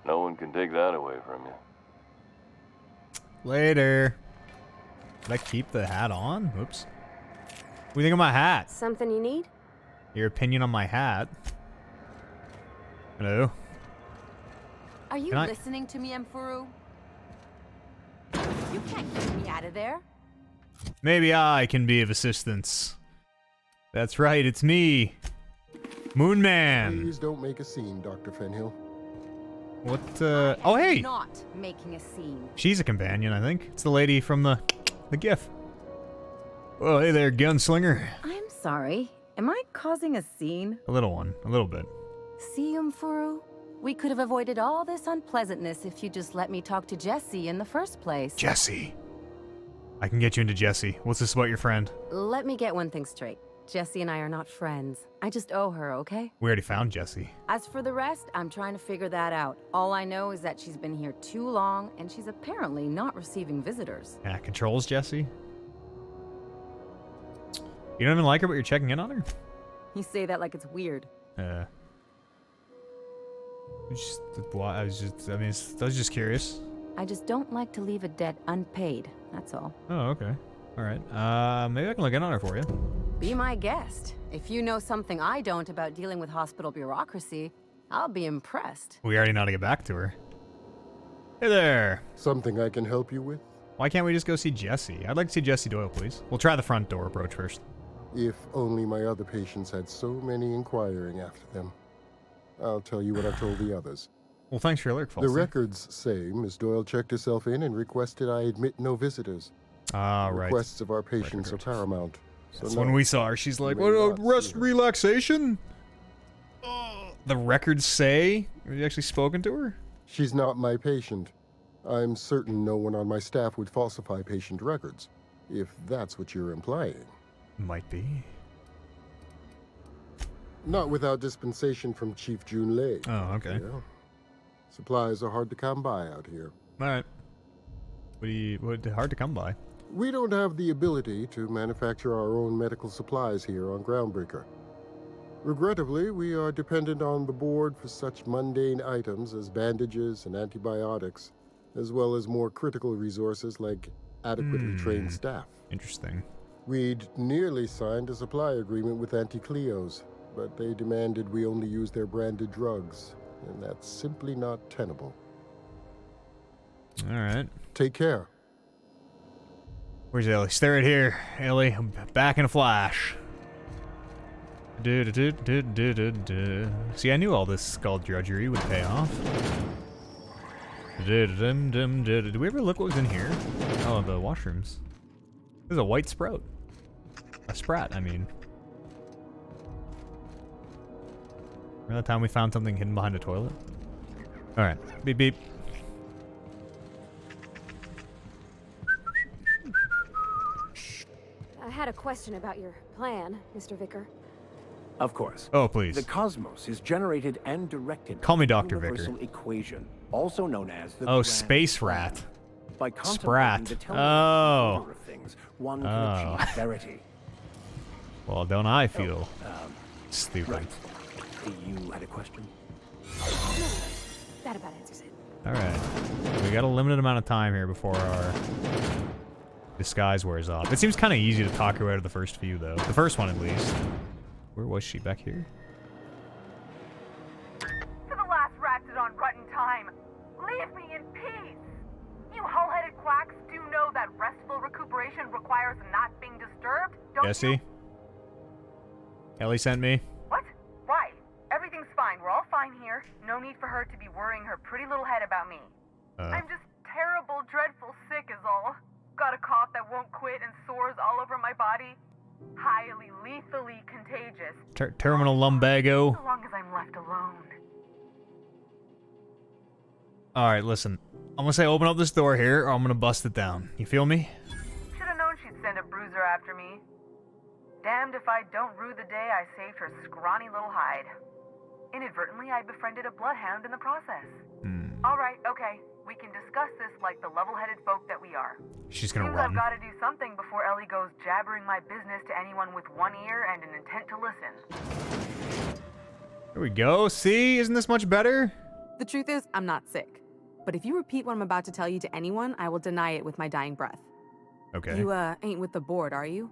No one can take that away from you. Later. Did I keep the hat on? Oops. What do you think of my hat? Something you need? Your opinion on my hat? Hello? Are you listening to me, Emfuru? You can't get me out of there. Maybe I can be of assistance. That's right, it's me. Moon Man. Please don't make a scene, Dr. Fenhill. What, oh, hey! Not making a scene. She's a companion, I think. It's the lady from the GIF. Oh, hey there, gunslinger. I'm sorry. Am I causing a scene? A little one. A little bit. See, Umfuru? We could have avoided all this unpleasantness if you just let me talk to Jesse in the first place. Jesse. I can get you into Jesse. What's this about your friend? Let me get one thing straight. Jessie and I are not friends. I just owe her, okay? We already found Jessie. As for the rest, I'm trying to figure that out. All I know is that she's been here too long, and she's apparently not receiving visitors. Yeah, controls Jessie. You don't even like her, but you're checking in on her? You say that like it's weird. I was just curious. I just don't like to leave a debt unpaid, that's all. Oh, okay. All right. Maybe I can look in on her for you. Be my guest. If you know something I don't about dealing with hospital bureaucracy, I'll be impressed. We already know how to get back to her. Hey there. Something I can help you with? Why can't we just go see Jessie? I'd like to see Jessie Doyle, please. We'll try the front door approach first. If only my other patients had so many inquiring after them. I'll tell you what I told the others. Well, thanks for your alert, Falsey. The records say Miss Doyle checked herself in and requested I admit no visitors. Ah, right. Requests of our patients are paramount. So That's no, when we saw her. She's like, what, rest, relaxation? The records say? Have you actually spoken to her? She's not my patient. I'm certain no one on my staff would falsify patient records, if that's what you're implying. Might be. Not without dispensation from Chief Jun Lei. Oh, okay. Yeah. Supplies are hard to come by out here. All right. What hard to come by? We don't have the ability to manufacture our own medical supplies here on Groundbreaker. Regrettably, we are dependent on the board for such mundane items as bandages and antibiotics, as well as more critical resources like adequately trained staff. Interesting. We'd nearly signed a supply agreement with Anti-Cleos, but they demanded we only use their branded drugs, and that's simply not tenable. All right. Take care. Where's Ellie? Stay right here, Ellie. I'm back in a flash. See, I knew all this skull drudgery would pay off. Did we ever look what was in here? Oh, the washrooms. There's a white sprout. A sprat, I mean. Remember that time we found something hidden behind a toilet? Alright. Beep beep. I had a question about your plan, Mr. Vicker. Of course. Oh, please. The cosmos is generated and directed Call me by Dr. the Vicker. universal equation, also known as the Oh, Grand Space Plan. Rat. By Sprat. contemplating the Oh. order of things, one can achieve verity. Well, don't I feel stupid. Right. You had a question? That about answers it. Alright. We got a limited amount of time here before our disguise wears off. It seems kind of easy to talk her out of the first few, though. The first one, at least. Where was she? Back here? To the last ratted on rut in time, leave me in peace! You hull-headed quacks do know that restful recuperation requires not being disturbed, don't Jesse? you? Ellie sent me. What? Why? Everything's fine. We're all fine here. No need for her to be worrying her pretty little head about me. I'm just terrible, dreadful sick is all. Got a cough that won't quit and sores all over my body. Highly lethally contagious. Terminal lumbago. So long as I'm left alone. Alright, listen. I'm gonna say open up this door here, or I'm gonna bust it down. You feel me? Should have known she'd send a bruiser after me. Damned if I don't rue the day I saved her scrawny little hide. Inadvertently, I befriended a bloodhound in the process. All right, okay. We can discuss this like the level-headed folk that we are. She's gonna Seems run. I've got to do something before Ellie goes jabbering my business to anyone with one ear and an intent to listen. There we go. See? Isn't this much better? The truth is, I'm not sick. But if you repeat what I'm about to tell you to anyone, I will deny it with my dying breath. Okay. You, ain't with the board, are you?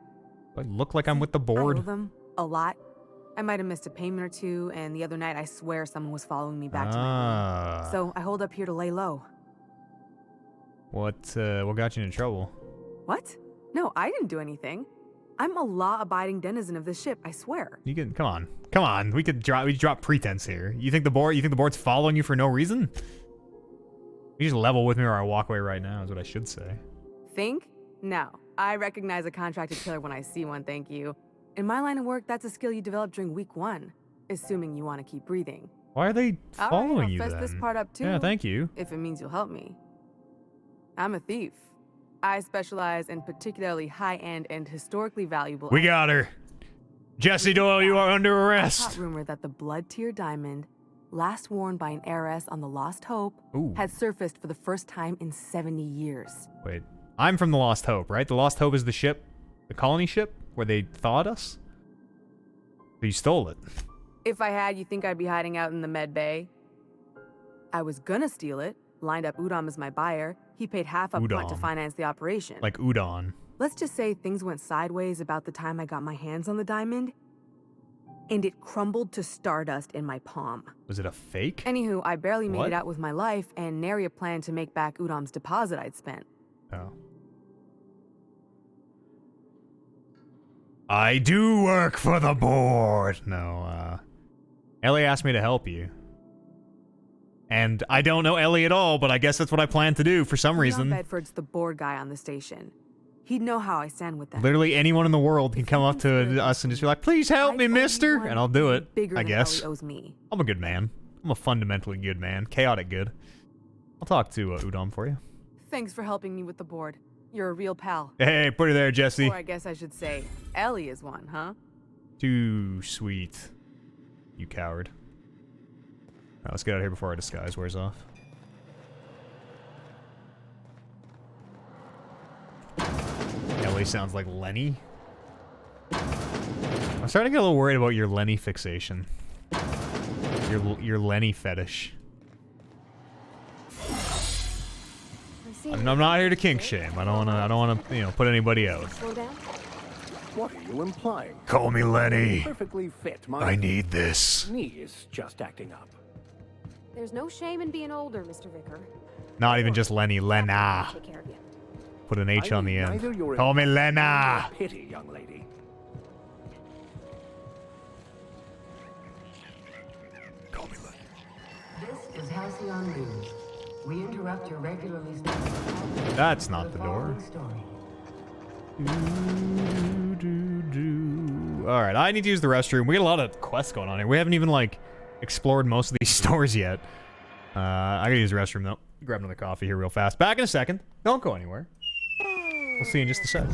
I look like I'm with the I board. owe them a lot. I might have missed a payment or two, and the other night I swear someone was following me back to my room. So I hold up here to lay low. What got you into trouble? What? No, I didn't do anything. I'm a law-abiding denizen of this ship, I swear. You can come on. We drop pretense here. You think the board's following you for no reason? You just level with me or I walk away right now is what I should say. Think? No. I recognize a contracted killer when I see one, thank you. In my line of work, that's a skill you develop during week 1, assuming you want to keep breathing. Why are they following you I'll then? fess this part up too. Yeah, thank you. If it means you'll help me. I'm a thief. I specialize in particularly high-end and historically valuable... We got her. Jesse Doyle, you are under arrest. Hot rumor that the blood tier diamond, last worn by an heiress on the Lost Hope, Ooh. had surfaced for the first time in 70 years. Wait, I'm from the Lost Hope, right? The Lost Hope is the ship, the colony ship, where they thawed us? But you stole it. If I had, you think I'd be hiding out in the med bay? I was gonna steal it, lined up Udon as my buyer. He paid half up front to Udon. finance the operation. Like udon. Let's just say things went sideways about the time I got my hands on the diamond, and it crumbled to stardust in my palm. Was it a fake? Anywho, I barely made What? it out with my life, and nary a plan to make back Udom's deposit I'd spent. Oh. I do work for the board. No, Ellie asked me to help you. And I don't know Ellie at all, but I guess that's what I plan to do for some reason. Bedford's the board guy on the station. He'd know how I stand with that. Literally anyone in the world can come up to us and just be like, please help me, mister. And I'll do it, I guess. Ellie owes me. I'm a good man. I'm a fundamentally good man. Chaotic good. I'll talk to Udon for you. Thanks for helping me with the board. You're a real pal. Hey, put her there, Jesse. Or I guess I should say, Ellie is one, huh? Too sweet. You coward. Now, let's get out of here before our disguise wears off. Ellie sounds like Lenny. I'm starting to get a little worried about your Lenny fixation. Your Lenny fetish. I'm not here to kink shame. I don't wanna, you know, put anybody out. Slow down. What are you implying? Call me Lenny. Perfectly fit. My I need this. knee is just acting up. There's no shame in being older, Mr. Vicar. Not even just Lenny, Lena. Take care of you. Put an H on the Neither end. your Call me Lena. Pity, young lady. This is Halcyon News. We interrupt your regularly scheduled... That's not the door. Alright, I need to use the restroom. We got a lot of quests going on here. We haven't even, like, explored most of these stores yet. I gotta use the restroom, though. Grab another coffee here real fast. Back in a second. Don't go anywhere. We'll see you in just a sec.